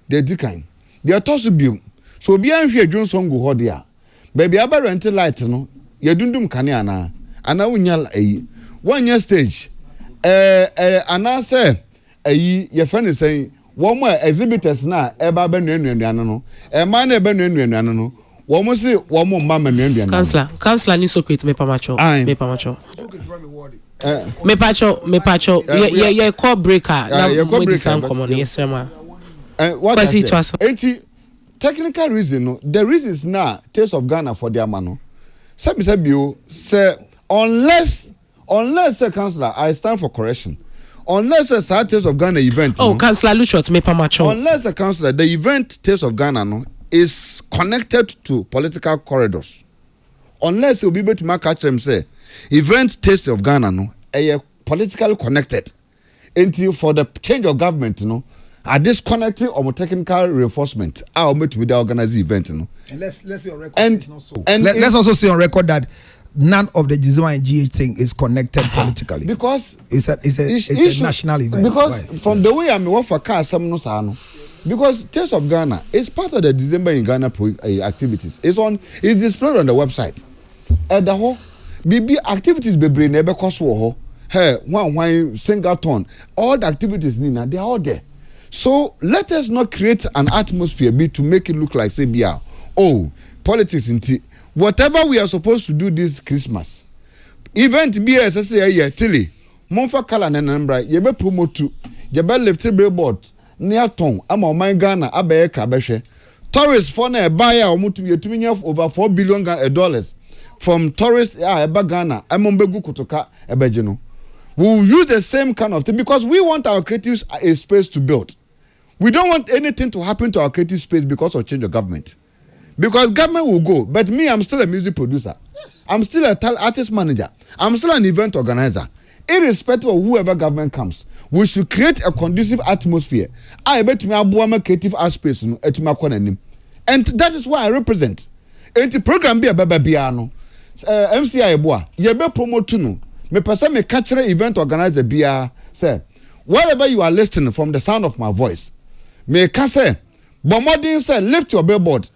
de dikan de atoso biom so obi ahwie dwonso go ho de a baby aba rent light no ye dundum kane ana wonya ayi wonya stage ana say ayi ye friend say wo mo exhibitors na e ba ba nuanuanu no ma na e ba nuanuanu no wo mo si wo mo mama nuanuanu Councillor ni Socrates me pamacho me pacho ye call breaker na we design common yes ma what technical reason no the reasons now Tales of Ghana for their man no say unless councillor I stand for correction unless Tales of Ghana event Councillor Luchot me pamacho unless a councillor the event Tales of Ghana no is connected to political corridors unless you be able to make catch them say event Tales of Ghana no politically connected until for the change of government no are disconnected or technical reinforcement are met with the organized event no and let's see on record and, not so. And let's also see on record that none of the Gizima and GH thing is connected politically because it's a national event because from the way I'm work for car some no sano because Tales of Ghana is part of the December in Ghana activities it's displayed on the website at the whole BB activities be bring nebe koso ho hey one singleton all the activities nina they are all there so let us not create an atmosphere to make it look like say bia politics inti whatever we are supposed to do this Christmas event BS say here tili monfa kala na nambra ye be promote ye be lift billboard near ton ama man Ghana abaye krabehwe tourists for na e buy a omutum yetumi over $4 billion from tourists eba Ghana emombegu kutoka ebejino we will use the same kind of thing because we want our creatives a space to build. We don't want anything to happen to our creative space because of change of government. Because government will go, but me, I'm still a music producer. Yes. I'm still an artist manager. I'm still an event organizer. Irrespective of whoever government comes, we should create a conducive atmosphere. I bet me a creative art space and that is why I represent. And the program be a babiano. MCI boa, ye be promote no. Me person me catch event organizer bia say wherever you are listening from the sound of my voice me can say bomodin say lift your billboard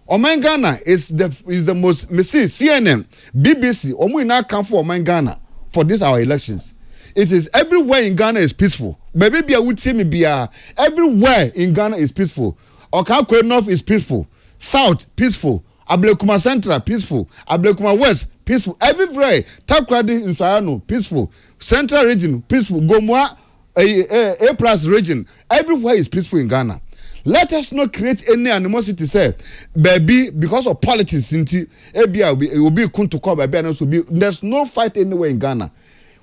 Oman Ghana is the most me see CNN BBC omo ina come for Oman Ghana for this our elections it is everywhere in Ghana is peaceful baby bia would see me bia everywhere in Ghana is peaceful Okakwe North is peaceful South peaceful Ablekuma Central peaceful Ablekuma West peaceful everywhere Takrady in Sayano peaceful Central region peaceful Gomwa A plus region everywhere is peaceful in Ghana. Let us not create any animosity say baby because of politics it will be to call baby and also be there's no fight anywhere in Ghana.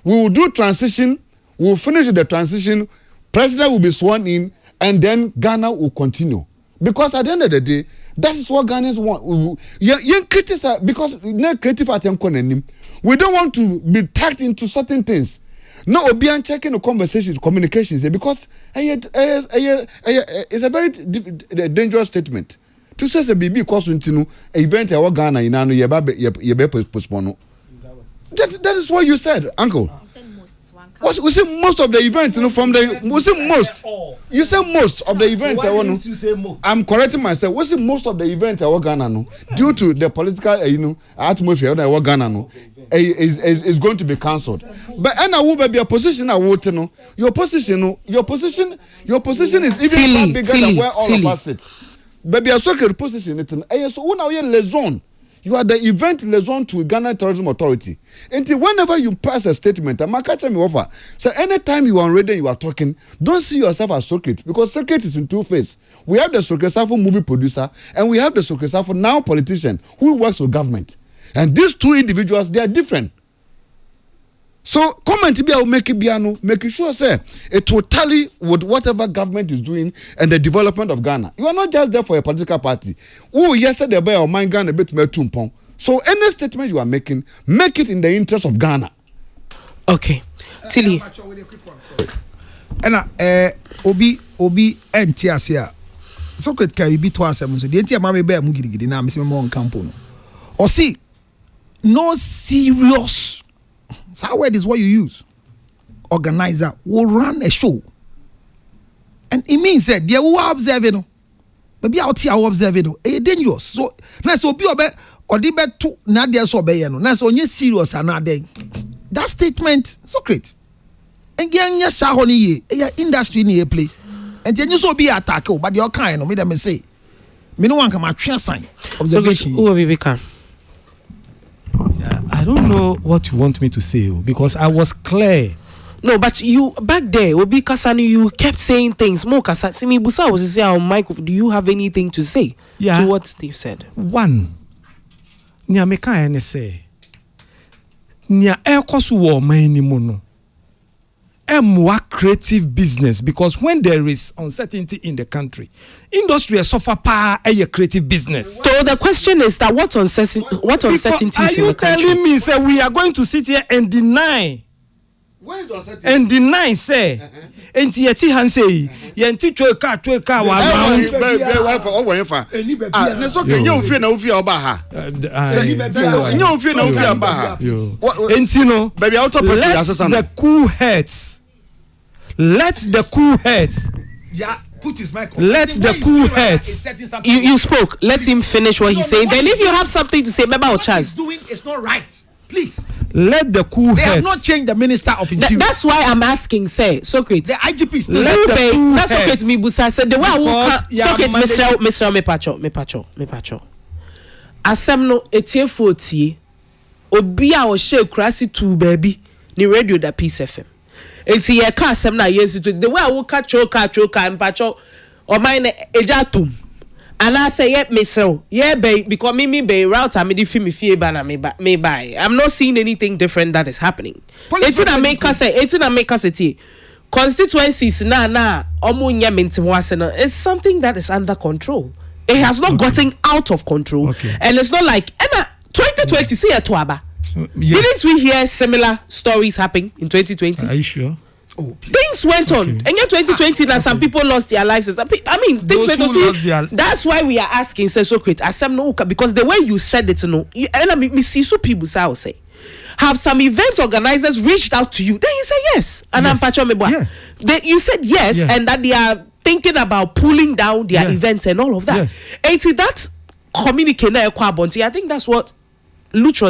We will do transition, we will finish the transition, president will be sworn in and then Ghana will continue. Because at the end of the day that is what Ghanaians want. You criticize because no creative attempt. We don't want to be tagged into certain things. No, Obian checking the conversations, communications, because it's a very dangerous statement. To say the BB cause into event at Ghana in Anu Yebe postpone. That is what you said, Uncle. What we say most of the events, from the we say most. You say most of the events. I'm correcting myself. We say most of the events at Ghana due to the political atmosphere at Ghana is going to be cancelled. But and I will be a position I want to know. Your position is even far bigger than where all of us sit. baby a soccer position it na so una we liaison. You are the event liaison to Ghana Tourism Authority. Until whenever you pass a statement, I'm catching me offer. So anytime you are on radio, you are talking, don't see yourself as circuit, because circuit is in two phases. We have the Sokesafo movie producer and we have the Sokesafo now politician who works with government. And these two individuals, they are different. So comment be make it biano, make sure say it will tally with whatever government is doing and the development of Ghana. You are not just there for a political party. Oh, yesterday by our mind Ghana bit me tumpong. So any statement you are making, make it in the interest of Ghana. Okay. Tilly. And obi entiasia. So could carry be twice so the entia mama be mu gidi na me se mo on campo no. Or see no serious. So word is what you use. Organizer will run a show. And it means that they will observe it. Maybe out here observe it. It's dangerous. So now so be or the bet to not there so be no. Now so you serious and not there. That statement so great. And again ya shahoni ye industry ni play. And then you so be attack but your kind no me them say. Me no one come a sign observation. Who will be become? I don't know what you want me to say because I was clear. No, but you back there, Obi Kasani, you kept saying things. More Kasani, Simi Busa was saying on Michael. Do you have anything to say to what Steve said? One, nya meka ene say, nya ekosu wo man ni mo no. More creative business, because when there is uncertainty in the country, industry suffer pa a creative business. So the question is that what uncertainty is in the country? Are you telling me say we are going to sit here and deny? Where is uncertainty? And deny say, enti yeti han say, yenti tweka wa round. Ne so ke nyo fie na ofie oba ha. Nyo fie na ofie oba ha. Enti no, baby auto party asesa no. The cool heads. Let the cool heads. Yeah, put his mic on. Let the cool heads. You spoke. Let him finish what he's saying. Then if you have something to say, remember our chance. What he's doing is not right. Please. Let the cool They heads. have not changed the Minister of Interior. That's why I'm asking, say, Socrates. The IGP is still Let the cool that's heads. Socrates me busa said the way I walk Socrates Mr. Me pacho. Asem no etie fotie. Obi a o share krasi to baby ni radio da Peace FM. Enti ye ka asem na yes to the way I walk choka and pacho o mine ejatum. And I say, yeah, myself, yeah, babe, because me be route, I made me feel bad, me buy. I'm not seeing anything different that is happening. It's in America City. Constituencies, it's something that is under control. It has not gotten out of control. Okay. And it's not like, 2020, see a Tuaba. Yes. Didn't we hear similar stories happening in 2020? Are you sure? Oh, please. Things went on, and in 2020, now some people lost their lives. I mean, things went on. That's why we are asking, say Socrates, Asem no, because the way you said it, me see so people say, have some event organizers reached out to you? Then you say yes, and I'm Pacho Meboa. You said yes, and that they are thinking about pulling down their events and all of that. And see that's communicating. I think that's what. What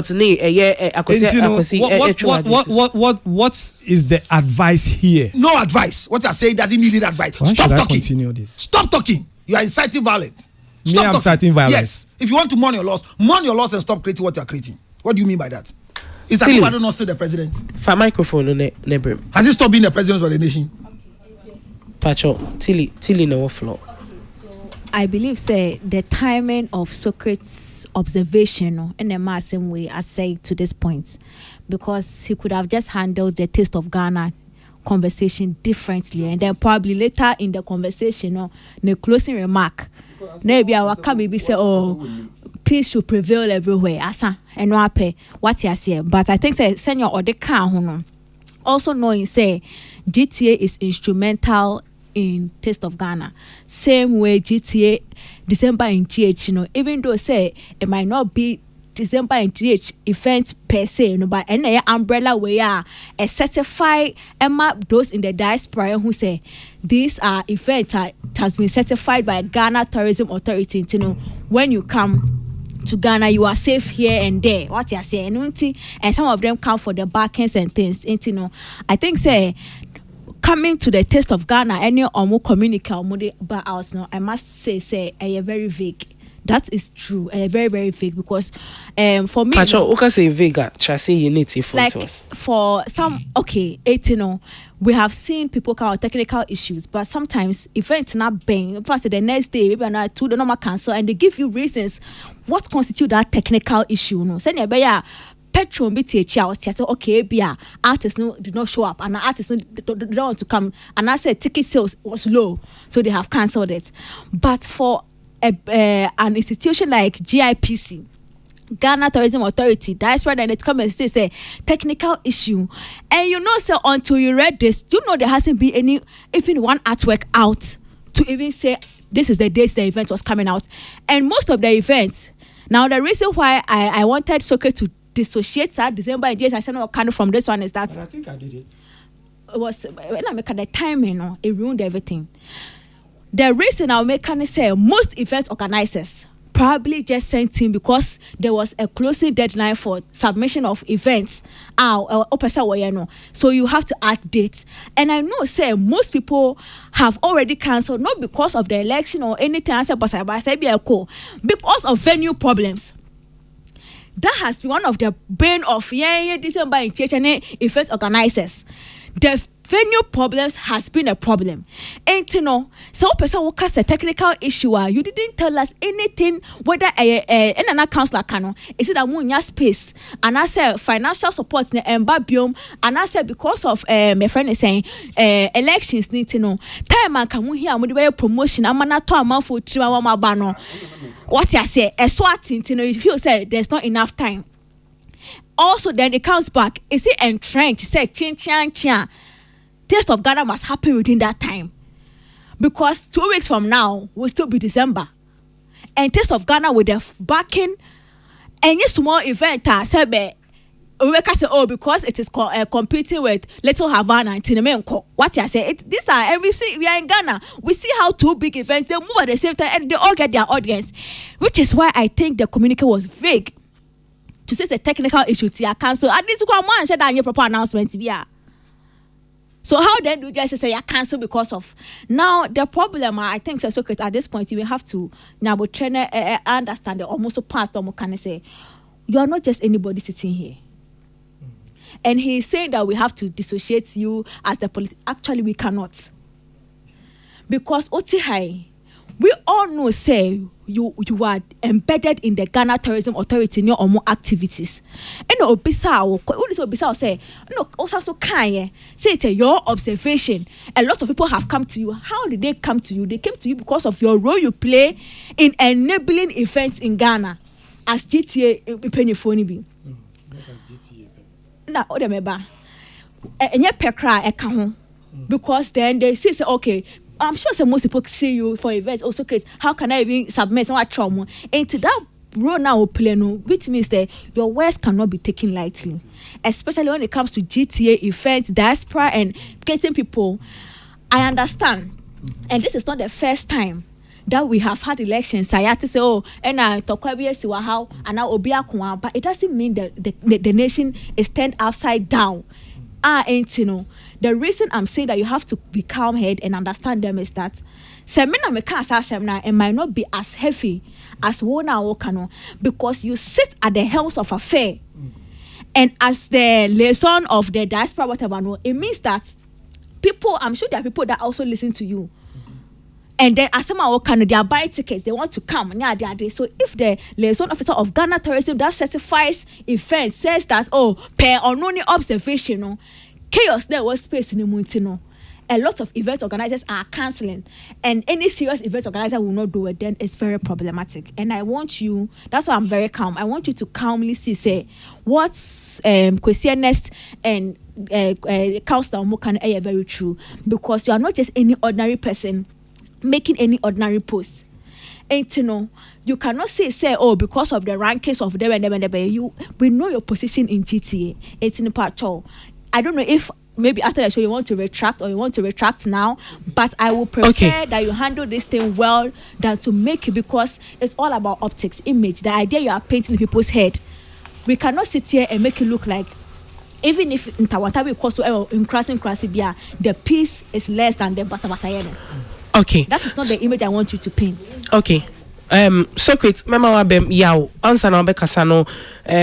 is the advice here? No advice. What I say doesn't need advice. Why Stop should talking. I continue this? Stop talking. You are inciting violence. Stop talking. Inciting violence. Yes. If you want to mourn your loss and stop creating what you are creating. What do you mean by that? Is that Silly. not still the president? For microphone, has he stopped being the president of the nation? Pacho, Tilly no floor. I believe say the timing of Socrates' observation in the same way I say to this point, because he could have just handled the taste of Ghana conversation differently, and then probably later in the conversation, the closing remark, maybe our maybe say, "Oh, peace should prevail everywhere." Asa and no pay what you say, but I think say senior or the car, also knowing say GTA is instrumental in Taste of Ghana. Same way GTA December in GH, even though say it might not be December in GH event per se, but any umbrella way a certified those in the diaspora who say these are events has been certified by Ghana Tourism Authority. When you come to Ghana, you are safe here and there. What you saying? And some of them come for the back ends and things. I think say coming to the taste of Ghana, any or more communicate or more about us now, I must say, I am very vague. That is true. Very, very vague because for me, Pacho, okay, say vague. Trust unity for like us. For some, okay, 18, we have seen people come out technical issues, but sometimes events not being first the next day, maybe another 2, the normal cancel, and they give you reasons what constitute that technical issue. No, say petrol BTH out. So okay, artists did not show up, and artists don't want to come, and I said ticket sales was low, so they have cancelled it. But for an institution like GIPC, Ghana Tourism Authority, diaspora, then it come and say technical issue, and so until you read this, there hasn't been any even one artwork out to even say this is the date the event was coming out, and most of the events. Now the reason why I wanted Socrates to dissociate that December and days I said no kind of from this one is that I think I did it. It was when I make the timing, it ruined everything. The reason I'll make can say most event organizers probably just sent in because there was a closing deadline for submission of events. So you have to add dates. And I know say most people have already cancelled, not because of the election or anything else, because of venue problems. That has been one of the bane of December in church and event organizers. The venue problems has been a problem. And so person will cast a technical issue. You didn't tell us anything whether an councillor can is it a moon space and I said financial support and babium and I said because of my friend is saying elections need to know time and come here with promotion. I'm not to amount for 3 hours. What I say, a swatting, you feel say there's not enough time. Also, then it comes back. Is it entrenched? Say, chin. Taste of Ghana must happen within that time. Because 2 weeks from now will still be December. And Taste of Ghana with the backing, and yes, small event, we can say, because it is competing with Little Havana and Tinemenko. What I say, these are everything. We are in Ghana. We see how 2 big events, they move at the same time and they all get their audience. Which is why I think the communique was vague. To say it's a technical issue, to cancel. At least you can share that your proper announcement. Yeah. So how then do you just say you cancel because of now the problem? I think so. At this point, you will have to now understand the almost past. Can say you are not just anybody sitting here. And he's saying that we have to dissociate you as the police. Actually, we cannot. Because Otihai, we all know, say, you are embedded in the Ghana Tourism Authority in your more activities. And Obisa say, no, also can say it your observation. A lot of people have come to you. How did they come to you? They came to you because of your role you play in enabling events in Ghana as GTA Pennyphone. Na odemeba enye pekra eka ho because then they say okay, I'm sure some most people see you for events also create how can I even submit what trauma into that role now play no, which means that your words cannot be taken lightly, especially when it comes to GTA events, diaspora and getting people. I understand, and this is not the first time that we have had elections. I have to say, and I talk about how and now Obiakwa, but it doesn't mean that the nation is turned upside down. The reason I'm saying that you have to be calm head and understand them is that it might not be as heavy as Wona because you sit at the helms of affair, and as the liaison of the diaspora, whatever, it means that people. I'm sure there are people that also listen to you. And then as someone can they buy tickets, they want to come. So if the liaison officer of Ghana Tourism that certifies events says that per only observation, chaos there was space in the mountain. A lot of event organizers are cancelling, and any serious event organizer will not do it. Then it's very problematic. And I want you. That's why I'm very calm. I want you to calmly say what's Kwesi Nest and Councillor Mokan are very true, because you are not just any ordinary person making any ordinary post. And you cannot say because of the rankings of them and we know your position in GTA. It's in part all. I don't know if maybe after the show you want to retract or you want to retract now, but I will prefer that you handle this thing well than to make it, because it's all about optics, image, the idea you are painting in people's head. We cannot sit here and make it look like even if Ntawata we cost in crossing bia, the piece is less than the basabasayeno. Okay. That is not the image I want you to paint. Okay. Socrates, Mama Wabem Yao, answer now Bekasano,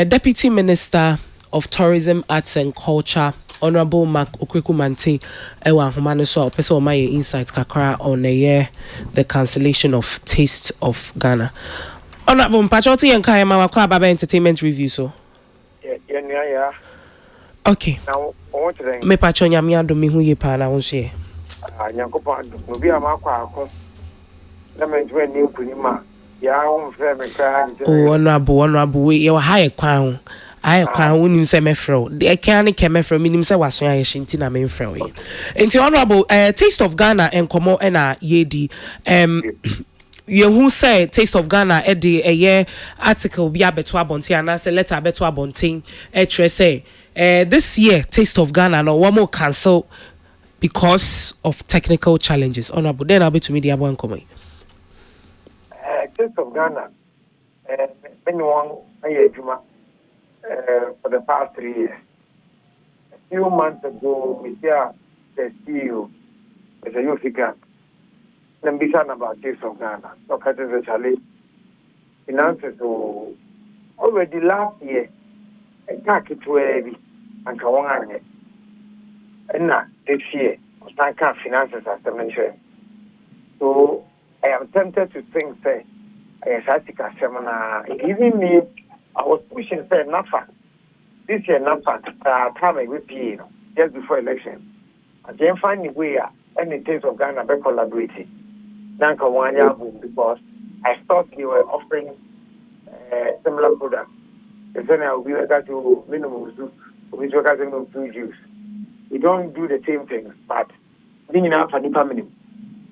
Deputy Minister of Tourism, Arts and Culture, Honorable Mark Okwekumante, Ewa Humaniso, Peso my insights kakra on the cancellation of Taste of Ghana. Honorable Mpachoti and Kaya Mawakwa Baba Entertainment Review, so. Yeah. Okay. Now, what today? Me pachonya mi ado mi hu ye pa na wo hye. Nyankopon obi amakwa akọ. Na me ntwe ni nkunima. Ya wo mfre me kra. Oh, honorable we ye wa high kwan. I kwan unim se mefro. The can ke mefro minim se waso ya shinti na me mfro we. Enti honorable Taste of Ghana enkomo na yedi. Who say Taste of Ghana a year article be abeto abonti and say letter abeto abonti say this year Taste of Ghana no one more cancel because of technical challenges. Honorable, then I'll be to media one comment. Taste of Ghana anyone for the past 3 years. A few months ago we hear the CEO as a youth figure. Ambition about Taste of Ghana. So, Cancellation finances already last year. A packet to heavy and Kawanga. And now this year, Stanka finances as I mentioned. So, I am tempted to think, say, a Satika seminar. Even me, I was pushing, say, NAFA. This year, NAFA, time I will be just before election. I then find a way, any Taste of Ghana by collaborating. Because I thought they were offering similar products. The same we got to minimum we got to fruit juice. We don't do the same things, but being enough for the family.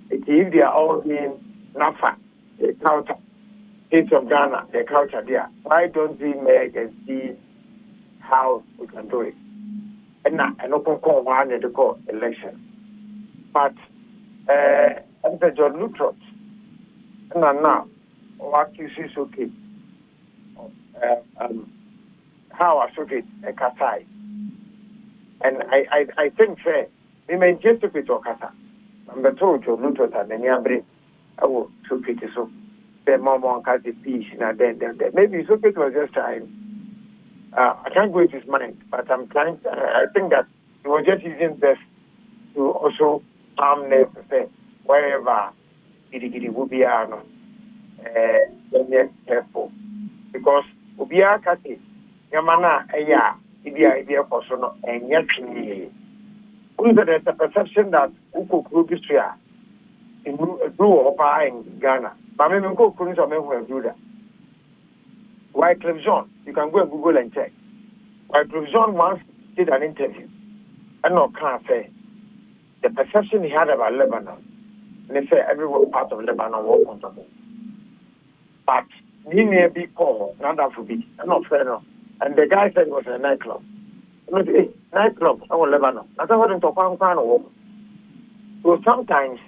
If they are all being NAFA, the culture, Taste of Ghana, the culture there, why don't we make and see how we can do it? And now, I don't call one to call election. But Mr. John Lutrot, and now, what you see is okay. How I took it a Kasai. And I think fair. We may just took it to Kasa. I'm the told John Lutrot and then Yabri. I will took it so. The mom cut the piece, and then. Maybe it's okay was just time. I can't go into his mind, but I'm trying. I think that he was just using this to also harmness, say, wherever it will be careful. Because Ubia Kati, Yamana, Ibia Kosono, and Yakin. There's a perception that Uko Krubistria in Blue in Ghana. But maybe Uko Kunis or men do that. Wycliffe Jean, you can go and Google and check. Wycliffe Jean once did an interview. I know can't say the perception he had about Lebanon. And they say every part of Lebanon was comfortable. But he may be called, not that would be, not fair enough. And the guy said it was a nightclub. I mean, nightclub, our Lebanon. That's what I'm talking about. So sometimes,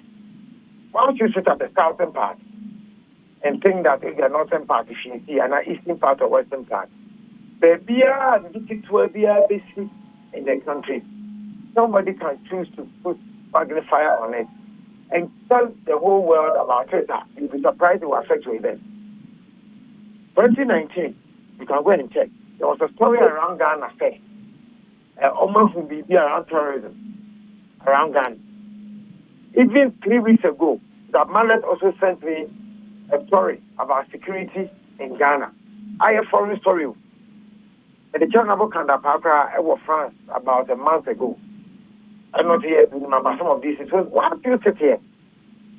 once you sit at the southern part and think that if the northern part is see and the eastern part or western part, the beer, the beer, basically in the country, somebody can choose to put magnifier on it and tell the whole world about it. You'll be surprised it will affect your event. 2019, you can go and check. There was a story around Ghana, say, almost will be around terrorism around Ghana. Even 3 weeks ago, that Mallet also sent me a story about security in Ghana. I have a foreign story. And the Channel Kanda Pakra, I was France about a month ago. I'm not here to remember some of these. It was, why do you sit here?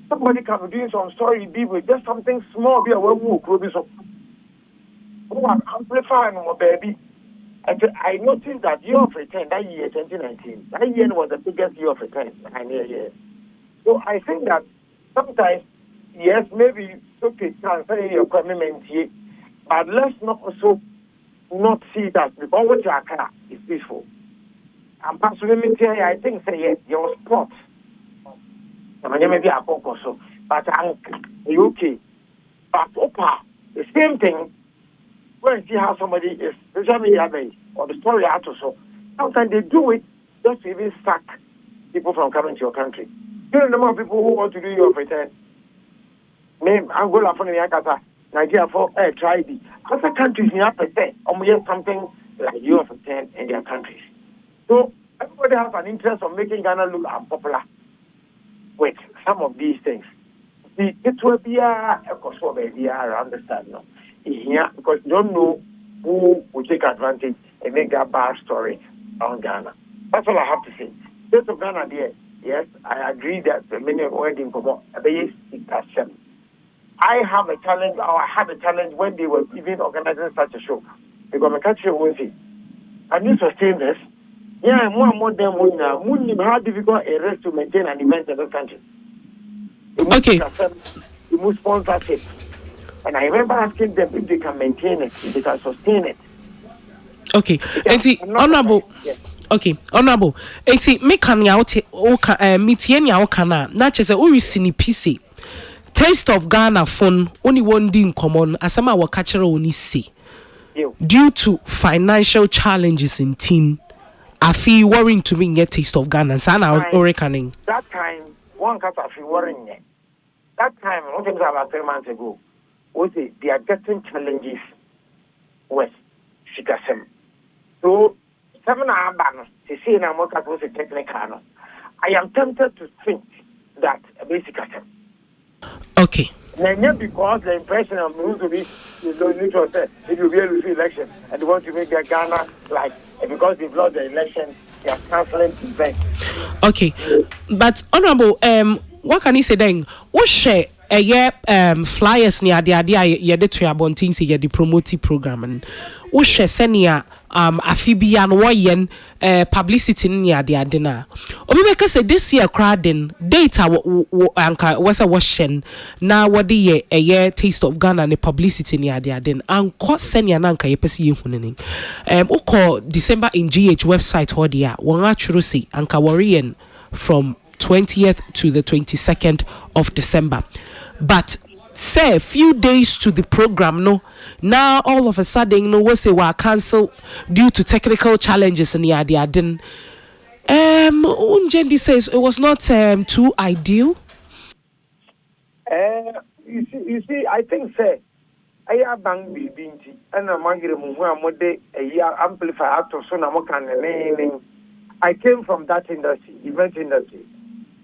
Somebody can be doing some story, be with just something small, be a work, will be so. Oh, I'm amplifying my baby. I noticed that year of return, that year 2019, that year was the biggest year of return. So I think that sometimes, yes, maybe it's okay, can say your commitment here, but let's not also not see that because what you are is peaceful. And personally, I think say yes, your sport. Maybe I focus so, but I'm okay. But Opa, the same thing. When you see how somebody is social media based or the story out or so, How can they do it just to even sack people from coming to your country? You know the number of people who want to do your return. Name Angola for Yakata, Nigeria for try it. Other countries in percent or something like you of 10 in their countries. So everybody has an interest of making Ghana look unpopular with some of these things. It will be a cost baby, I understand no. Here because you don't know who will take advantage and make a bad story on Ghana. That's all I have to say. State of Ghana there, yes, I agree that the many wedding come up. I have a challenge, or I had a challenge when they were even organizing such a show. Because my country won't say, can you sustain this? Yeah, more than one now. How difficult it is to maintain an event in this country. Okay. You must sponsorship. And I remember asking them if they can maintain it, if they can sustain it. Okay. And see, honorable. Yes. Okay, honorable. And see, me can ya meeting ya okana. Not just a orisini pc. Taste of Ghana phone only one thing common as some our catcher only say. Due to financial challenges in team, I feel worrying to me get Taste of Ghana. Sana reckoning. That time, one cat I feel worrying. That time, I think about 3 months ago, was they are getting challenges with Sikasem. So, 7 hours, they say now what was a technical. I am tempted to think that basically. Okay. Not because the impression of who to be is going to say it will be a election and they want to make their Ghana like because they've lost the election, they are cancelling the event. Okay. But honorable, what can you say then? What share a year flyers near the idea ye de to abontin say ye the promote program and what share senia afibi and wayen publicity near the adena. Obi make say this year crowding data anka was a washing now what the year a year Taste of Ghana and the publicity near the aden and cost senia nanka ye pesi hunning oko December in GH website or dia one actually see anka worrying from 20th to the 22nd of December. But say a few days to the program, no, now all of a sudden, no, we say we cancel due to technical challenges in the idea. Then, Unjendi says it was not too ideal. You see, I think say I have bang binti and a mangere muhuamode a year amplify actor so namokan. I came from that industry, event industry.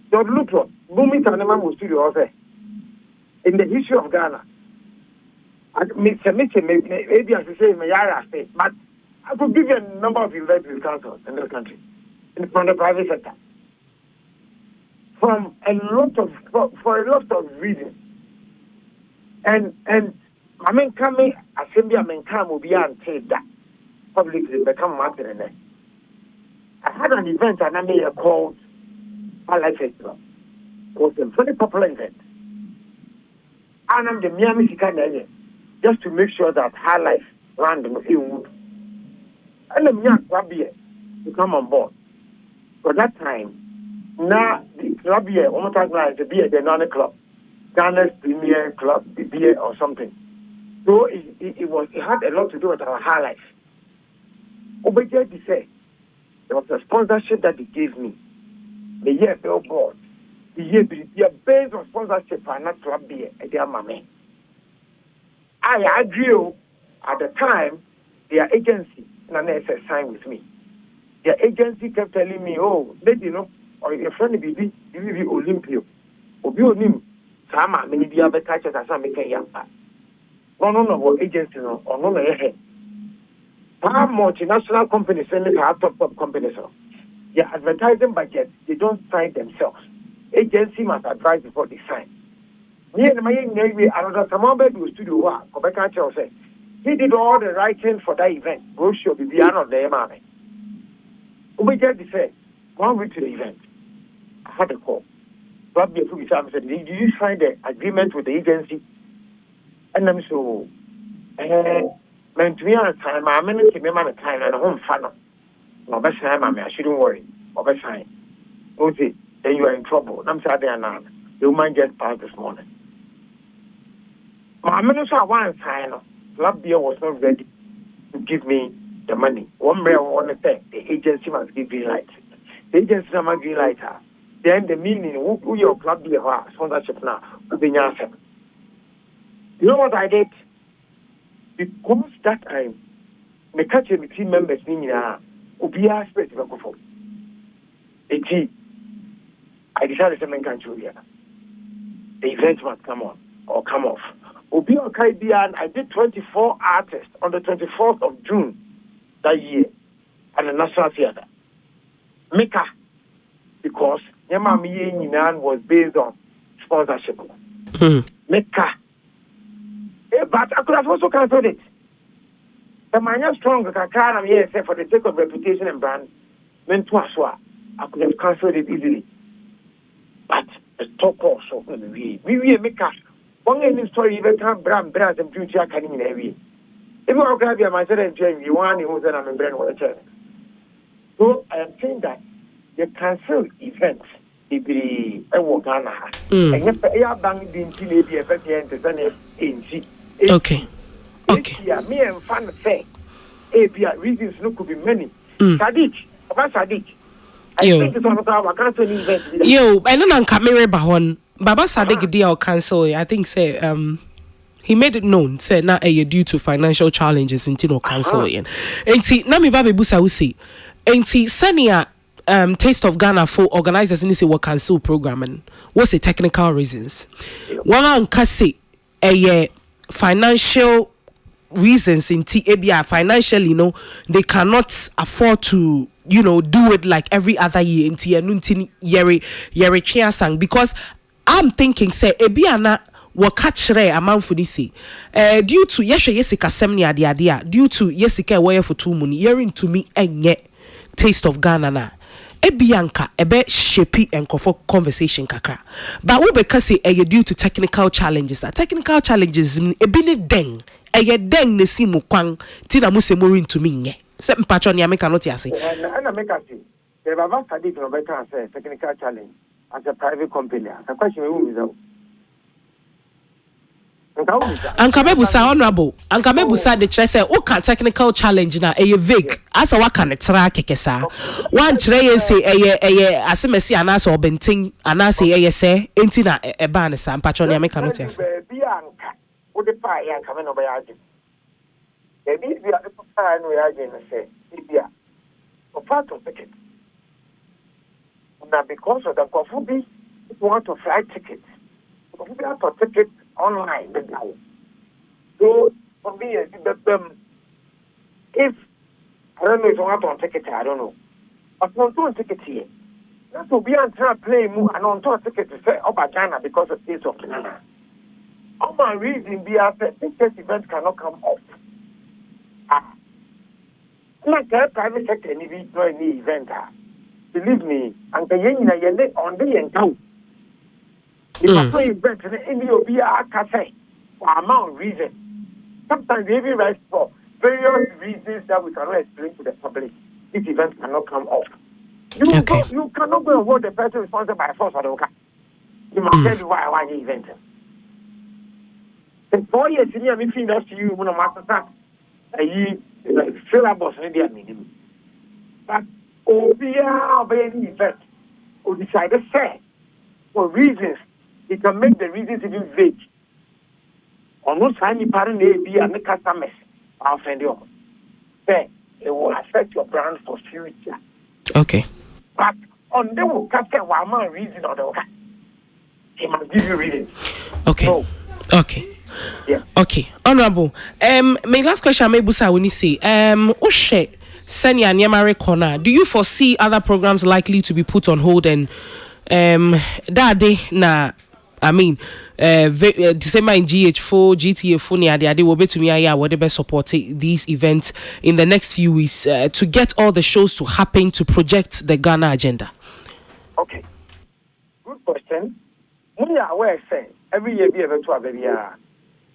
Don't look for Bumi Tanema studio in the history of Ghana. Maybe I should say Mayara State, but I could give you a number of events in council in this country, from the private sector. For a lot of reasons. And I mean coming assembly I mean come will be until that publicly become matter in it. I had an event and I made a call High Life Festival. It was a very popular event. And I'm the Miami Sikana just to make sure that High Life land in wood. And the Miami Club here to come on board. For that time, now the club here, almost like the beer, the non club, Ghana's premier club, the beer or something. So it had a lot to do with our High Life. Obeja to say, there was a sponsorship that they gave me. The year billboard. The year based on sponsorship and not club beer at their mommy. I agree at the time their agency Nana signed with me. Their agency kept telling me, oh, let you know, or your friend be Olympio. Obi Onim, Sama, many the other catches as I'm making young. No, agency no, or no, multinational companies send it out top companies. Their advertising budget, they don't sign themselves. Agency must advise before they sign. Me and my Navy, another Samabed was studio work. Kobeka say he did all the writing for that event. Brochure be the of the MRA. Obeja said, 1 week to the event. I had a call. Said, did you sign the agreement with the agency? And I'm so meant to me at a time, I'm in a time and a home funnel. No, best time, I shouldn't worry. Or best time. Okay, then you are in trouble. I'm sad there now. You might get past this morning. My minister one sign club beer was not ready to give me the money. One way I want to say the agency must give green light. The agency must green light her. Then the meaning who your club be her sponsorship now will be answer. You know what I did? Because that time, me catch the team members meaning Ubia space to go. I decided to make a the event must come on or come off. Ubia Caribbean, I did 24 artists on the 24th of June that year at the National Theatre. Mecca, because Yamami Yinan was based on sponsorship. Mecca. But I could have also cancelled it. The man is strong, I can't here for the sake of reputation and brand. Meant to Aswa, I could have cancelled it easily. But the talk also, we make us one any story, even can't brand and beauty. I can't even have it. If you are going to be a master and change, you want to then I'm in brain or a chair. So I am saying that the cancelled events, if the Ghana, and if the air bank didn't be a better in Okay. Yeah, me and fan say, API reasons could be many. Sadiq, about Sadiq. I think it's one of our cancel event. Yo, and then Kamere Bahon, Baba Sadiq deal cancel. I think say he made it known say na due to financial challenges in Tino cancel and see na me baby busa usi. And see Sania Taste of Ghana for organizers in this what cancel programming. What's the technical reasons? One on kasi financial reasons in TABI financially, they cannot afford to, do it like every other year in Tianuntin Yeri Chiasang, because I'm thinking, say, Ebiana will catch re amount for this due to Yesika Semni Adia, due to Yesika way for 2 months, hearing to me and yet Taste of Ghana na. Ebianka ebe shapey and conversation kakra. But we because say due to technical challenges. Technical challenges ebini deng. Deng ne simu kwang tina mu se morin to me nye. Se mpacho ni ameka no ti ase. Na make say the Baba Sadiq no better say technical challenge as a private company. The question we will Ankabebusa honorable Ankabebusa the chair say o can technical challenge na vague asa wa kan tra kekesa one chere say asemesi anasa obentin anasa say enti na eba ne sa mpacho ne make no ti ase be anka wo de pa ya anka me no be yaje e bi a de pa no yaje no say bia o part of ticket na because of the coffee want to fly tickets we have to ticket online. So for me, if I don't know if I want to ticket, I don't know. But not to ticket here. That will be on trying to play move and on to ticket to say about Ghana because of Taste of Ghana. All my reason be after this event cannot come off. Like that private sector any event. Believe me, and the yen on the encounter. If I play event in the Obia Cafe for amount reason, sometimes they even rise for various reasons that we cannot explain to the public. This event cannot come off. You cannot go and hold the person responsible by force or the worker. You must tell you why I want the event. In 4 years, you have been that to you when a master that syllabus in the minimum. But Obia any event or decide to say for reasons. It can make the reasons even vague. Almost any parent may be and the customers are offended. Then it will affect your brand for future. Okay. But on them will capture one more reason or the other. He must give you reasons. Okay. So, okay. Yeah. Okay. Honorable. My last question I may say when you say Oshe Senya Nyamare Corner, do you foresee other programs likely to be put on hold and that day na December in GH4, GTA4, they will be to me, whatever support these events in the next few weeks to get all the shows to happen to project the Ghana agenda? Okay. Good question. We are aware, say, every year we have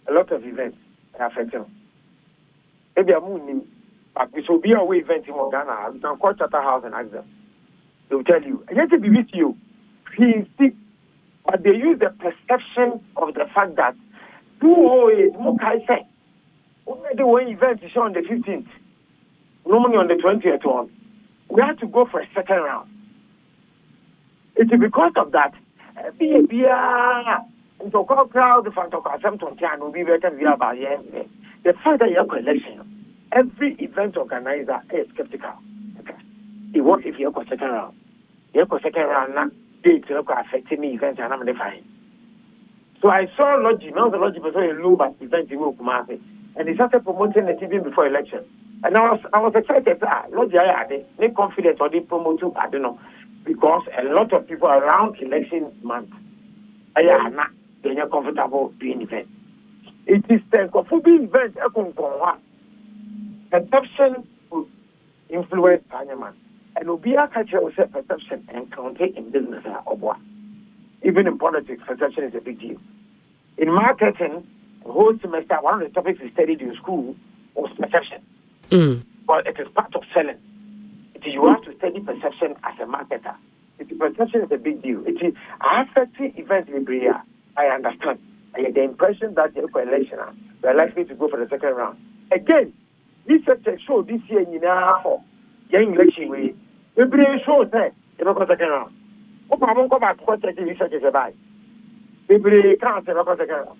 a lot of events affecting. Maybe a moon, but we should be away event in Ghana. We can call Charter House and ask them. They will tell you. I get to be with you. But they use the perception of the fact that 208 Mokai said, only the one event is on the 15th. normally on the 20th one, we had to go for a second round. It's because of that. The crowd, the fact that you have election, every event organizer is skeptical. What if you have a second round? You have a second round, now dates affecting me events and I'm defined. So I saw Logi, now the Logi was a low but event in Kumasi, and they started promoting it even before election. And I was excited. Logi, I had they confidence or they promote too, I don't know, because a lot of people around election month, they're not comfortable doing event. It is the coffee event, perception will influence Parliament. And Obia culture will say perception and counter in business or what. Even in politics, perception is a big deal. In marketing, the whole semester, one of the topics we studied in school was perception. But it is part of selling. You have to study perception as a marketer. Perception is a big deal. It is affecting events in Bria. I understand. I get the impression that the election are likely to go for the second round. Again, this show this year in for young election way. The Bria show that they go second round. I won't go back to what research is about. The Bria can't say second round.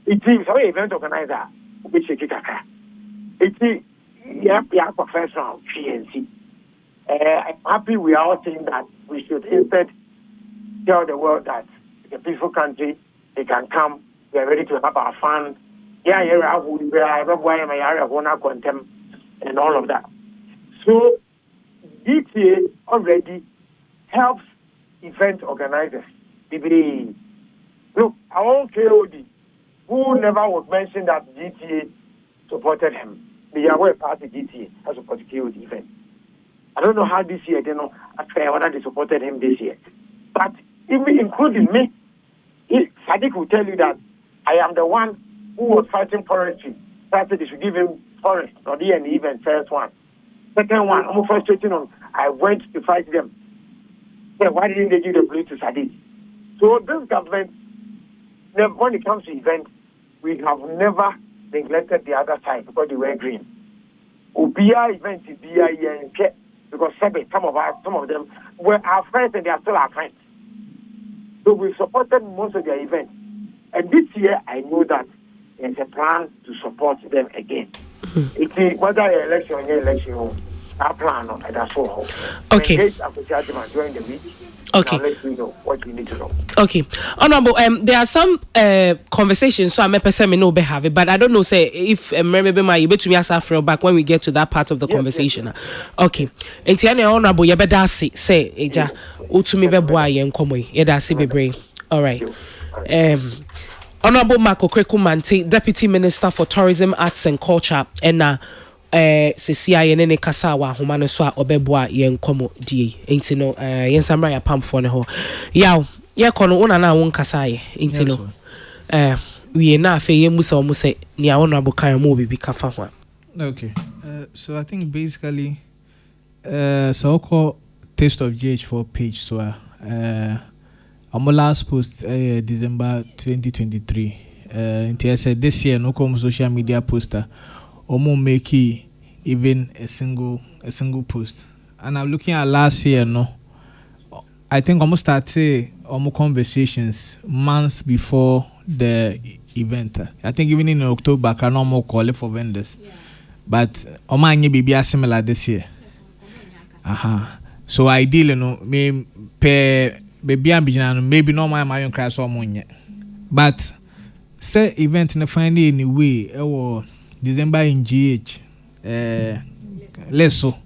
It is an event organizer which is Kikaka. It is first round, PNC. I'm happy we are all saying that we should instead tell the world that it's a peaceful country, they can come, we are ready to have our fun. We are contempt and all of that. So GTA already helps event organizers. Look, our own KOD, who never would mention that GTA supported him. They are aware part of GTA has supported KOD event. I don't know how this year, they know whether they supported him this year. But even including me, Sadiq will tell you that I am the one who was fighting forestry. That they should give him forest, or the event, first one. Second one, I'm frustrating on, I went to fight them. Then why didn't they give the blue to Sadiq? So this government, when it comes to events, we have never neglected the other side because they were green. Ubia event is BIA because some of them were our friends and they are still our friends. So we supported most of their events. And this year, I know that there's a plan to support them again. It is whether election or election, our plan, and that's all. Okay. During the week. Okay. Now let me know what you need to know. Okay. Honorable, there are some conversations, so I'm a person no be have it, but I don't know say if remember my you to me as Afro back when we get to that part of the conversation. Yes. Okay. Entiane honorable you better say eja utumi be boa yen komo ye da se bebre. All right. Honorable Marco Kwekumanti, Deputy Minister for Tourism, Arts and Culture, and CCI and Kasawa, Humanoswa, Obeboa, Yen Komo, D. Intino, Yen Samaya Pam for the ho. Yaw, Yakono, Una won Kasai, Intino. We are now for Yemusa almost say, Nia Honorable Karamobi be Kafawa. Okay. So I think basically, so called Taste of GH4 page, so on my last post, December 2023, I said this year, no come social media poster. Omo make even a single post. And I'm looking at last year, no. I think almost started almost conversations months before the event. I think even in October, I can no more call it for vendors. Yeah. But Omanye be similar this year. So ideally, no, me pe baby ambijana maybe no my own crash or money. But say event in find any way December in GH less so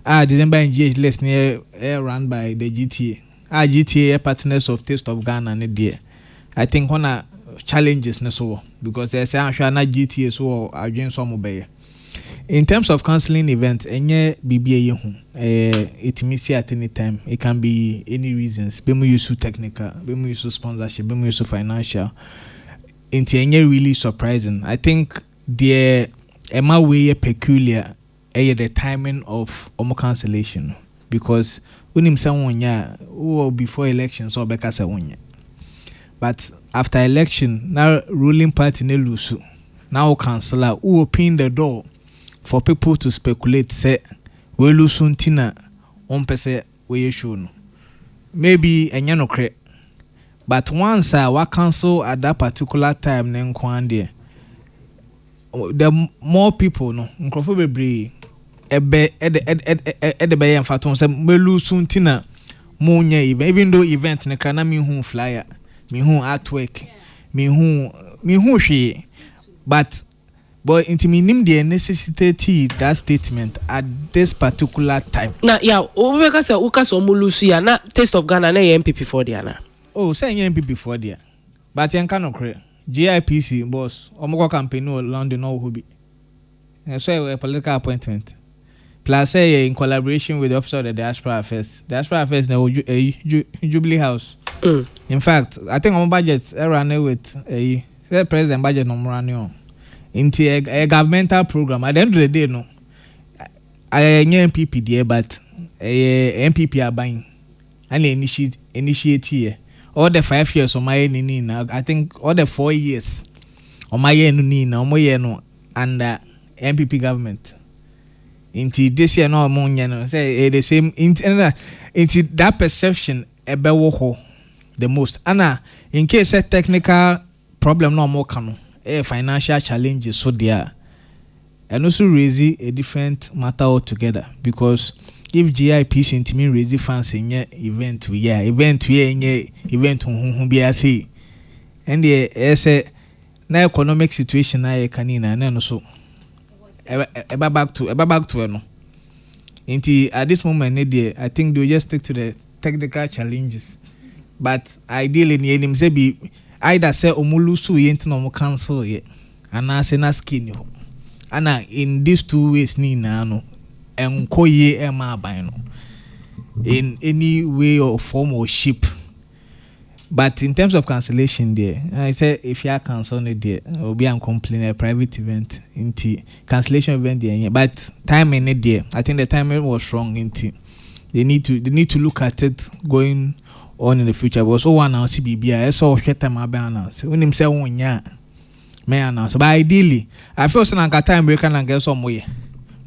December in GH less near run by the GTA GTA partners of Taste of Ghana and there. I think one challenges na so because they say I'm sure na GTA so I join some obey. In terms of cancelling events, any BBA it means at any time. It can be any reasons. Be more use technical, be more use sponsorship, be more use financial. It's really surprising. I think the way peculiar the timing of cancellation because when someone before elections or because but after election now ruling party ne lose now councillor who open the door for people to speculate say we lose untina on pese we show no maybe enya no kre but once I cancel at that particular time then kwande the more people no nkrofo bebre ebe ede be yemfa say we lose untina mo nya even though event ne kana me hu flyer me hu artwork me hu hwe but into me nim the necessity that statement at this particular time. Na yeah, obeka say uka so mulusu ya na Taste of Ghana na MPP for dia na. Oh, say MPP for dia. But yan kan okre. GIPC boss, omoko campaign no London no hobi. So a political appointment. Plus say in collaboration with the officer of the Diaspora Affairs. Diaspora Affairs na Jubilee House. In fact, I think on budget run with a president budget no run on. Into a governmental program. At the end of the day, no, I MPP there, but MPP are buying and initiate here. All the 5 years of my now, I think all the 4 years of my no under MPP government. Into this year, no more, say the same. Into that perception, the most. Anna, in case a technical problem, no more can. Financial challenges so there and also raise a different matter altogether because if GIPC intimi raise funds in your event we event be say and the na economic situation na kanina na no so eba back to no at this moment I think they'll just stick to the technical challenges but ideally ni say be either say omulusu yent no cancel ye and I say na skin yo ana in these 2 ways ni na no enkoye e ma ban no in any way or form or shape but in terms of cancellation there I say if you are cancel it there will be an complain a private event into cancellation event there but time in it there I think the timing was wrong into they need to look at it going on in the future because one now CBBI so short time announce when him say one ya may announce but ideally I feel say na time break and get some way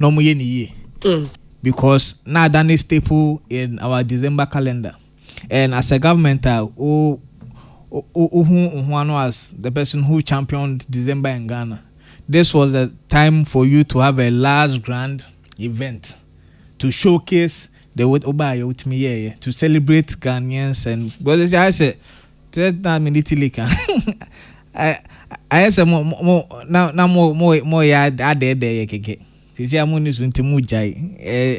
no more ni year because now that is staple in our December calendar and as a government who was the person who championed December in Ghana this was the time for you to have a large grand event to showcase the word Obaya with me to celebrate Ghanaians and because I said that minute I said more now ya there keke. Sisi amuni sunti mujai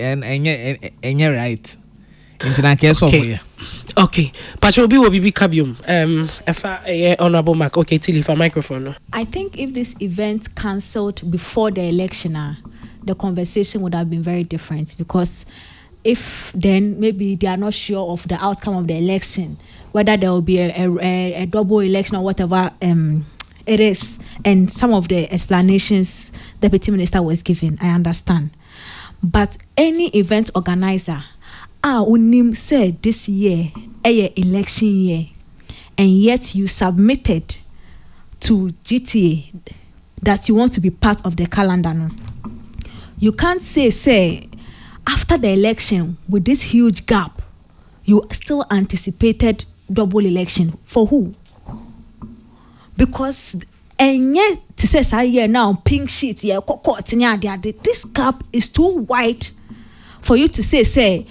and right. Internet case over. Okay. Patrobi will be kabium. Honorable Mark. Okay, Tilly for microphone. No? I think if this event cancelled before the election, the conversation would have been very different because if then maybe they are not sure of the outcome of the election, whether there will be a double election or whatever it is, and some of the explanations the Deputy Minister was giving, I understand. But any event organizer, unim said this year, election year, and yet you submitted to GTA that you want to be part of the calendar. No? You can't say after the election with this huge gap, you still anticipated double election for who? Because and yet to say here now pink sheet this gap is too wide for you to say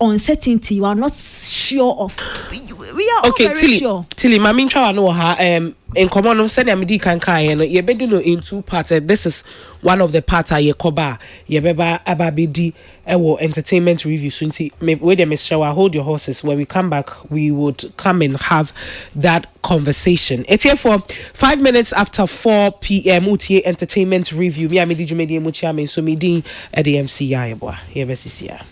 uncertainty you are not sure of. We are okay, all very sure. Tilly, my main trial know her in common send amidi kan kai no ye bedu in 2 parts. This is one of the parts ye koba ye beba ababedi ewo entertainment review so wait a Mr. hold your horses. When we come back we would come and have that conversation. It's here for 5 minutes after 4 p.m. UTA entertainment review. Me amidi jumedi muchi ame so me din at the MCI boy. Ye besisia.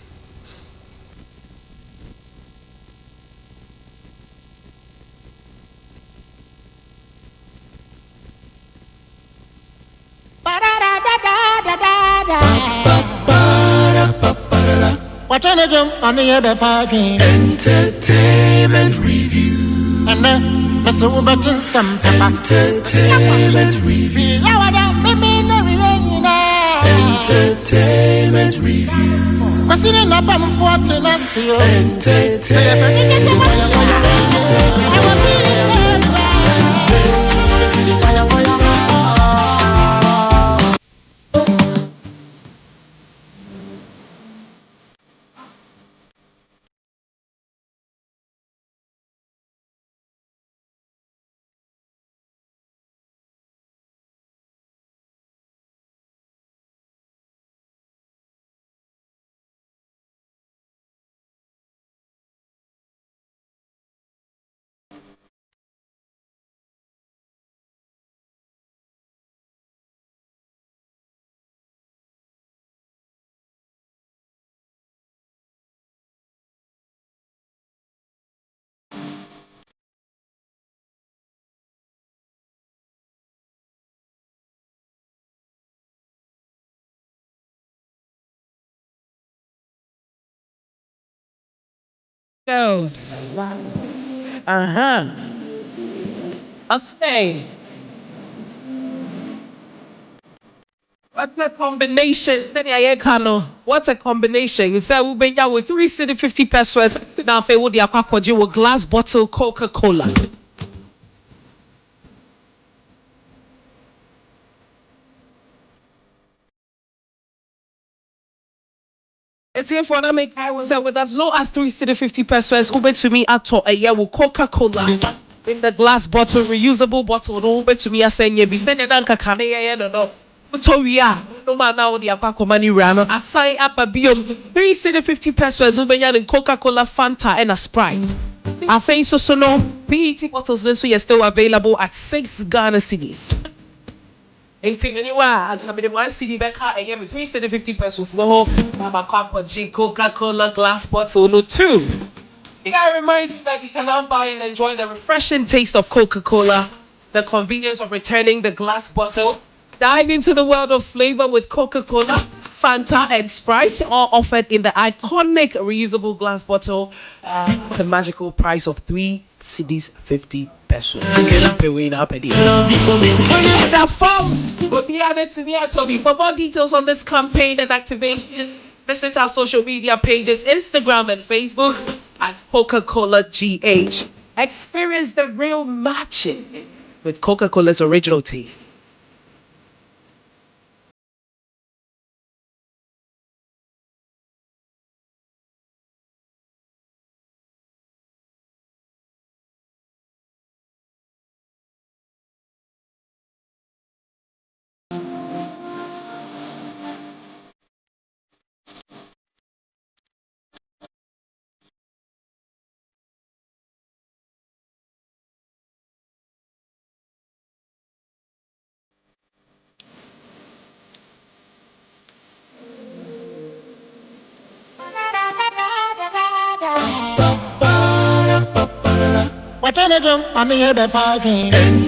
What on the jump on the entertainment review. And then, Mr. Button, some entertainment review. Entertainment review. What's in the bum for Tennessee? Go. Okay. What's a combination? What's a combination? You say we'll be with 350 pesos. Now, if you with glass bottle Coca-Cola. It's here for an make with as low as 350 pesos. Uber to me at all a year with Coca-Cola in the glass bottle, reusable bottle. Uber to me, I say, you be sending down Kakane, no. Toria, no man now the Apako money rano. I sign up a bill 350 pesos. Uber in Coca-Cola, Fanta, and a Sprite. I think so no PET bottles, so you're still available at 6 Ghana cities. 18 anyway, I'm the one CD back car and with 350 pesos. No, Mama Coca-Cola glass bottle, no two. I gotta remind you that you can now buy and enjoy the refreshing taste of Coca-Cola, the convenience of returning the glass bottle. Dive into the world of flavor with Coca-Cola, Fanta, and Sprite, all offered in the iconic reusable glass bottle, with a magical price of 3 cedis 50 pesos. That phone will be added to the Toby. For more details on this campaign and activation, visit our social media pages, Instagram and Facebook at Coca-Cola GH. Experience the real magic with Coca-Cola's original taste.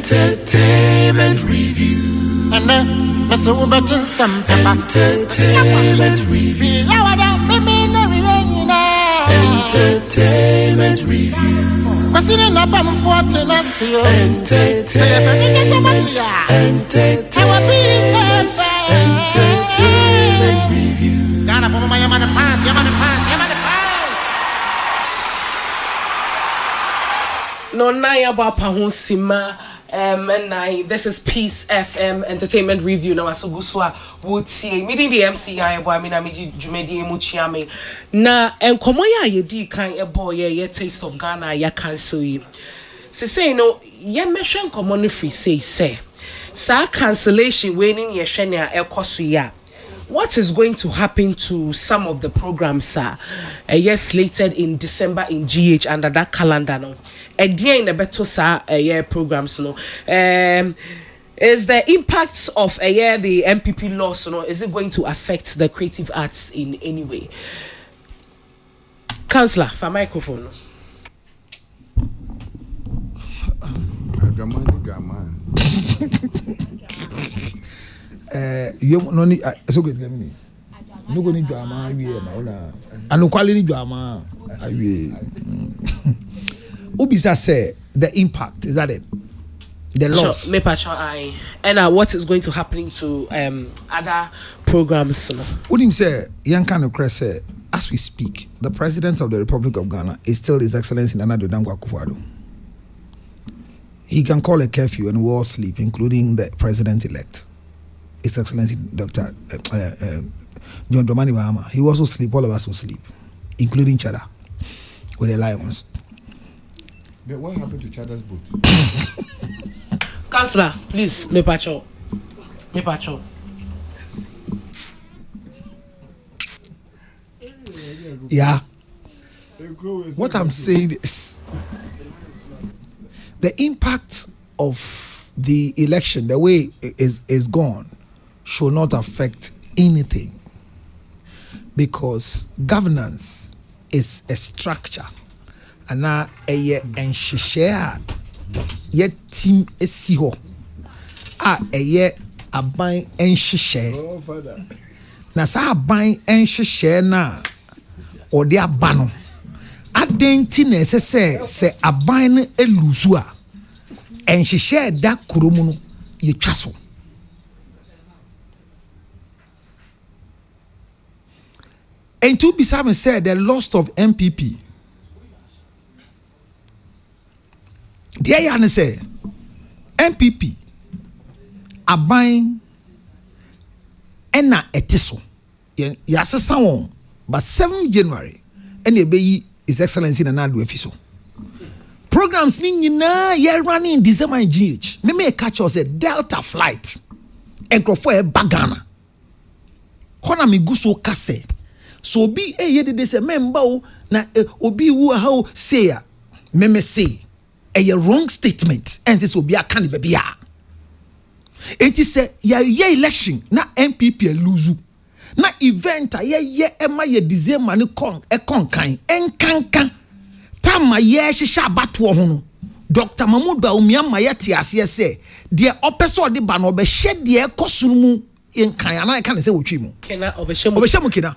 Entertainment review. And then, Mr. Uberton, some entertainment review. Entertainment review. What's in the bum for Tennessee? Entertainment review. Ghana for my manifest, your manifest. No naya bapa sima and this is Peace FM Entertainment Review na wasuguswa wutie meeting the MCI boy me na meji jumedi emuchiame na enkomo ya yedi kan ebo ye Taste of Ghana ya cancel yi se say no ye mehwe enkomo no free say sa cancellation we ni ye hwe ne ekoso ya. What is going to happen to some of the programs, sir? Slated in December in GH under that calendar, no? In the better, sir, programs, no? Is the impact of the MPP loss, no? Is it going to affect the creative arts in any way? Councillor, for microphone. You no need so good me. No go need drama we na una. Anu kwali ni drama we. Ubisa say the impact is that it. The loss. Me patch and what is going to happen to other programs? What him say? Young kind of crest say, as we speak, the president of the Republic of Ghana is still His Excellency Nana Addo Dankwa Akufo-Addo. He can call a curfew and we all sleep, including the president-elect, His Excellency Dr. John Dramani Mahama. He will also sleep. All of us will sleep, including Chada with the Lions. But what happened to Chada's boat? Councillor, please, me pacho. Yeah. What I'm saying is the impact of the election, the way it is gone, should not affect anything, because governance is a structure, and now a share yet team is siho a year a buying and share. Now, sa buying and share na or their bano. I didn't say a buying a lusua and she shared that kurumuno you castle. And to be some said the loss of MPP. There you say MPP are buying ena etiso. Yasesa won but 7 January and ye be His Excellency Nana Addo Efiso. Programs ni na ye running in December in GH. Me catch us a Delta flight. Enkrofo e bagana. Hona mi guso kase. So be ye de se member o na obi wu how say ya. Me say a wrong statement and this will be a can be it is a ye election na MPP lose na event a ye ema ye December ni kon kan enkankan tama ye hihya abato ho no Dr. Mahmoud Bawumia ma ye te ase se de opeso de ba no be hye de ekosuru mu enkan ana kan se wotwi mu kena obehye kena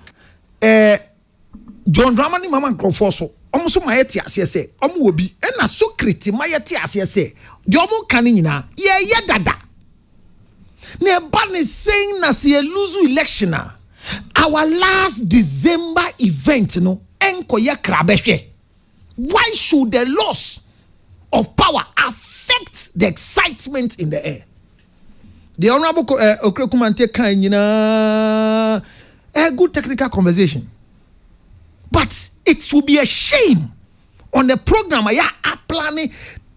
John Dramani Mama Nkrofo so omo so mayete ase se omo obi e na so kriti mayete ase se de omo kan nyina ye dada na ba ne saying na se lose election our last December event no enko ye krabehwe. Why should the loss of power affect the excitement in the air? The Honorable Okrekumante kan nyina a good technical conversation. But it will be a shame on the program I are planning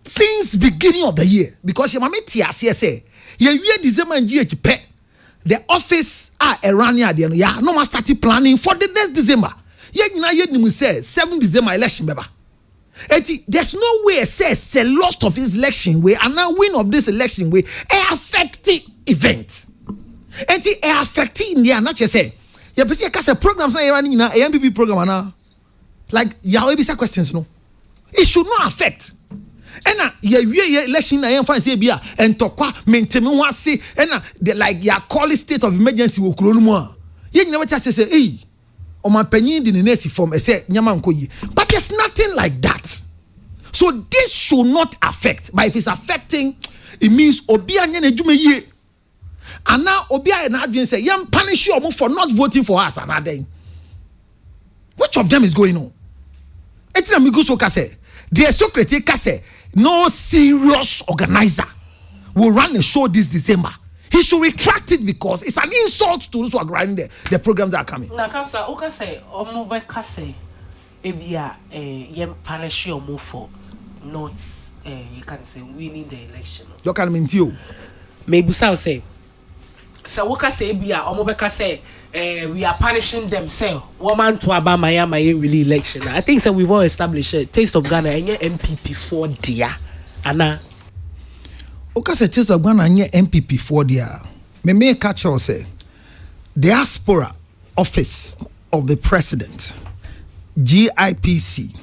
since beginning of the year, because your mammy say year December and GH the office are around here no more started planning for the next December. You say 7 December election beba. There's no way it says the loss of this election way and now win of this election way affect the event. And it affecting the not just say you be say programs na running na MPP program na like ya we be questions no it should not affect ena ye election na yan fan say bia entokwa maintain ho ase ena like ya call state of emergency wo kuro no mu a ye nyina wecha say o ma panyin di ne nesi form say nyama nkoyi, but there's nothing like that. So this should not affect, but if it's affecting it means obi anya na edwuma yie. And now Obia and Adrian say, "Yam punish you for not voting for us." And then, which of them is going on? It's not Miguso Kase. The Socrates Kase, no serious organizer will run a show this December. He should retract it because it's an insult to those who are running the programs that are coming. Na Councillor Okase, Omobe Kase, Ebia, yam punish you for not, you can say winning the election. You can mean you. Maybe so say. So what can say be we are punishing themselves. Woman to Abama really election. I think so we've all established a taste of Ghana and your MPP for dear. Anna. Okay, say taste of Ghana and your MPP for dear. Me catch or say diaspora office of the president, GIPC,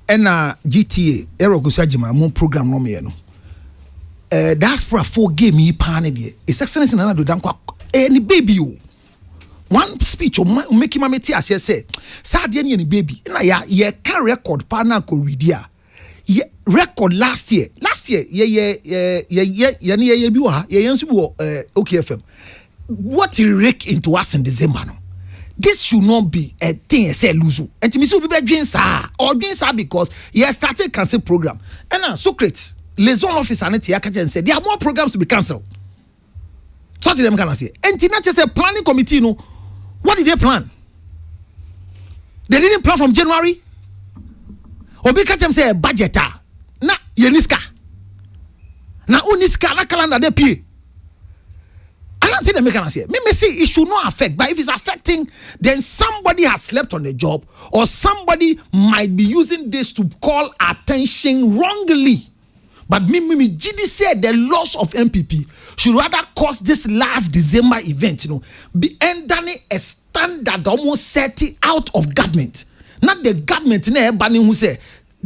and GTA, Erokusajima, mon program no me no. Diaspora 4 game me pan de His Excellency Nana Addo Dankwa any baby you one speech o make him ameti as say sad ye any baby na ya can record pa na ko read ya record last year year ye bi wa ye yansu bi OKFM. What he rake into us in December no. This should not be a thing say lose. And to me so be dream sa or dream sa because he has started cancel program. And now Socrates liaison officer and said there are more programs to be cancelled. So them can say. And not just a planning committee no. What did they plan? They didn't plan from January. Or because them say budget na yeniska. Na uniska na calendar they pay. I don't see the mechanism. Me say it should not affect, but if it's affecting, then somebody has slept on the job, or somebody might be using this to call attention wrongly. But me, GD said the loss of MPP should rather cause this last December event, be ending a standard almost set out of government. Not the government banning who say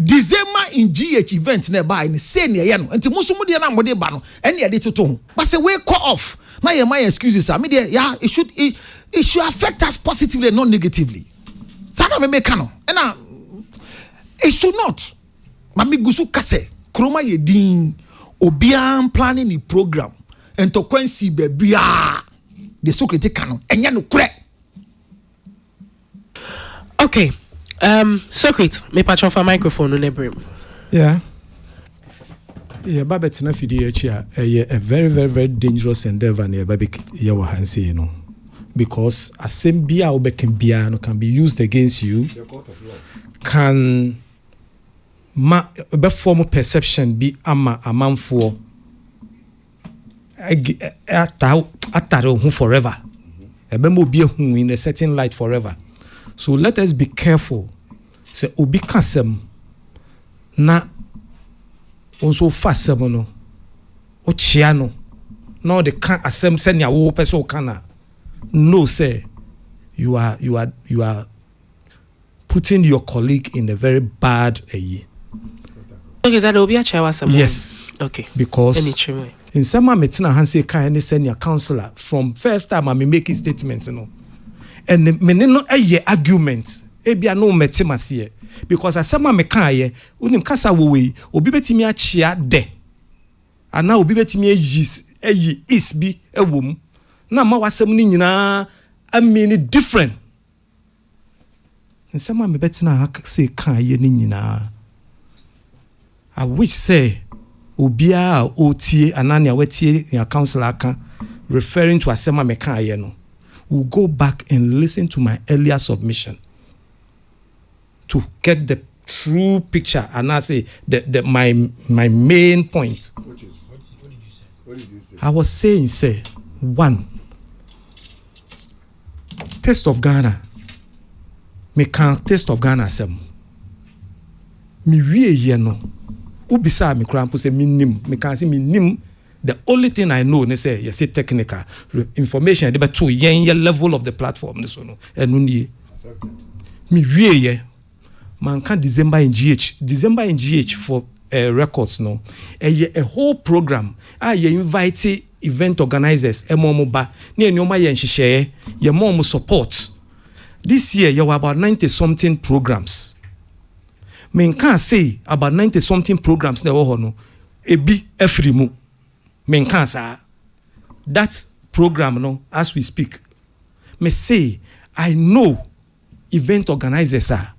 December in GH event nearby in say near yano. And to Musumudi and Amode Bano, and the editor tone. But say we cut off. Now my excuses are yeah, it should affect us positively and not negatively. Sada me mekano. And it should not. Mami gusu kase. Kroma ye din obian planning the program and to kwensi bebria the Socrates canon enya no kure. Okay. Socrates, me patch off a microphone on Ebrim. Yeah. Yeah, Babette na fidi a very, very, very dangerous endeavor near baby yawa hansi, because a same bia or can be used against you. Can be form of perception be a man for ataro forever. A bemo be in a certain light forever. So let us be careful. Say obi kasem na also fast semono o chiano no the can asem senya wo person kana. No, say you are putting your colleague in a very bad way. Okay, that will be a chair. Yes. Okay. Because in some metina hanse kan any senior counselor from first time I making statements, and me no argument. Ebia no metimase because asema me kan ye unim kasa wo we obi betimi achia de ana obi betimi yi is bi ewom na ma wasem ni nyina amini different nsema me betina say kan ye ni nyina I wish say obia otie anania wetie ya counselor kan referring to asema me kan ye no will go back and listen to my earlier submission to get the true picture, and I say my main point. What did you say? What did you say? I was saying, one, taste of Ghana. Me can taste of Ghana sem. Me ye no. Ubisa me krampo say me nim. Me can say me nim. The only thing I know, they say, you say technical information. They to yen level of the platform. This one, and me ye. Man can December in GH for records no. A whole program. You invite event organizers. Ba ni nyoma yen share. Ye mom support. This year you were about 90 something programs. Men can say about 90 something programs. Ne no. Ebi efrimu. Men can say that program no. As we speak, me say I know event organizers are.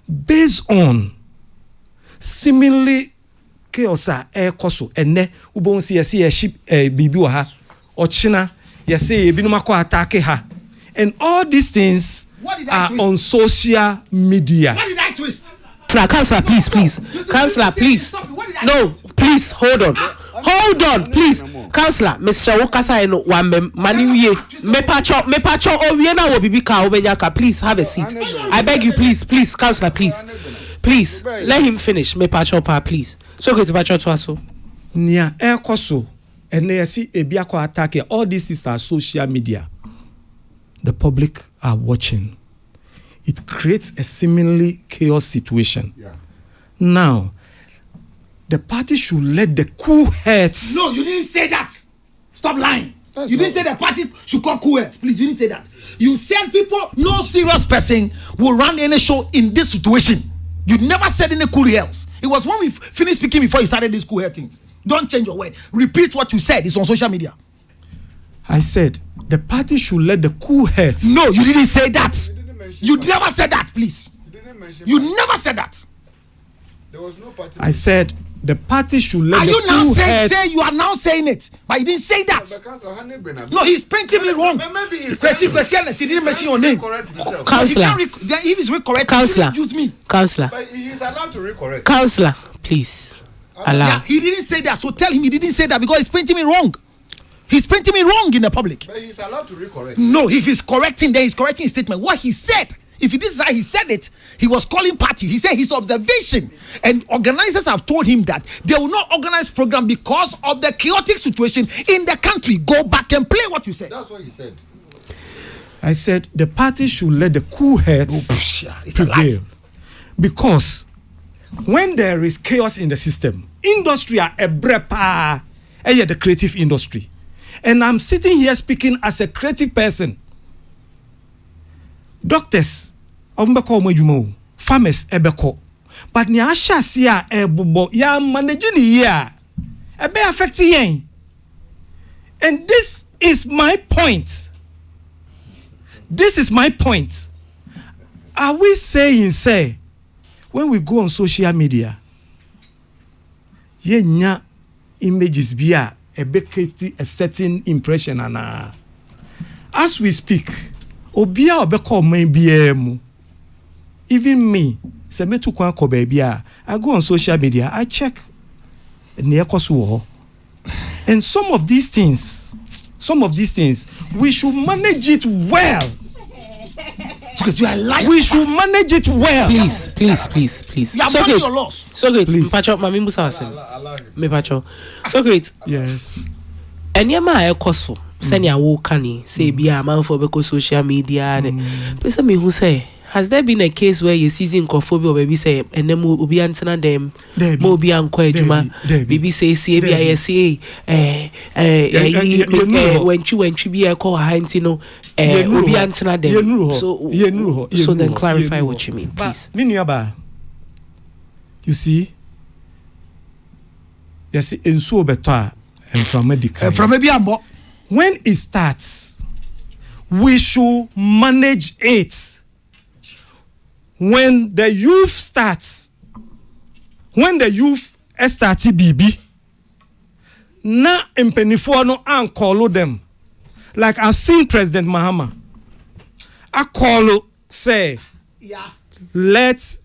Based on seemingly chaos koso ene ubon si yesi ship bibi wa ha ochina yesi ebinuma ko attack ha and all these things are on social media. What did I twist? Counselor, please. Counselor, please. No, please hold on. Hold on, please. Counselor, Mr. Wokasa no one manu ye. Me pacho o we na wo bibi ka obenyaka. Please have a seat. I beg you, please, Counselor, please. Please, let him finish. Me pacho pa, please. So go to pacho to aso. Nia koso and they see ebia ko attack. All this is our social media. The public are watching. It creates a seemingly chaos situation. Yeah. Now, the party should let the cool heads. No, you didn't say that. Stop lying. You didn't say the party should call cool heads. Please, you didn't say that. You said people, no serious person will run any show in this situation. You never said any cool else. It was when we finished speaking before you started these cool hair things. Don't change your word. Repeat what you said. It's on social media. I said the party should let the cool heads. No, you didn't say that. You never said that, please. You never said that. There was no party. I said the party should let Are the you now cool saying heads. you are now saying it, but you didn't say that. No, he's painting me wrong. He didn't mention your name. Counselor. If he's correct, Counselor. use me. Counselor. But he's allowed to recorrect. Counselor, please. Allow. Yeah, he didn't say that. So tell him he didn't say that because he's painting me wrong. He's painting me wrong in the public. But he's allowed to recorrect. No, if he's correcting, then he's correcting his statement. What he said, if this is how he said it, he was calling party. He said his observation, and organizers have told him that they will not organize program because of the chaotic situation in the country. Go back and play what you said. That's what he said. I said the party should let the cool heads It's a lie. prevail, because when there is chaos in the system, industry are a brepa, the creative industry, and I'm sitting here speaking as a creative person. Doctors, farmers, but ni ashasia ebobo ya managing here, be affecting, and this is my point. This is my point. Are we saying, say, when we go on social media, nya images be a certain impression, and as we speak, obia obeko man biemu. Even me, se me to kwa ko baby I go on social media, I check near koso. And some of these things, we should manage it well. We should manage it well. Please. You are running your loss. So great. Please. Mpacho, mami musa wasem. Me pacho. So great. Yes. Enyama ekoso. Send ya wo kani. Say bia man for beko social media. Pesa me who say. Has there been a case where you season cophobia or baby say and then obi antena them mo obi anko adwuma baby say bia say when you be a call hantino obi antena them so then clarify what you mean, please. You see, yes, in so better and from medical. From maybe ambo. When it starts, we should manage it. When the youth starts, starts BB, na impenifo no an call them. Like I've seen President Mahama. I call say, Yeah. let's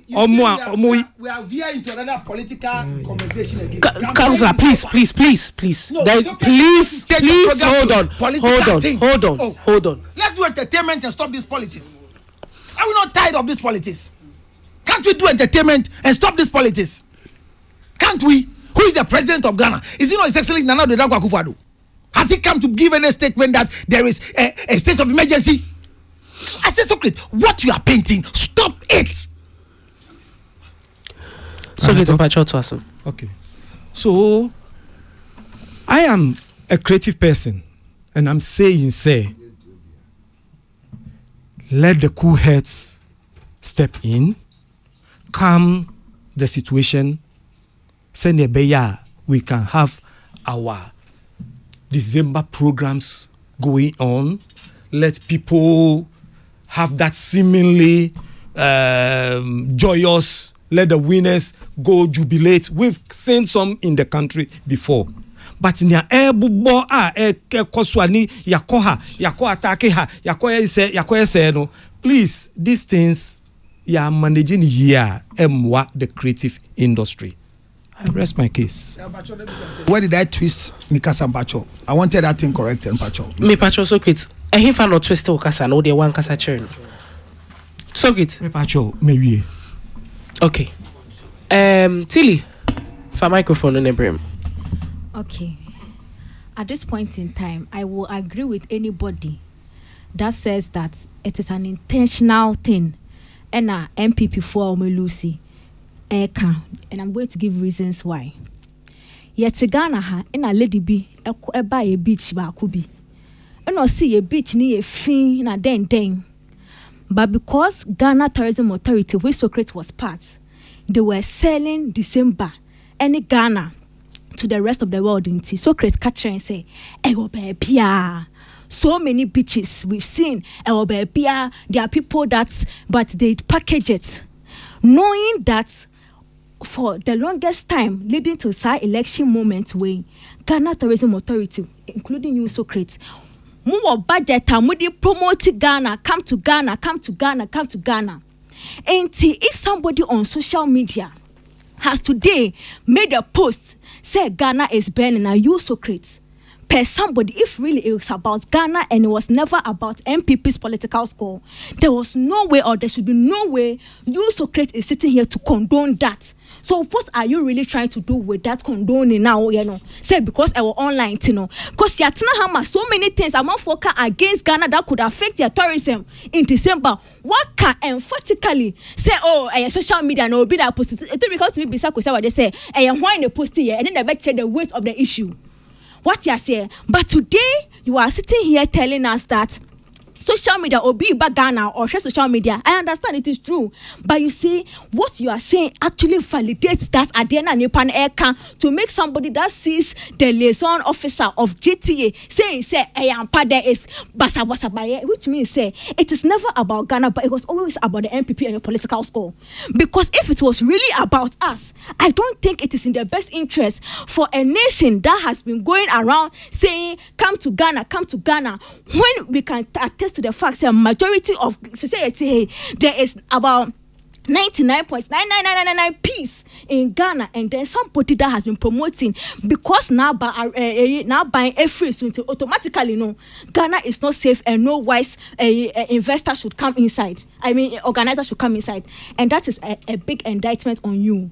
We are veering into another political conversation again. Counselor, please. No, There is, it's okay. please Take the hold program on. to Hold on. Let's do entertainment and stop this politics. Are we not tired of this politics? Can't we do entertainment and stop this politics? Can't we? Who is the president of Ghana? Is he not His Excellency Nana Addo Dankwa Akufo-Addo? Has he come to give any statement that there is a state of emergency? So I say, Socrates, what you are painting, stop it. Okay. So I am a creative person, and I'm saying, let the cool heads step in, calm the situation. We can have our December programs going on. Let people have that seemingly joyous. Let the winners go jubilate. We've seen some in the country before. But in your airbo koswani yako atake ha yako say no. Please, these things you are managing here the creative industry. I rest my case. Where did I twist Mikasa Mpacho? I wanted that thing correct and Mpacho. Me Mpacho so kids. He fan no twist o kasa no dey one kasa churn. So kids. Me Mpacho maybe. Okay. Tilly, for microphone on the brim. Okay. At this point in time, I will agree with anybody that says that it is an intentional thing. And MPP for Lucy. And I'm going to give reasons why. Yet Ghana ha and a lady be buy a beach ba kubi. And I see a beach near fin na den. But because Ghana Tourism Authority, which Socrates was part, they were selling December any Ghana to the rest of the world. Socrates catch and say, so many beaches we've seen. There are people but they package it, knowing that for the longest time leading to side election moment when Ghana Tourism Authority, including you, Socrates, more budget and promote Ghana, come to Ghana. And if somebody on social media has today made a post, say Ghana is burning, and you, Socrates, per somebody, if really it was about Ghana and it was never about MPP's political score, there was no way, or there should be no way, you, Socrates, is sitting here to condone that. So what are you really trying to do with that condoning now, Say because I was online, because so many things I'm focused against Ghana that could affect their tourism in December. What can emphatically say, social media no be that post it because me bisa what they say, why they post here and then they check the weight of the issue. What you say? But today you are sitting here telling us that social media or be Ghana or share social media. I understand it is true, but you see what you are saying actually validates that Adena Nipan Eka to make somebody that sees the liaison officer of GTA saying I am there is basa baye, which means say it is never about Ghana, but it was always about the MPP and your political score. Because if it was really about us, I don't think it is in the best interest for a nation that has been going around saying come to Ghana when we can attest to the fact that majority of society there is about 99.9999 peace in Ghana, and then somebody that has been promoting because now buying every so automatically Ghana is not safe and no wise investor should come inside. Organizer should come inside, and that is a big indictment on you.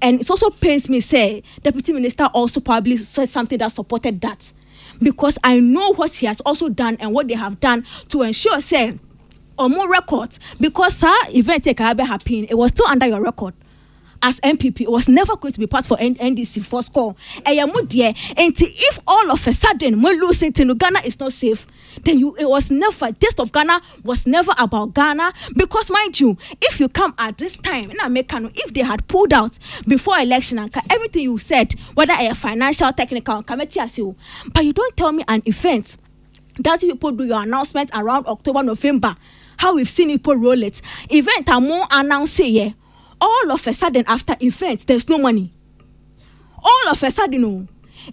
And it also pains me say Deputy Minister also probably said something that supported that. Because I know what he has also done and what they have done to ensure, say, or more records. Because event happened, it was still under your record as MPP. It was never going to be part for NDC for score. And if all of a sudden we lose it, Ghana is not safe, then it was never, Taste of Ghana was never about Ghana. Because mind you, if you come at this time in America, if they had pulled out before election and everything you said, whether a financial, technical committee as you, but you don't tell me an event that people do your announcement around October, November, how we've seen people roll it. Event are more announced here. All of a sudden after event, there's no money. All of a sudden,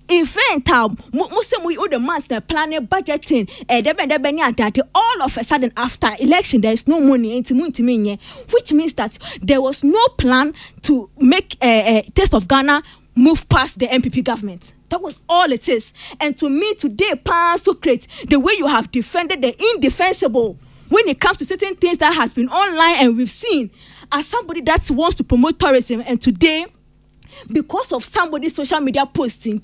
event most we all the months the planning budgeting all of a sudden after election there is no money, which means that there was no plan to make a Taste of Ghana move past the MPP government. That was all it is. And to me today, Socrates, the way you have defended the indefensible when it comes to certain things that has been online and we've seen, as somebody that wants to promote tourism, and today because of somebody's social media posting,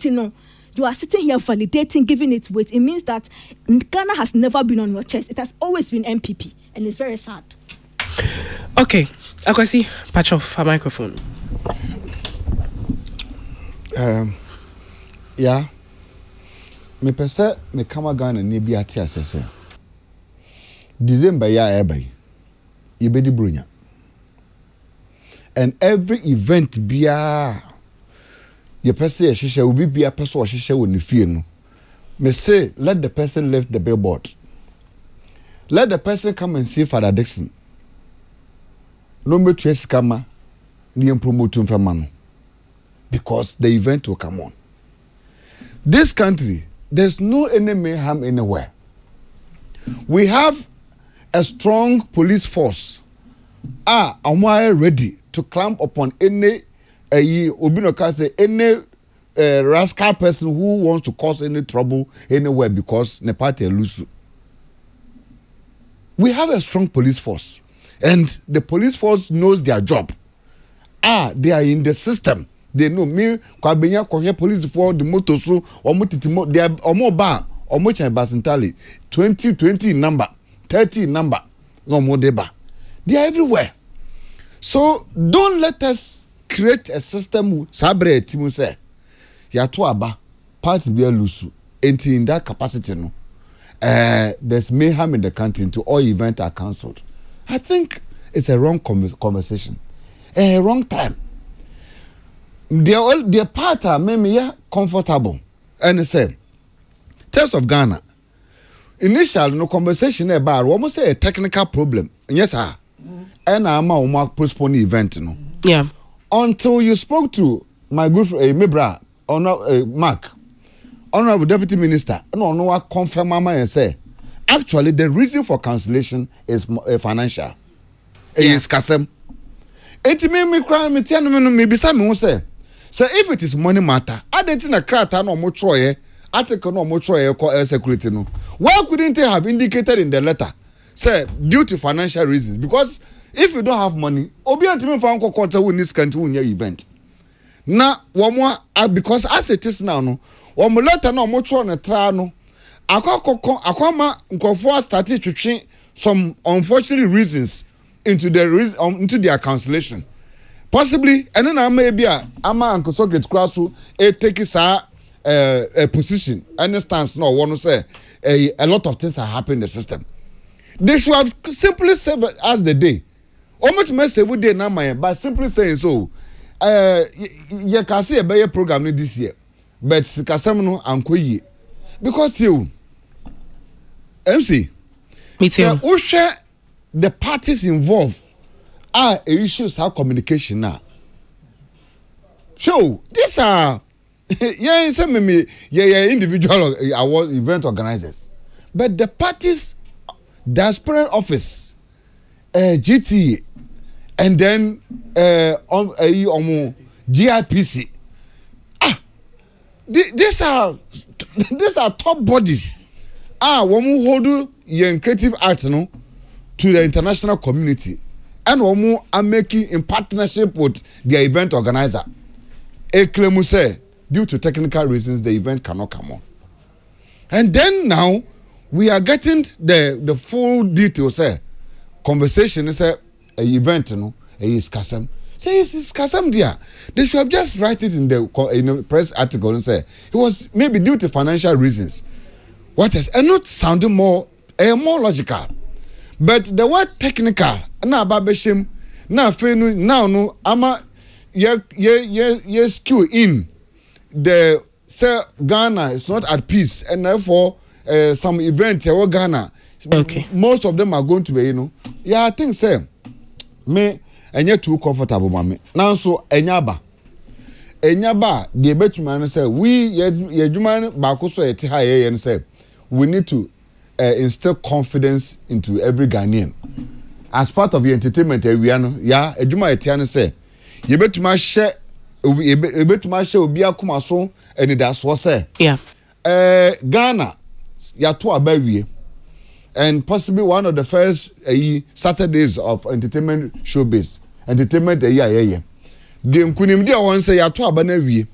you are sitting here validating, giving it weight. It means that Ghana has never been on your chest. It has always been MPP, and it's very sad. Okay, Akwasi, patch off a microphone. Yeah. Me pese me kama Ghana ni bi ati asese. December ya ebe. Ibedi brunya. And every event bia your person shisha will be a person or shisha when you feel no. Me say let the person lift the billboard. Let the person come and see Father Dixon. No me trace kama ni promote mfamano. Because the event will come on. This country, there's no enemy harm anywhere. We have a strong police force. Am I ready to clamp upon any any rascal person who wants to cause any trouble anywhere because the party lose? We have a strong police force, and the police force knows their job. They are in the system. They know me. Police for the motor so they are more bar or much basintali 20 number 30 number no more deba. They are everywhere. So don't let us create a system sabre timu say ya to aba party be lusu in that capacity no there's mayhem in the country to all events are cancelled I think it's a wrong conversation, a wrong time. The part made me comfortable, and say, Tales of Ghana. Initial no conversation about almost say a technical problem. Yes, sir. And I'm a postpone the event, no. Yeah. Until you spoke to my good friend, Mebra, Mark, Honorable Deputy Minister, no, confirm mama and say, actually, the reason for cancellation is financial. It is Kasem. It made me cry, me tell me, maybe some say, so if it is money matter, I didn't a crata no more troy, article no more troy, call security no. Why couldn't they have indicated in the letter, say, due to financial reasons? Because if you don't have money, obvious to me for uncle quarter win this country in your event. Now, one more, because as it is now, no, one more letter no more troy on a trial no. Akoma Nkofo started to change some unfortunate reasons into their cancellation. Possibly, and then I may be a Uncle Socket Krasu take his a position and stance. No one to say a lot of things are happening in the system. They should have simply said as the day. How much mess every day now, by simply saying so. You can see a better program this year, but Kasamno and Koyi because you. MC, me too. The parties involved are issues how communication now. So these are individual award event organizers, but the parties, diaspora office, GT, and then GIPC. These are top bodies. Womu hold your creative art no to the international community, and womu are making in partnership with the event organizer. Eklemu say due to technical reasons the event cannot come on. And then now we are getting the full details. Say conversation is a event no is Kasem. Say it's Kasem there. They should have just write it in the press article and say it was maybe due to financial reasons. What is and not sounding more logical, but the word technical na babeshim na fenu now no ama ye skill in the say Ghana is not at peace and therefore some events here Ghana most of them are going to be I think say me enye too comfortable mama now so enyaba the betuma say we ye dwuma ba ko so ete ha ye say we need to instill confidence into every Ghanaian. As part of the entertainment area, ejuma etiane say, you betuma share obi akoma so and that's what say. Yeah. Ghana, ya to abawie. And possibly one of the first Saturdays of entertainment showbiz. Entertainment The nkunim dia won say ya to abanawie.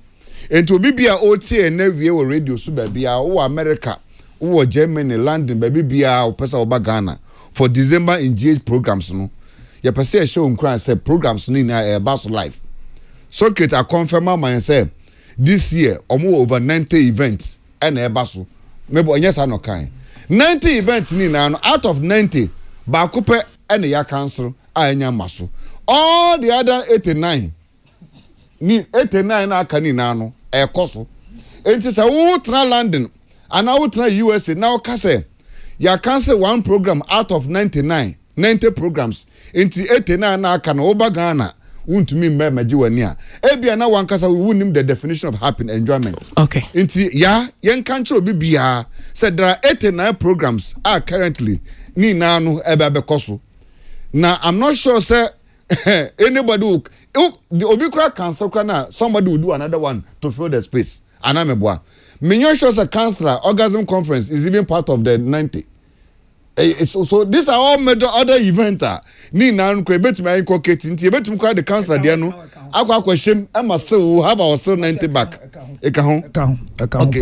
Enti obi bia oti na wie wo radio so ba bia wo America. Who Germany, London, baby, be our person over Ghana for December in GH programs. No, your person show and cry say programs in a bus life. So, Kate, I confirm my say this year over 90 events and a bus. Maybe yes, I know kind 90 events out of 90, Bakupe and the council, I masu. All the other 89 are canino, a coso. It is a ultra London. And I will try USA now. Kase, ya cancel one program out of 90 programs. Into 89 na can over Ghana. Won't mean me majuania. Ebia na one kasa we wouldn't name the definition of happy enjoyment. Okay. Into yen country bibia said there are 89 programs are currently ni nanu ebe koso. Now I'm not sure say anybody who the obikra cancel kana somebody will do another one to fill the space. Anameboa. Minyo shows a councillor orgasm conference is even part of the 90. So these are all other events. Ni na nko ebetu mai nko ketinti ebetu nko the councillor there no. Akwa kwashim am still have our still 90 back. Eka ho. Okay.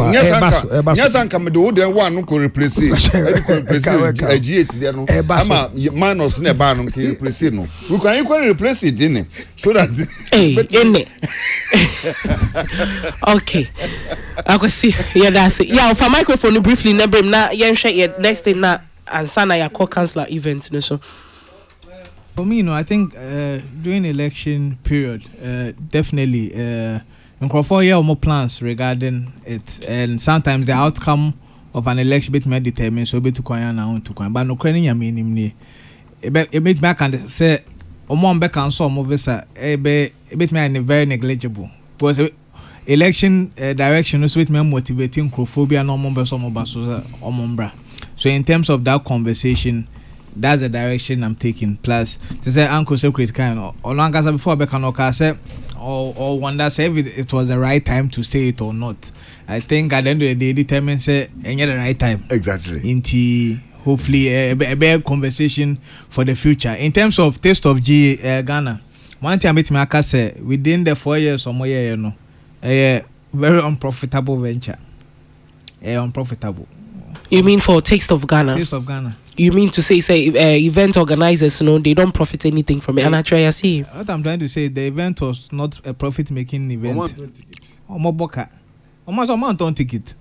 Yes anka me do den one nko replace. Replace G8 there no. Ama minus na ba no nko replace no. We can equally replace it in so that okay. I can see. Yeah, that's it. Yeah, for microphone briefly, na yen share next thing na and sana ya call councillor event no so. For me, I think during election period, definitely, Nkrofo here more plans regarding it, and sometimes the outcome of an election bit may determine so be to kwanya na on to kwanya. But no kwanya ya me ni. It bit back and say, Omon back and so visa a bit me very negligible. Because election direction is with me motivating Nkrofobia no more person more basoza omombra. So in terms of that conversation, that's the direction I'm taking. Plus, to say Uncle Secret kind or long as before Bekanoka said or wonder say if it was the right time to say it or not. I think at the end of the day, determine say any the right time. Exactly. Into hopefully a better conversation for the future. In terms of taste of Ghana, one thing I meet me say within the 4 years or more year, a very unprofitable venture. Unprofitable. You mean for Taste of Ghana? Taste of Ghana. You mean to say event organizers, they don't profit anything from it? And actually, I see. What I'm trying to say, the event was not a profit-making event. Almost amount on ticket.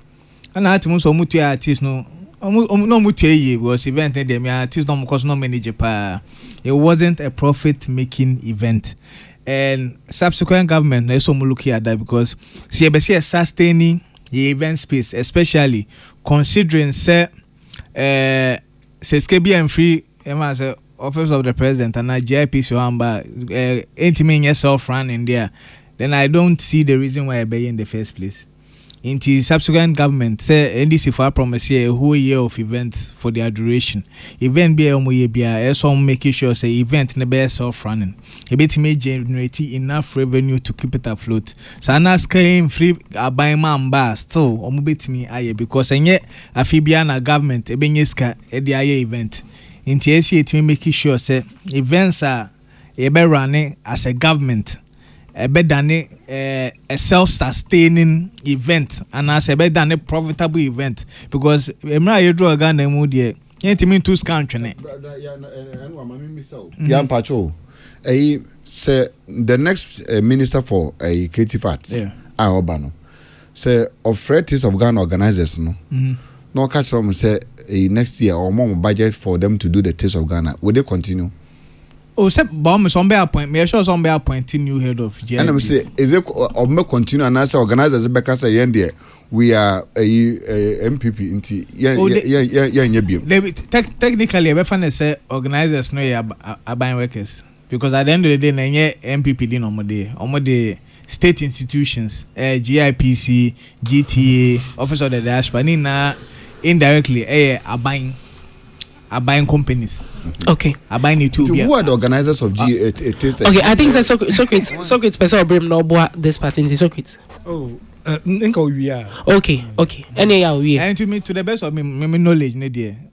And I had to so much artists no mutual was event them artists no because no manager pa. It wasn't a profit-making event. And subsequent government they so look at that because CBC sustaining the event space, especially considering say SKB and free office of the president and GIPC intimate self-run in there, then I don't see the reason why I pay in the first place. In the subsequent government, say NDC for promise here a whole year of events for their duration. Event be some making sure say event never self-running. A bit may generate enough revenue to keep it afloat. So I ask him free buy man bar still or bit me aye because and yet a Fibiana government a benyeska at the aye event. In TSC it may making sure say events are a be running as a government. A better than a self-sustaining event and as a better than a profitable event because you draw a gun and mood here. You mean to country. Young Pacho, say the next minister for a creative arts, Obano, say of Taste of Ghana organizers, no catch them say next year or more budget for them to do the Taste of Ghana. Will they continue? Oh, except bomb some appoint. Me sure some appointing new head of GIPC. And I say, is it or me continue and as organizers Becca say yende we are a MPP into technically I find say organizers no are buying workers because at the end of the day na MPP din omo the state institutions GIPC, GTA, Office of the Diaspora na indirectly are buying companies. Okay. Are buying it too. Who are the organizers of Taste? Okay, I think Socrates person bring no this part in the Socrates. Oh, we are. Okay. Any we. And to me, to the best of me knowledge,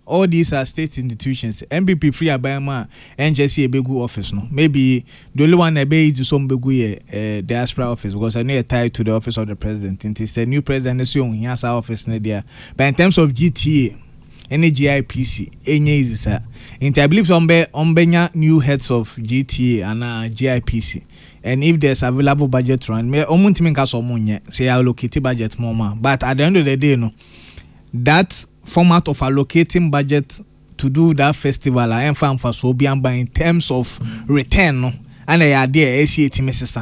all these are state institutions. MPP free Abama and just a big office. No, maybe the only one I pay is some big diaspora office because I know tied to the office of the president. It is a new president. He has our office there. But in terms of GTA. Any GIPC, any is sir. And I believe some new heads of GTA and GIPC. And if there's available budget run, me say allocate budget more. But at the end of the day, that format of allocating budget to do that festival, I am fan for Sobian, but in terms of return, and I idea ACT Mrs.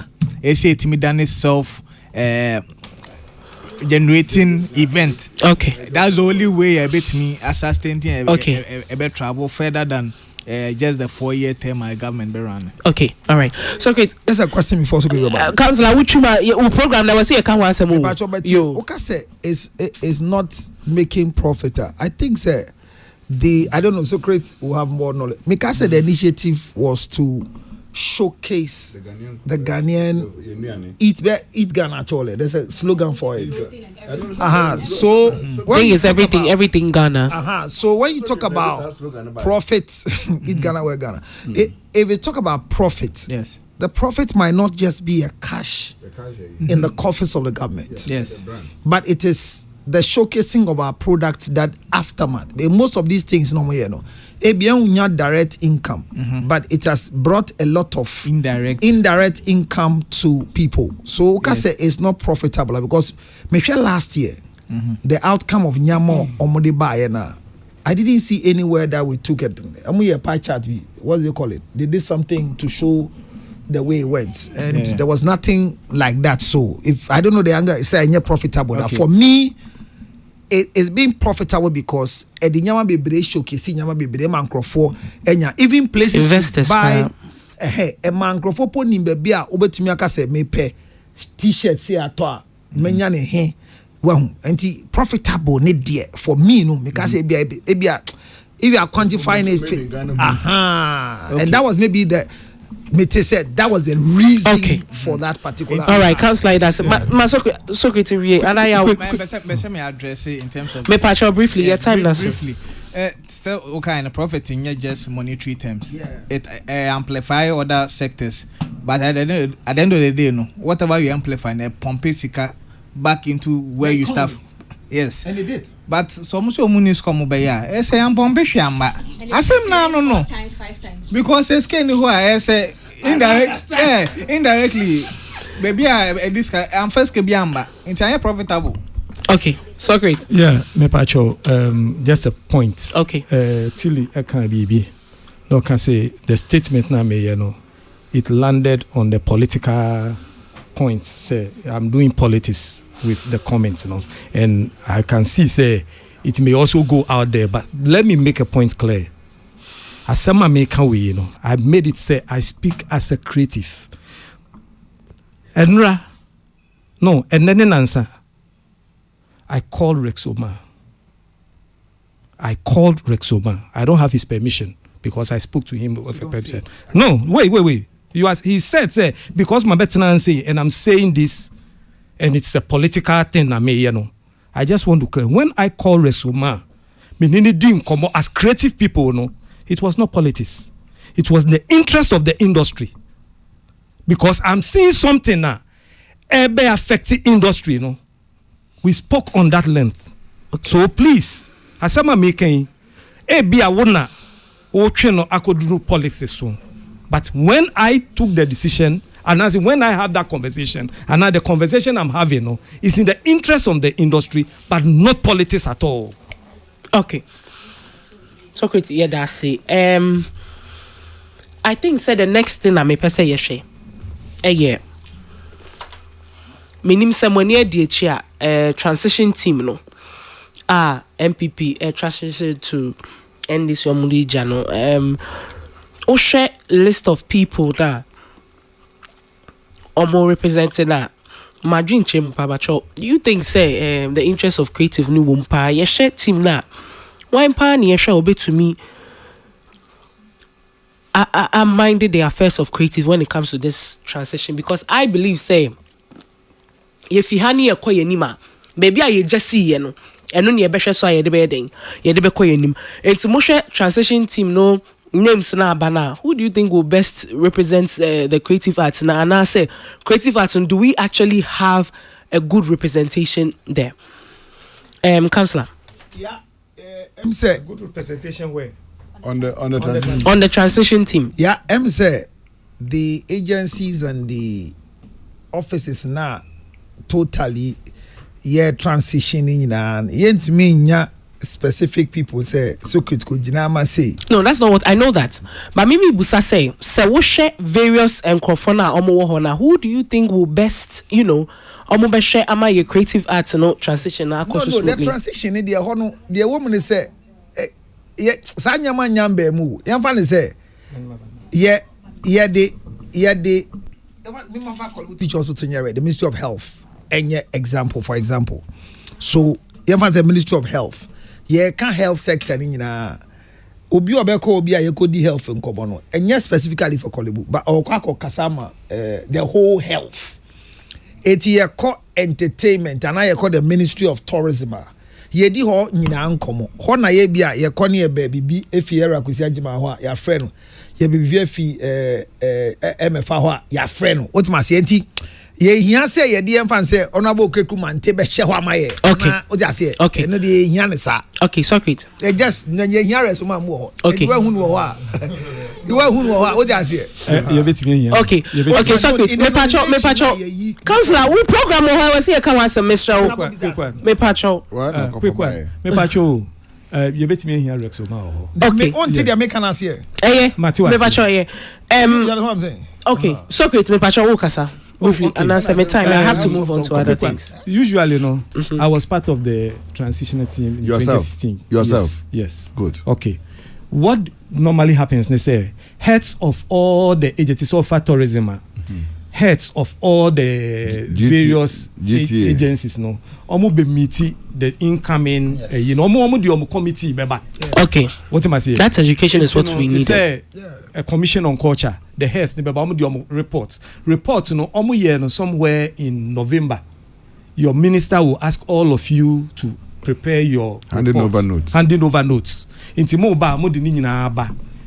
ACT done self generating event. Okay, that's the only way I bet me assisting a better travel further than just the 4-year term my government be run. Okay, all right. So okay, there's a question before so about Councillor, which program that was here can answer more. You okay say is not making profit. I think say I don't know, Socrates will have more knowledge. Because the initiative was to showcase the Ghanaian eat Ghana actually. There's a slogan for it. So thing is everything Ghana. So when you talk about profit, eat Ghana, wear Ghana. If you talk about profit, yes, the profit might not just be a cash in the coffers of the government. Yes, but it is the showcasing of our product that aftermath. Most of these things normally, ABN direct income, but it has brought a lot of indirect income to people. So say it's not profitable because maybe last year the outcome of Nyamo Omode Bayana I didn't see anywhere that we took it. I'm a pie chart. What do they call it? They did something to show the way it went, and there was nothing like that. So if I don't know the anger, say you're profitable. Okay. For me, it's been profitable because Edinyama be showcase nyama be mankrofo enya even places investors to buy a mankrofo po nimbe bia obetumi aka say me pay t-shirt say ato menya ne he well enti profitable ne there for me no make say bia if you are quantifying it okay. And that was maybe the Mete said that was the reason for that particular. All right, Councillor, that's Secretary, and I me address it in terms of. Me patch briefly. Your time, that's briefly. Still, okay, and profit in just monetary terms. Yeah. It amplify other sectors, but at the end of the day, no, whatever you amplify, pump sika back into where you start. Yes, and it did. But so much money come over here. I say I'm pumping shamba. I say no. 5 times. Because it's kind of why I say indirectly. Maybe this guy I'm first kebiamba. It's profitable. Okay, so great. Yeah, me pacho. Just a point. Okay. Tilly, I can't be. No, can say the statement now me it landed on the political point. Say I'm doing politics with the comments, and I can see say it may also go out there. But let me make a point clear. As someone make a way, I made it say I speak as a creative. And then answer. I called Rexoma. I don't have his permission because I spoke to him with a permission. No, wait. He said, say, because my better say, and I'm saying this, and it's a political thing, I just want to clear. When I call Rexoma, as creative people, it was not politics. It was the interest of the industry. Because I'm seeing something now, affecting industry, We spoke on that length. Okay. So please, as I'm making, I wanna I could do politics soon. But when I took the decision, and as when I have that conversation, and now the conversation I'm having is in the interest of the industry, but not politics at all. Okay. So great, yeah, that's it. I think say the next thing I may say yes, yeah. Minim someone near the transition team MPP transition to end this your jano share list of people that are more represented that Madrin Chim you think say the interest of creative new wumpa ye share team na why pa ni share obey to me I minded the affairs of creative when it comes to this transition because I believe say if you hani a koye nima maybe I just see and no ye beshe so ye de be den ye de be koye nim it's mo transition team no names na bana who do you think will best represent the creative arts na and I say creative arts and do we actually have a good representation there Councillor say good representation where on the transition team yeah say the agencies and the offices now totally transitioning and yet me specific people say so critical jinama say no that's not what I know that but mimi busa say we share various enkrofona omo who do you think will best omo be share ama your creative arts transition na the transition in the woman say sanyama nyambe mu yamfa say the teach hospital here the Ministry of Health any example for example so yamfa say Ministry of Health can health sector ni nyina obi obeko obi ayekodi health nkobo no enye specifically for Kolebu but okwa kasama the whole health eti yeko entertainment and I call the Ministry of Tourism yedi ho nyina nkomo ho na ye bia yeko ne eba bibi efiera kwesi agima ho ya friend ye bibi efi emefa ho ya friend otimase enti ye hia say ye de emfa say honorable Okreku mante be hye ho amaye na o dia say okay no de hia ne sa okay circuit e just na ye hia reso ma mu ho okay you hunu ho a you hunu ho o dia say you betimi hia okay circuit me pacho councillor we program ho we say ka wan some Mr. quick one me pacho me pacho You bet me here Rexoma. Okay. Until they make an answer. Matthew. Me pacho ye. You know what I'm saying? Okay. Socrates me pacho ukasa. And I said, time I have to move on to other things. Usually, I was part of the transitional team in 2016. Yourself? Yes. Good. Okay. What normally happens, they say, heads of all the agencies of tourism, heads of all the various agencies, almost be meeting the incoming, almost committee. Okay. What am I saying? That education is what we need. A commission on culture, the heads, reports, somewhere in November. Your minister will ask all of you to prepare your handing over notes.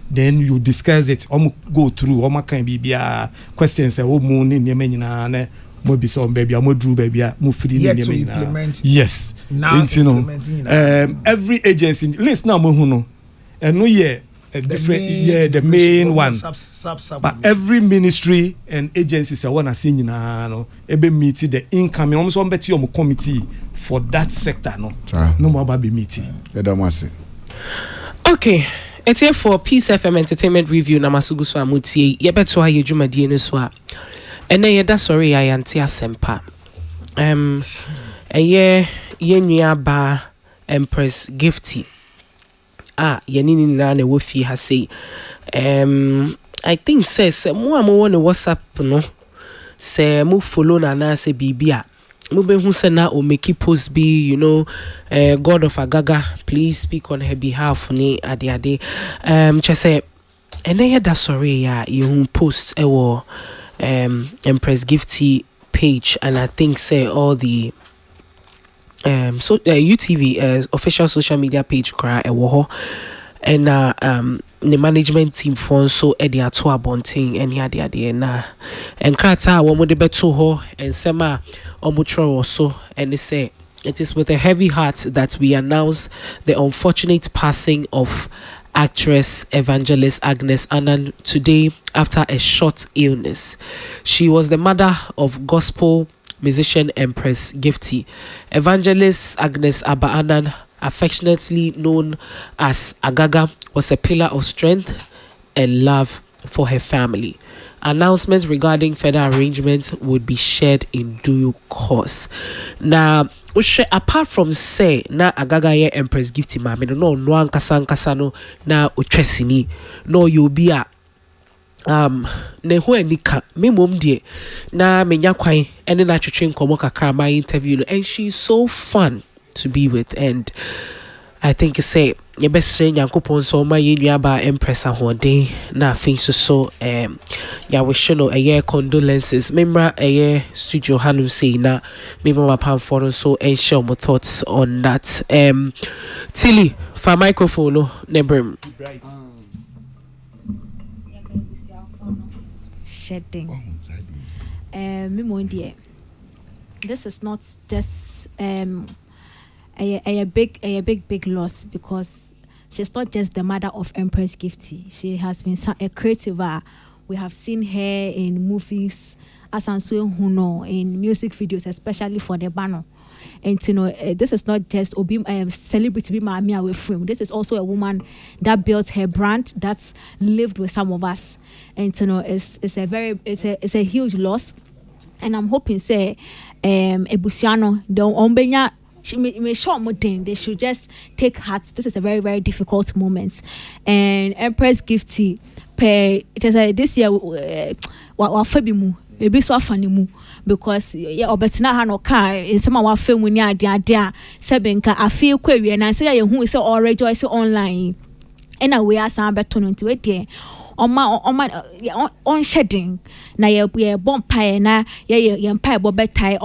Then you discuss it. Go through. Can be questions. Yes. Now every agency. Listen now, and no year. The main one. But every ministry and agencies I want to see ebe meeting the incoming. Almost one better committee for that sector. No more about meeting. Okay. It's here for Peace FM Entertainment Review. Namasugu so amutie. Yebeto ha yejuma die no so a. Ene yeda sorry ya yanti asempa. Eye yenua ba Empress Gifty. Yenini na ne wofi ha say. I think says mo amo no WhatsApp no. Say mo follow na say bibia. Mo be hu say na o make post be, God of Agaga, please speak on her behalf ni ade. Say ene ya da sorry ya you post ewo Empress Gifty page, and I think say all the UTV official social media page cry ewo and the management team for so edi ato abonting and ade na and krata wo mo de beto ho and sema omutro so, and they say it is with a heavy heart that we announce the unfortunate passing of actress evangelist Agnes Annan today after a short illness. She was the mother of gospel musician Empress Gifty. Evangelist Agnes Abba Annan, affectionately known as Agaga, was a pillar of strength and love for her family. Announcements regarding further arrangements would be shared in due course. Now, apart from say na Agaga ye Empress Gifty ma me no ankasa no na otwesini no you be a ne ho anika me mom de na menya kwan ene na twetwe nkomo kakra my interview, and she's so fun to be with, and I think say your best friend Yankopon so my yenua ba Empress ahode na afin so ya wish no a year condolences memra a year studio hanu say na me mama pam for so and share my thoughts on that. Tilly for microphone no nebrim shedding. This is not just a big loss, because she's not just the mother of Empress Gifty. She has been a creative. We have seen her in movies, as in music videos, especially for the banner. And this is not just celebrity be Mami away from. This is also a woman that built her brand, that's lived with some of us. And it's a huge loss. And I'm hoping say Ebusiano the they should just take heart. This is a very, very difficult moment. And Empress Gifty it is this year maybe so funny because obetina ha no car in some our film ni ade sebenka afie kwawie na say ye hu say all rejoice online and we are some beto no nti we dey on shedding na ye bonfire na ye empire bo betai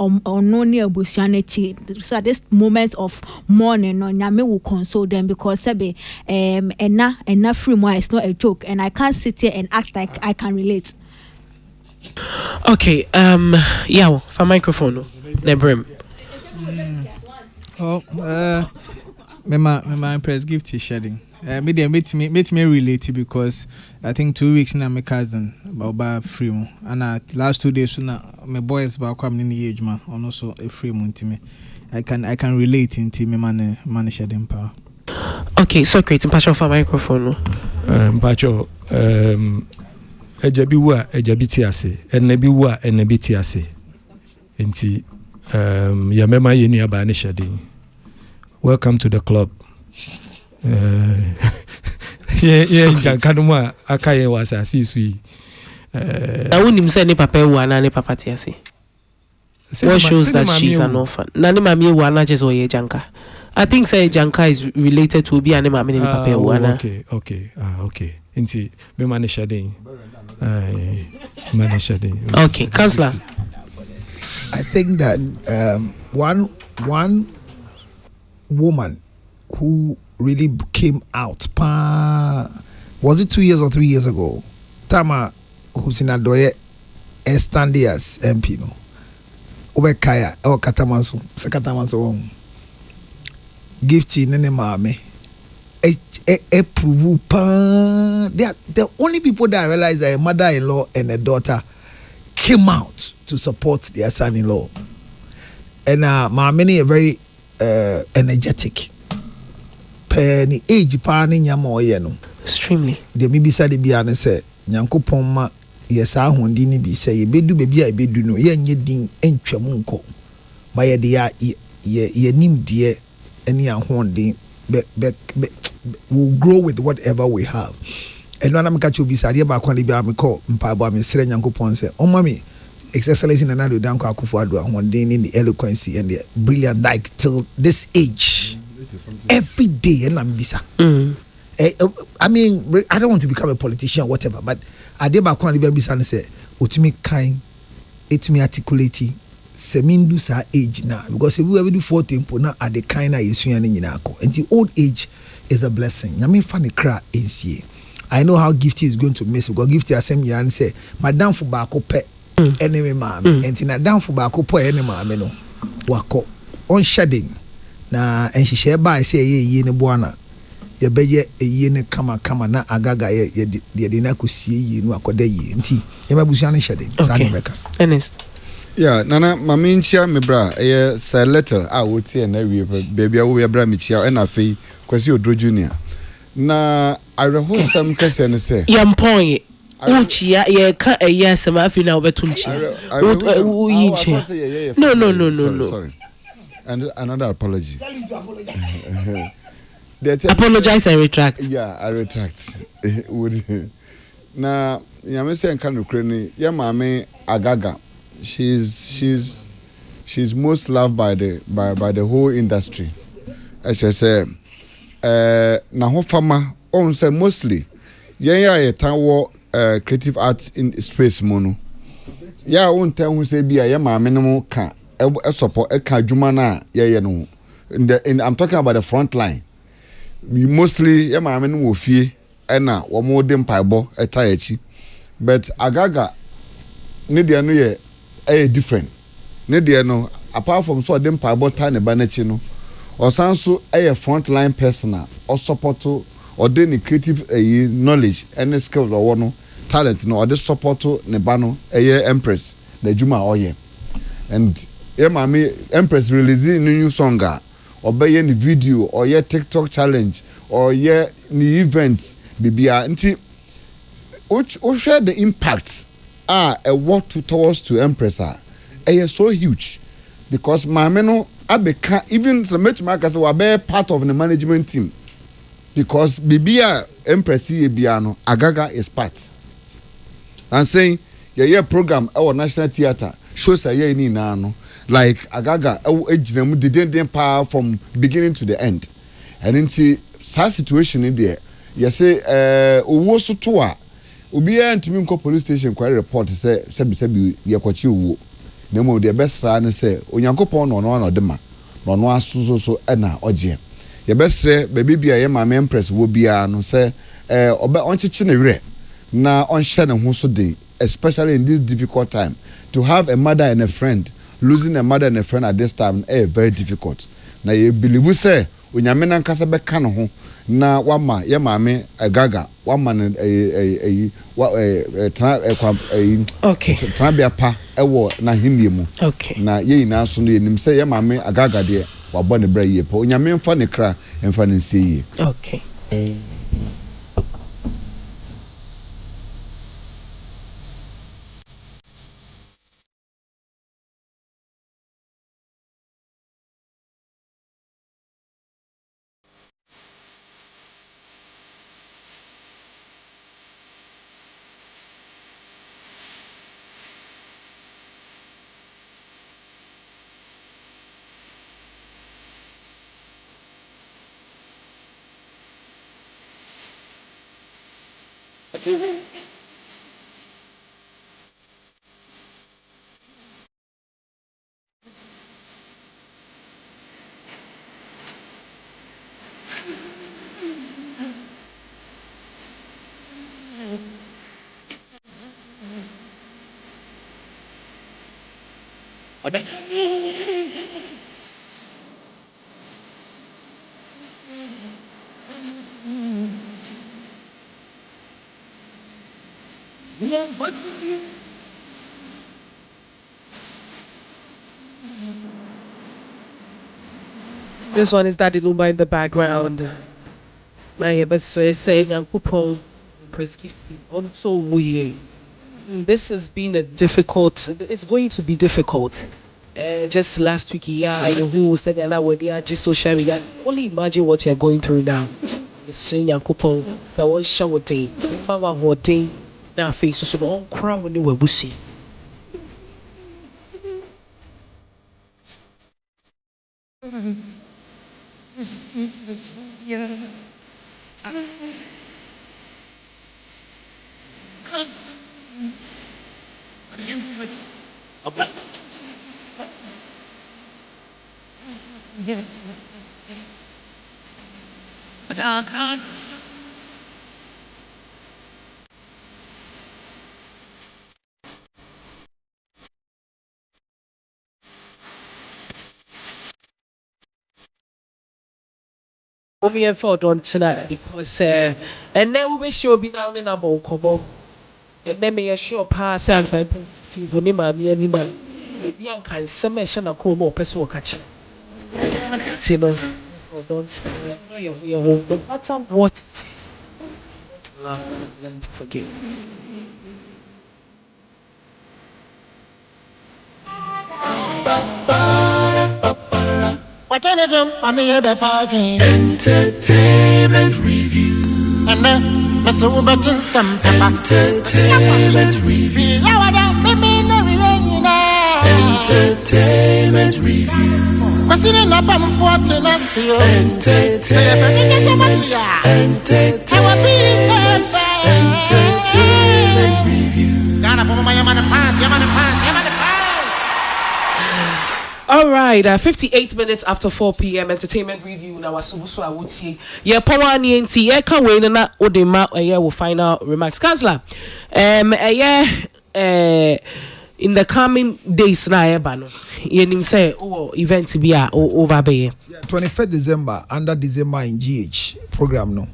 no ne abusia na chi. So at this moment of mourning no nyame will console them, because sebe ena free more is not a joke, and I can't sit here and act like I can relate. Okay, yeah, for microphone, the brim. My Empress Gift is shedding. Meet me relate, because I think 2 weeks now my cousin about free mo, and last 2 days now my boys about coming in the age man and also a free mo to me. I can relate into me man shedding power. Okay, so create mpacho for microphone. Mpacho ejabi wa ejabi ti ase, enebi wa enebi ti ase. Enti ya mema ye nua ba ne hyade. Welcome to the club. Yeah, jankanu a akaye was asisi. Na unim say ne papa wu ana ne papa ti ase. What shows that she's an orphan? Na ne mami wu ana just oye janka. I think say janka is related to obi ane mami ne papa wu ana. Okay. Okay. Inti me manisha den. Manisha den. Okay, Councillor. I think that one woman who really came out, was it 2 years or 3 years ago? Tama Husinadoye standing as MP no. Obekaya or Katamanso, Sakatamanso gifting nene mame. They are the only people that I realize that a mother-in-law and a daughter came out to support their son-in-law. And many are very energetic. Penny age pani nyamo yeno. Extremely. The maybe said the biane say Nyankopon ma yesa ahondi ni bi say ye bedu baby a bedu no ye nye din entwam nko. Ma ye de ye nim de any ahondi will grow with whatever we have. And when I'm catch you beside you back when you be am call mpabo am sire Nyankopon say o mami Cancellation and Nado Danko Akufo-Addo one day in the eloquency and the brilliant like till this age. Every day and I'm bisa. I mean, I don't want to become a politician or whatever, but I did back when I bisa and say, "Utimi kind, me articulating, semindu sa age now because if we ever do 4 tempo now at the kind of issue and the old age is a blessing. I mean, funny cry is I know how Gifty is going to miss because Gifty has same year and say, Madam for Bako pet enemy man, and in a down for Bako po enemy man, no, wako on shedding. Na and she share by say ye ne buana ye beye ye ne kama na agaga ye de na kusie ye no akoda ye nti ye mabusia ne hyede sane beka Ernest. Yeah, nana mami nchia me bra ye say letter a wotie na wie baby a wo ye bra me chia e na fei kwasi odro junior na areho sam kase ne say Yampon Uchia ye ka yes ma afi na obetum chi. Wo yinche. No. Sorry. And another apology. Apologize and retract. Yeah, I retract. Now, yame say nkan Ukraine, ya mame Agaga. She's most loved by the whole industry. I should say na ho fama on say mostly ye tan creative arts in space mono. Ya won tell who say bia ya mame no ka support adwuma na ye no I'm talking about the front line. Mostly ya maame no wo fie na wo mo de mpaibo etayechi but Agaga ne de no ye different ne de no apart from so de mpaibo ta ne ba na chi no osanso front line personal or support or de ni creative knowledge and skills or no talent no or de support ne ba no empress na adwuma oye and yeah, mami Empress releasing new song or buy any video or TikTok challenge or ni event bibia nti o share the impacts a what towards to Empress so huge because mami no abeka even some makers were be part of the management team because bibia Empress bia no Agaga is part and saying program our National Theatre shows ni na no like Agaga ejinam didn't power from beginning to the end and into that situation in there you say owo so to a obi antimi nko police station kwari report say ye kwachi owo na mo the best ra ne say onyankopon no de ma no aso so na oje ye best baby bia ye mama Empress wo bia no say obe onchichi ne were na onhye ne ho so dey especially in this difficult time to have a mother and a friend. Losing a mother and a friend at this time very difficult. Now you believe say onyame na nkasa beka no ho na wama ye mame Agaga wama okay bia pa ewo na hinie mu okay na ye ina so no yenim say ye mame Agaga de wabɔ ne bra yie po nyame mfa ne kra mfa ne nsie yie. Okay. This one is Daddy Lumba in the background. My but saying Uncle Paul also weird. This has been a difficult. It's going to be difficult. Just last week, yeah, who said that when they are just social media. Only imagine what you're going through now. It's saying Uncle Paul that was shouting, Mama holding. Now face so long crowd when they were bussy. Me and Ford on tonight because and then we wish you be down in a bowl. And then me assure pass and to me, any man. Young can some mention a cool more person catch. You know, don't no matter what. Forgive. What can I do? I'm here the party. Entertainment review. And then, Mr. Uberton, some entertainment review. Entertainment review. What's in the bottom for Tennessee? Entertainment review. Ghana for my man of France, your man of France, your man of France. All right, 58 minutes after 4 p.m. Entertainment review. Now, I would say, yeah, power and NT, yeah, can't wait, and that Odema, yeah, will find out remarks. Counselor, yeah, in the coming days, na bano, you say, oh, event to be over by 25th December, under December in GH program, no,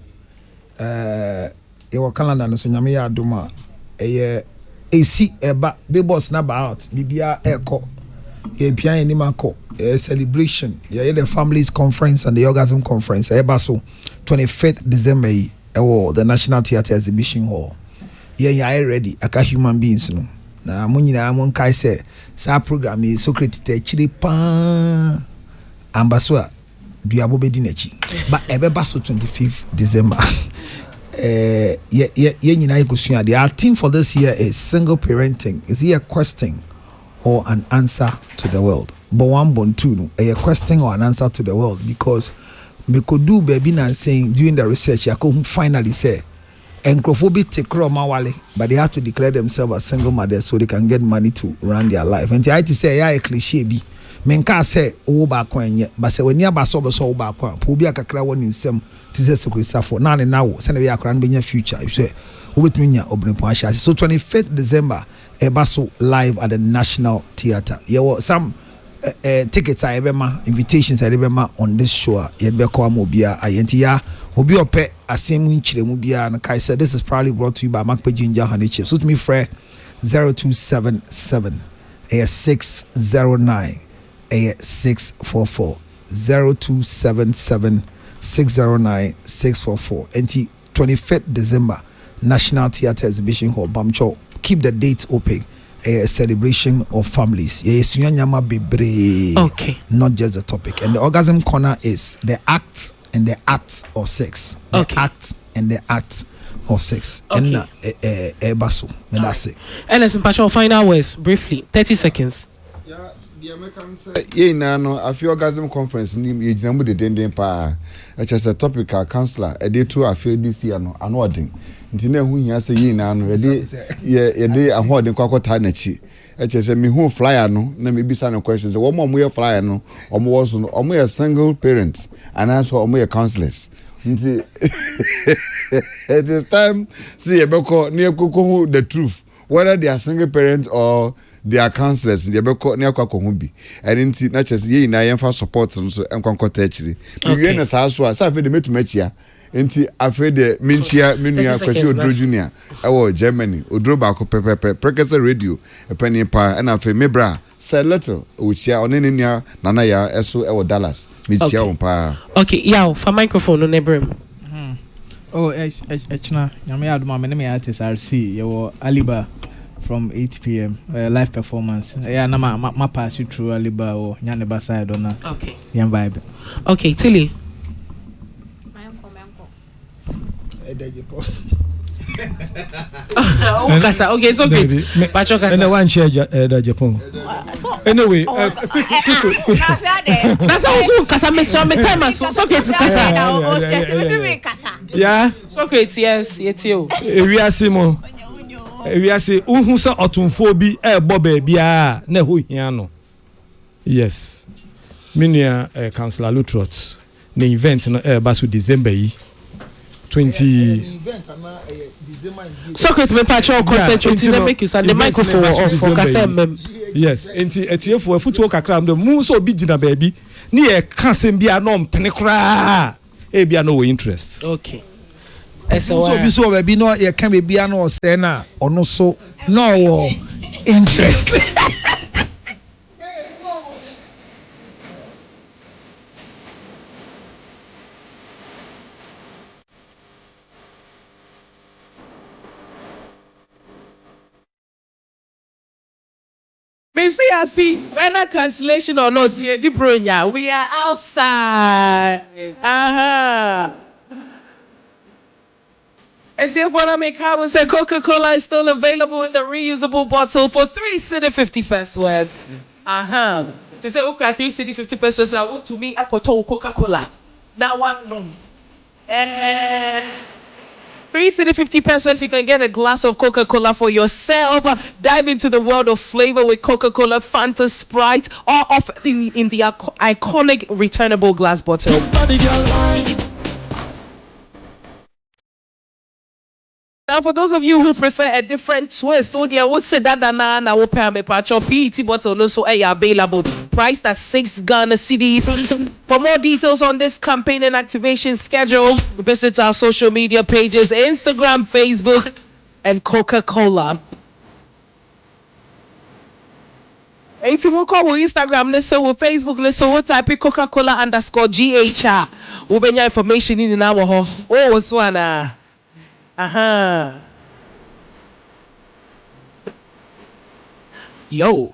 your calendar, no, so nyame ya adoma, AC, big boss number out, BBR Echo. Celebration, yeah, the families conference and the orgasm conference. So 25th December, the National Theatre Exhibition Hall. Yeah, I ready. Aka human beings, no. Na munina amon kai say, sa program is so created chili pan ambassador. Duabo bedi nechi. But ebe so 25th December. Our theme for this year is single parenting. Is he a question or an answer to the world? But one born two, no, a question or an answer to the world, because me could do baby and saying during the research, I could finally say, encrophobic take mawale, but they have to declare themselves as single mothers so they can get money to run their life. And I to say, yeah, a cliche be. Menka say, oh, back when yet, but say when you're basoba so back, Pobia Kakra one in some teasers to suffer. Now and now, send a cran being your future. You say, with me, open Pasha. So 25th December. Ebaso live at the National Theatre. There were some tickets I ever invitations I ever on this show. Yet be called Mobia. Ayentia Obi Ope Asemu Chile Mobia and Kai said this is probably brought to you by Makpe Ginger Honey Chips. So to me, Fred 0277 609 644 0277 609 644. And 25th December, National Theatre Exhibition Hall, Bamcho. Keep the dates open. A celebration of families. Okay. Not just the topic. And the orgasm corner is the act and the act of sex. The act and the act of sex. Okay. And that's it. And as in Pacho, final words briefly, 30 seconds. Yeah, the Americans say, yeah, no, a few orgasm conference, you remember the dending pa. It's just a topical counselor. A day two, I feel this year, no, I'm nodding. Ntina hu nya se yi na no ye de ahode kwakota na chi eche se me hu flyer no na me bisa no questions wo mo ye flyer no omo wo so no omo ye single parents and also omo ye counselors nti it is time see ebeko ne ekoko the truth whether they are single parents or they are counselors they ebeko ne akwa hu bi and nti na che se yi na ye fa support so enkwankota achiri wie na sa so a sa fe de metumachia enti afraid the minchia menua kwasi odro junior ewo Germany odro ba ko pepepe prekese radio epani pa na afa mebra say little ochia onene nua nana ya eso ewo Dallas michia on pa okay yaw for microphone on ebrem oh echna nyame aduma me me artist RC yewo Aliba from 8 p.m. Live performance. Yeah, na ma pass you through Aliba or Nyaneba side on. Okay. Yan vibe. Okay, Tilly. Okay, it's okay. Pacho Kasa. And one share Japan. Anyway, that's also Kasa me so me time so Socrates Kasa. Yeah. Socrates, yes, you. We are Simon. We are say who say otumfo bi e bo ba bia na ho hia no. Yes. Minia Councillor Lutrot. The event no basu December yi. 20 Socrates me patcho concentrate to make you stand the microphone off for Kasa. Yes, enti etiefo afutuo kakra am mu so bi gina baabi ne ye ka sem bia no mpene kra e bia no interest. Okay. So bi so baabi no ye ka be bia no say na ono so no interest. I see whether cancellation or not, we are outside. And see if what I make how say Coca-Cola is still available in the reusable bottle for 3 cedi 50 pesos. They say okay, 3 cedi 50 pesos. I want to me a Coca-Cola. That one no. And 3 cedi 50 pesos, you can get a glass of Coca-Cola for yourself. Dive into the world of flavor with Coca-Cola, Fanta, Sprite, all offered in the iconic returnable glass bottle. Now, for those of you who prefer a different twist, so there will say that na will pay me patch PET bottle also available, priced at 6 Ghana cedis. For more details on this campaign and activation schedule, visit our social media pages: Instagram, Facebook, and Coca-Cola. If you call Instagram, listen with Facebook, listen with type Coca-Cola _GHR. We'll be your information in our home. Oh, what's one? Yo.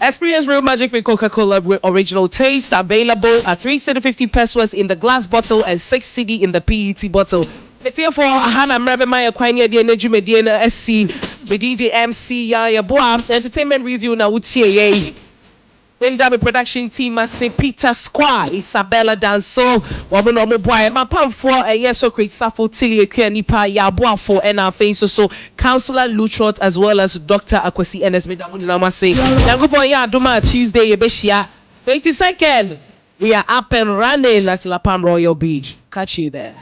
Experience real magic with Coca-Cola with original taste. Available at 3 cedi 50 pesos in the glass bottle and 6 cedi in the PET bottle. Therefore, Hannah Mrabe Maya Kwanya the Energy Mediana SC, the DJ MC ya Boabs Entertainment Review na UTA. Then the production team must say Peter Squad, Isabella Danso, woman or boy, my pam for a yes so great Safo Tilly Nipa Yabua for and our face so Councillor Lutrot as well as Dr. Akwasi NS Namase. Yangubo ya Duma Tuesday Yebeshia. 22nd. We are up and running at La Palm Royal Beach. Catch you there.